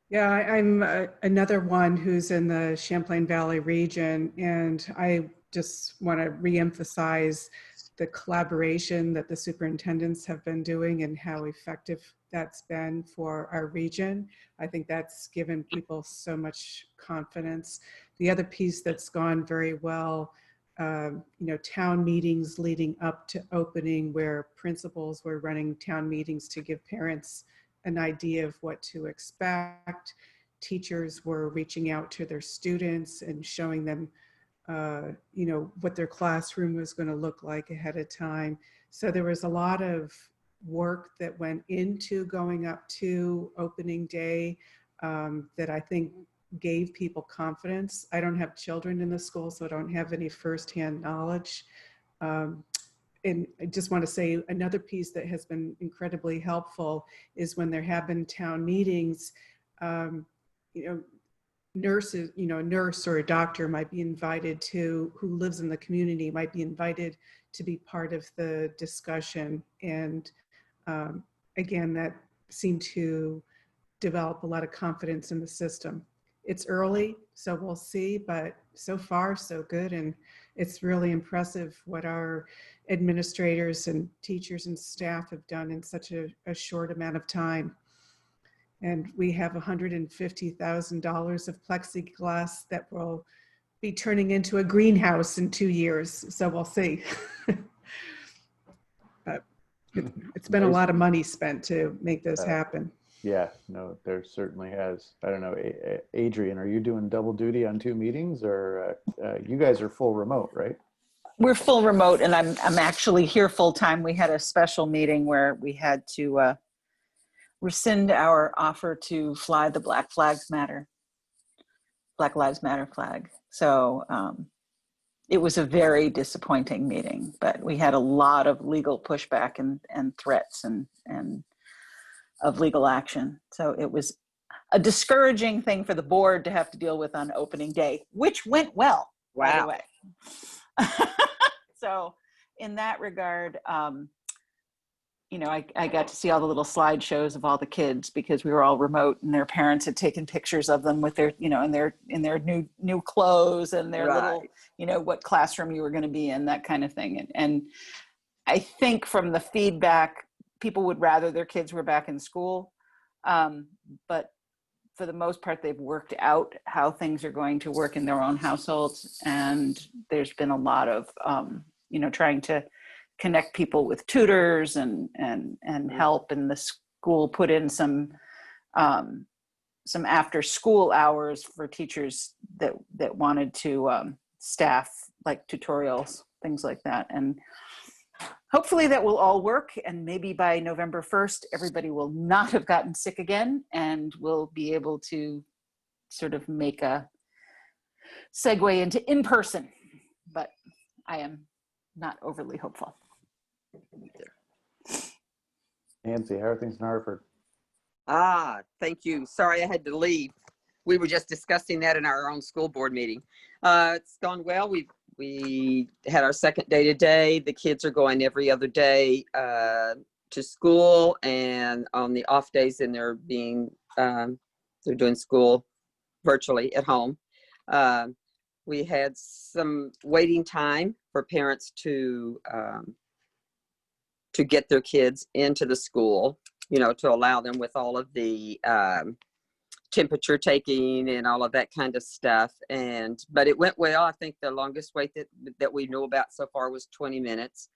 Yeah, I'm another one who's in the Champlain Valley region, and I just want to reemphasize the collaboration that the superintendents have been doing and how effective that's been for our region. I think that's given people so much confidence. The other piece that's gone very well, town meetings leading up to opening, where principals were running town meetings to give parents an idea of what to expect. Teachers were reaching out to their students and showing them, what their classroom was going to look like ahead of time. So there was a lot of work that went into going up to opening day that I think gave people confidence. I don't have children in the school, so I don't have any firsthand knowledge. And I just want to say another piece that has been incredibly helpful is when there have been town meetings, nurses, a nurse or a doctor might be invited to, who lives in the community, might be invited to be part of the discussion. And again, that seemed to develop a lot of confidence in the system. It's early, so we'll see, but so far so good. And it's really impressive what our administrators and teachers and staff have done in such a short amount of time. And we have $150,000 of plexiglass that will be turning into a greenhouse in 2 years. So we'll see. But it's been a lot of money spent to make this happen. Yeah, no, there certainly has. I don't know, Adrian, are you doing double duty on 2 meetings, or you guys are full remote, right? We're full remote, and I'm actually here full time. We had a special meeting where we had to rescind our offer to fly the Black Lives Matter flag. So it was a very disappointing meeting, but we had a lot of legal pushback and threats and of legal action. So it was a discouraging thing for the board to have to deal with on opening day, which went well, by the way. So in that regard, I got to see all the little slideshows of all the kids, because we were all remote and their parents had taken pictures of them with their, in their new clothes and their little, what classroom you were going to be in, that kind of thing. And I think from the feedback, people would rather their kids were back in school. But for the most part, they've worked out how things are going to work in their own households. And there's been a lot of, trying to connect people with tutors and help. And the school put in some after school hours for teachers that wanted to staff, like tutorials, things like that. And hopefully that will all work, and maybe by November 1st, everybody will not have gotten sick again, and we'll be able to sort of make a segue into in-person, but I am not overly hopeful. Nancy, how are things in Hartford? Thank you. Sorry I had to leave. We were just discussing that in our own school board meeting. It's gone well. We had our second day today. The kids are going every other day to school, and on the off days, and they're doing school virtually at home. We had some waiting time for parents to get their kids into the school, to allow them with all of the temperature taking and all of that kind of stuff. But it went well. I think the longest wait that we know about so far was 20 minutes.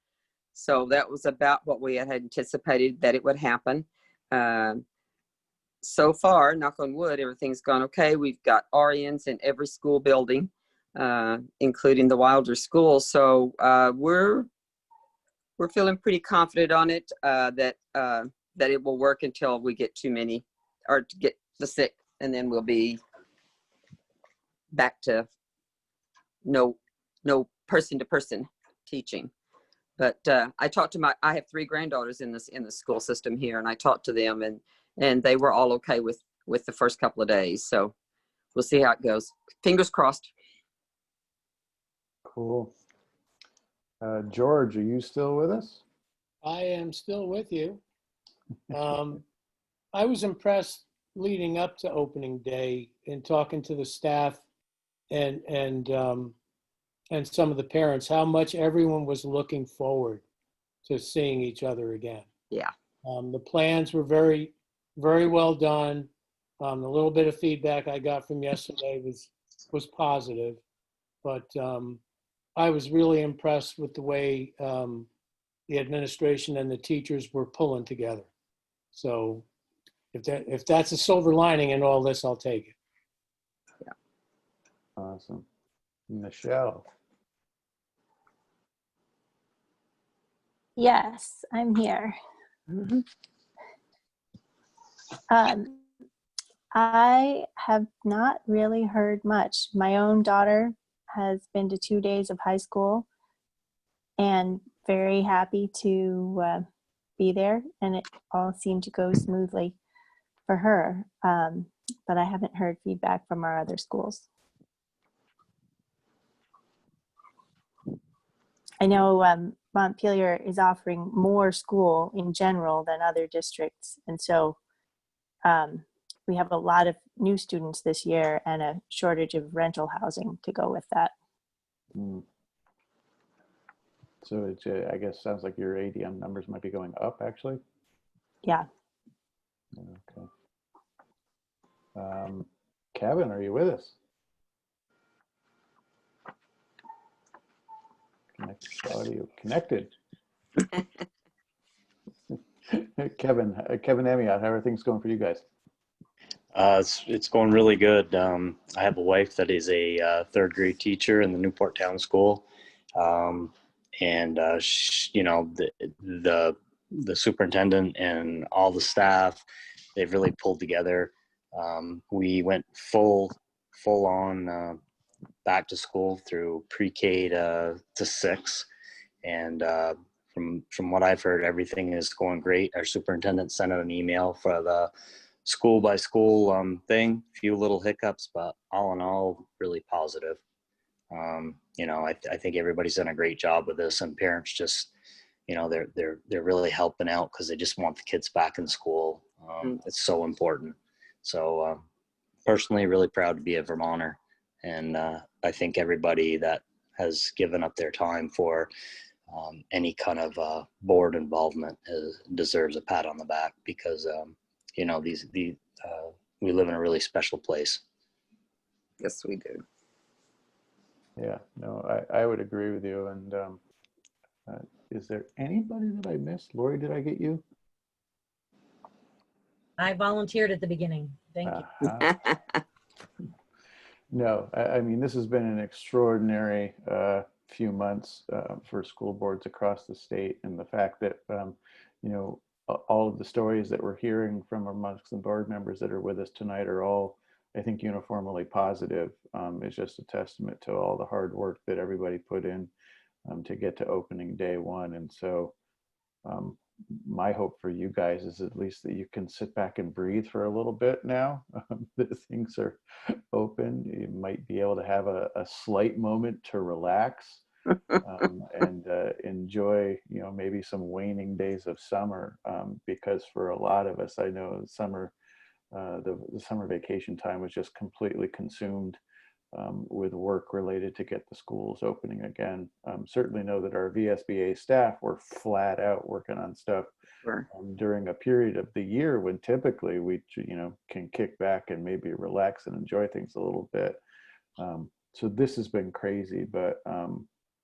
So that was about what we had anticipated that it would happen. So far, knock on wood, everything's gone okay. We've got RNs in every school building, including the Wilder School. So we're feeling pretty confident on it, that it will work until we get too many, or to get the sick, and then we'll be back to no person-to-person teaching. But I talked to I have 3 granddaughters in the school system here, and I talked to them, and they were all okay with the first couple of days. So we'll see how it goes. Fingers crossed. Cool. George, are you still with us? I am still with you. I was impressed leading up to opening day in talking to the staff and some of the parents, how much everyone was looking forward to seeing each other again. Yeah. The plans were very, very well done. The little bit of feedback I got from yesterday was positive, but I was really impressed with the way the administration and the teachers were pulling together. So if that's a silver lining in all this, I'll take it. Yeah. Awesome. Michelle. Yes, I'm here. I have not really heard much. My own daughter has been to 2 days of high school and very happy to be there, and it all seemed to go smoothly for her. But I haven't heard feedback from our other schools. I know Montpelier is offering more school in general than other districts. And so we have a lot of new students this year and a shortage of rental housing to go with that. So it's, I guess, sounds like your ADM numbers might be going up, actually. Yeah. Okay. Kevin, are you with us? Audio connected. Kevin Amiot, how are things going for you guys? It's going really good. I have a wife that is a third grade teacher in the Newport Town School, and the superintendent and all the staff, they've really pulled together. We went full on back to school through pre-K to 6, and from what I've heard, everything is going great. Our superintendent sent out an email for the school by school thing, a few little hiccups, but all in all, really positive. I think everybody's done a great job with this, and parents just, they're really helping out because they just want the kids back in school. It's so important. So personally, really proud to be a Vermonter, and I think everybody that has given up their time for any kind of board involvement deserves a pat on the back, because we live in a really special place. Yes, we do. Yeah, no, I would agree with you. And is there anybody that I missed? Lori, did I get you? I volunteered at the beginning. Thank you. No, I mean, this has been an extraordinary few months for school boards across the state, and the fact that all of the stories that we're hearing from amongst the board members that are with us tonight are all, I think, uniformly positive. It's just a testament to all the hard work that everybody put in to get to opening day one. And so my hope for you guys is at least that you can sit back and breathe for a little bit now that things are open. You might be able to have a slight moment to relax and enjoy, maybe some waning days of summer, because for a lot of us, I know summer, the summer vacation time was just completely consumed with work related to get the schools opening again. Certainly know that our VSBA staff were flat out working on stuff during a period of the year when typically we, can kick back and maybe relax and enjoy things a little bit. So this has been crazy, but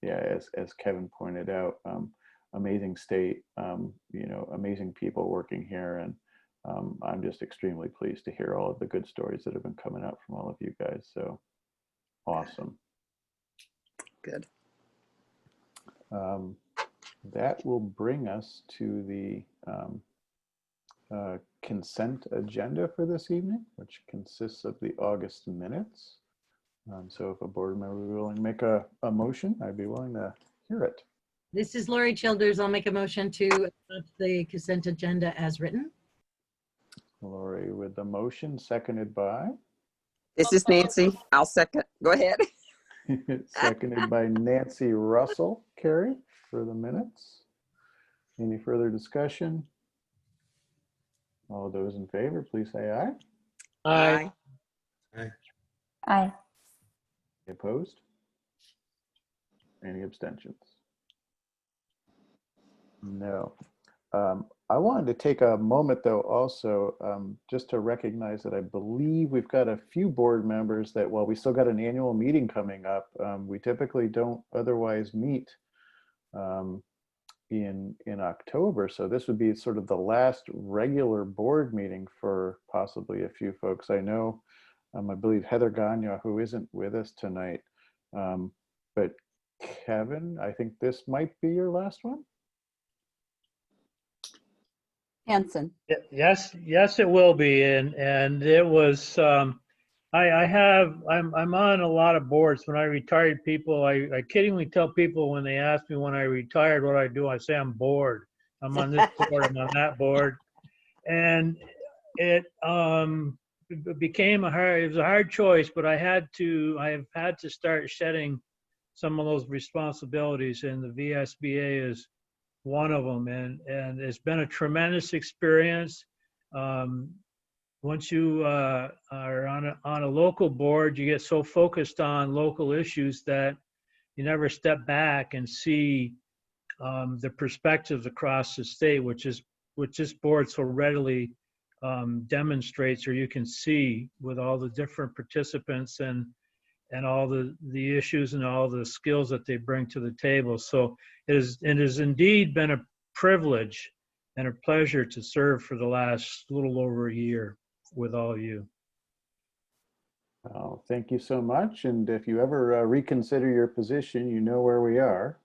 yeah, as Kevin pointed out, amazing state, amazing people working here, and I'm just extremely pleased to hear all of the good stories that have been coming out from all of you guys. So awesome. Good. That will bring us to the consent agenda for this evening, which consists of the August minutes. So if a board member would be willing to make a motion, I'd be willing to hear it. This is Lori Childers. I'll make a motion to adopt the consent agenda as written. Lori with the motion, seconded by? This is Nancy. I'll second. Go ahead. Seconded by Nancy Russell. Carrie, for the minutes. Any further discussion? All those in favor, please say aye. Aye. Aye. Aye. Opposed? Any abstentions? No. I wanted to take a moment, though, also just to recognize that I believe we've got a few board members that, while we still got an annual meeting coming up, we typically don't otherwise meet in October. So this would be sort of the last regular board meeting for possibly a few folks. I know, I believe Heather Gagnon, who isn't with us tonight, but Kevin, I think this might be your last one. Hanson. Yes, it will be. And it was, I'm on a lot of boards. When I retired people, I kiddingly tell people when they ask me when I retired what I do, I say I'm bored. I'm on this board, I'm on that board. And it became it was a hard choice, but I have had to start shedding some of those responsibilities, and the VSBA is one of them, and it's been a tremendous experience. Once you are on a local board, you get so focused on local issues that you never step back and see the perspectives across the state, which this board so readily demonstrates, or you can see with all the different participants and all the issues and all the skills that they bring to the table. So it has indeed been a privilege and a pleasure to serve for the last little over a year with all of you. Oh, thank you so much. And if you ever reconsider your position, you know where we are.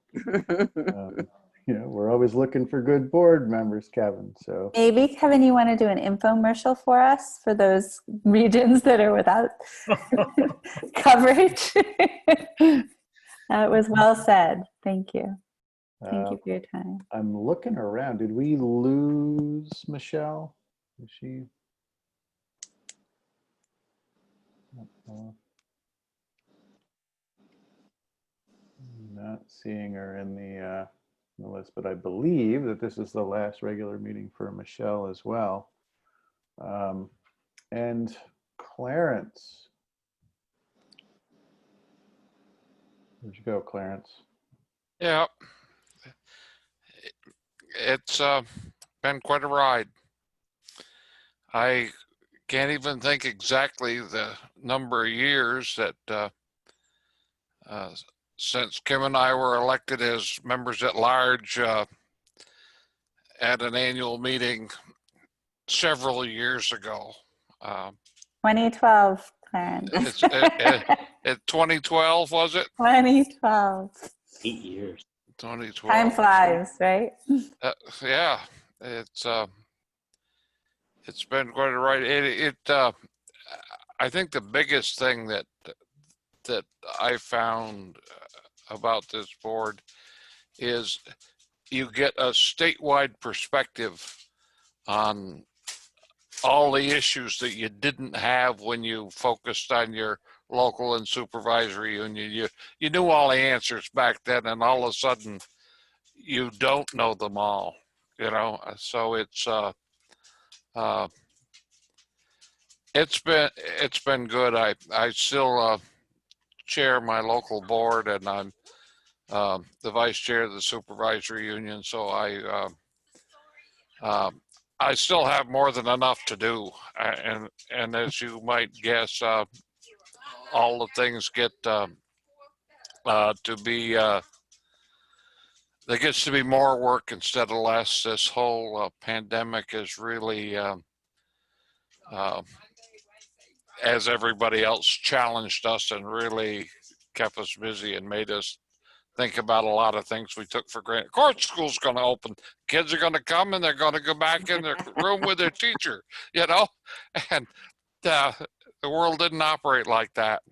We're always looking for good board members, Kevin. So Maybe, Kevin, you want to do an infomercial for us for those regions that are without coverage? That was well said. Thank you. Thank you for your time. I'm looking around. Did we lose Michelle? Is she? Not seeing her in the list, but I believe that this is the last regular meeting for Michelle as well. And Clarence. Where'd you go, Clarence? Yeah, it's been quite a ride. I can't even think exactly the number of years that since Kim and I were elected as members at large at an annual meeting several years ago. 2012, Clarence. It's 2012, was it? 2012. 8 years. 2012. Time flies, right? Yeah, it's been quite a ride. I think the biggest thing that I found about this board is you get a statewide perspective on all the issues that you didn't have when you focused on your local and supervisory union. You knew all the answers back then, and all of a sudden you don't know them all, you know. So it's been good. I still chair my local board, and I'm the vice chair of the supervisory union. So I still have more than enough to do, and as you might guess, all the things get to be. There gets to be more work instead of less. This whole pandemic is really, as everybody else, challenged us and really kept us busy and made us think about a lot of things we took for granted. Of course, school's going to open. Kids are going to come and they're going to go back in their room with their teacher, you know, and the world didn't operate like that.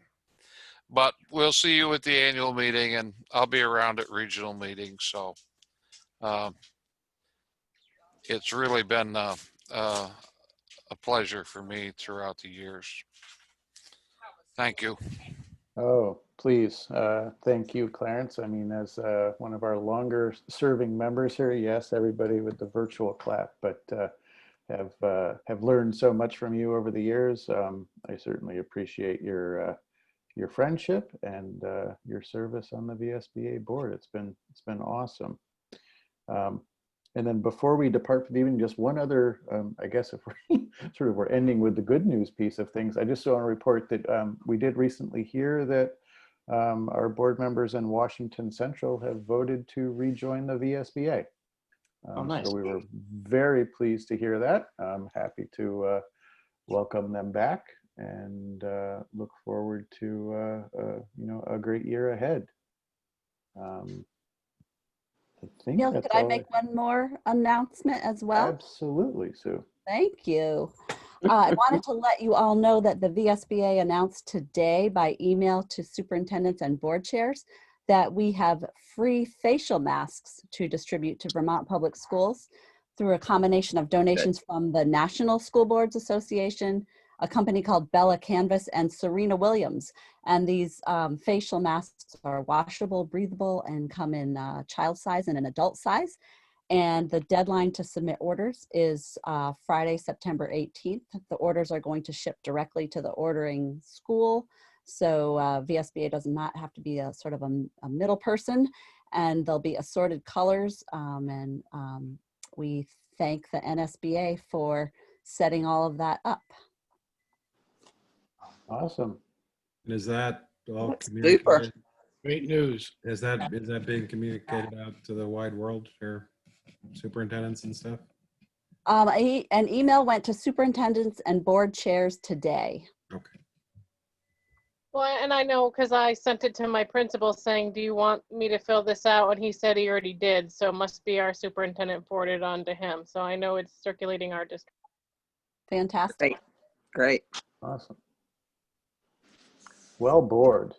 But we'll see you at the annual meeting, and I'll be around at regional meetings. So it's really been a pleasure for me throughout the years. Thank you. Oh, please. Thank you, Clarence. I mean, as one of our longer serving members here, yes, everybody with the virtual clap, but have learned so much from you over the years. I certainly appreciate your friendship and your service on the VSBA board. It's been awesome. And then before we depart for the evening, just one other, I guess if we're ending with the good news piece of things, I just want to report that we did recently hear that our board members in Washington Central have voted to rejoin the VSBA. Oh, nice. So we were very pleased to hear that. I'm happy to welcome them back and look forward to a great year ahead. I think Neil, that's could I all make one more announcement as well? Absolutely, Sue. Thank you. I wanted to let you all know that the VSBA announced today by email to superintendents and board chairs that we have free facial masks to distribute to Vermont Public Schools through a combination of donations from the National School Boards Association, a company called Bella Canvas, and Serena Williams. And these facial masks are washable, breathable, and come in child size and an adult size. And the deadline to submit orders is Friday, September 18th. The orders are going to ship directly to the ordering school. So VSBA does not have to be a sort of a middle person, and there'll be assorted colors. And we thank the NSBA for setting all of that up. Awesome. And is that all Super. communicated? Great news. Is that being communicated out to the wide world for superintendents and stuff? An email went to superintendents and board chairs today. Okay. Well, and I know because I sent it to my principal saying, do you want me to fill this out? And he said he already did. So it must be our superintendent forwarded on to him. So I know it's circulating our district. Fantastic. Great. Awesome. Well, board,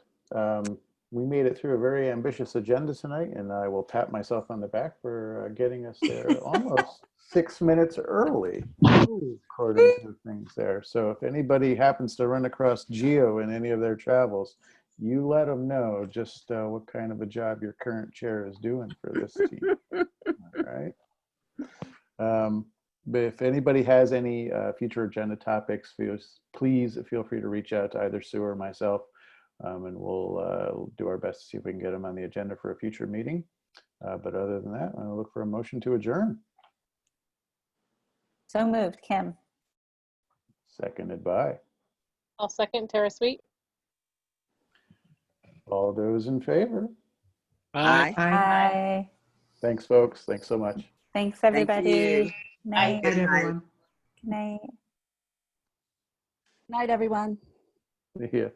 we made it through a very ambitious agenda tonight, and I will pat myself on the back for getting us there almost 6 minutes early, according to things there. So if anybody happens to run across Geo in any of their travels, you let them know just what kind of a job your current chair is doing for this team. All right. But if anybody has any future agenda topics, please feel free to reach out to either Sue or myself, and we'll do our best to see if we can get them on the agenda for a future meeting. But other than that, I'll look for a motion to adjourn. So moved, Kim. Seconded by. I'll second Tara Sweet. All those in favor? Aye. Aye. Thanks, folks. Thanks so much. Thanks, Thank everybody. you. Night. Good night, everyone. Good night. Night, everyone. See ya.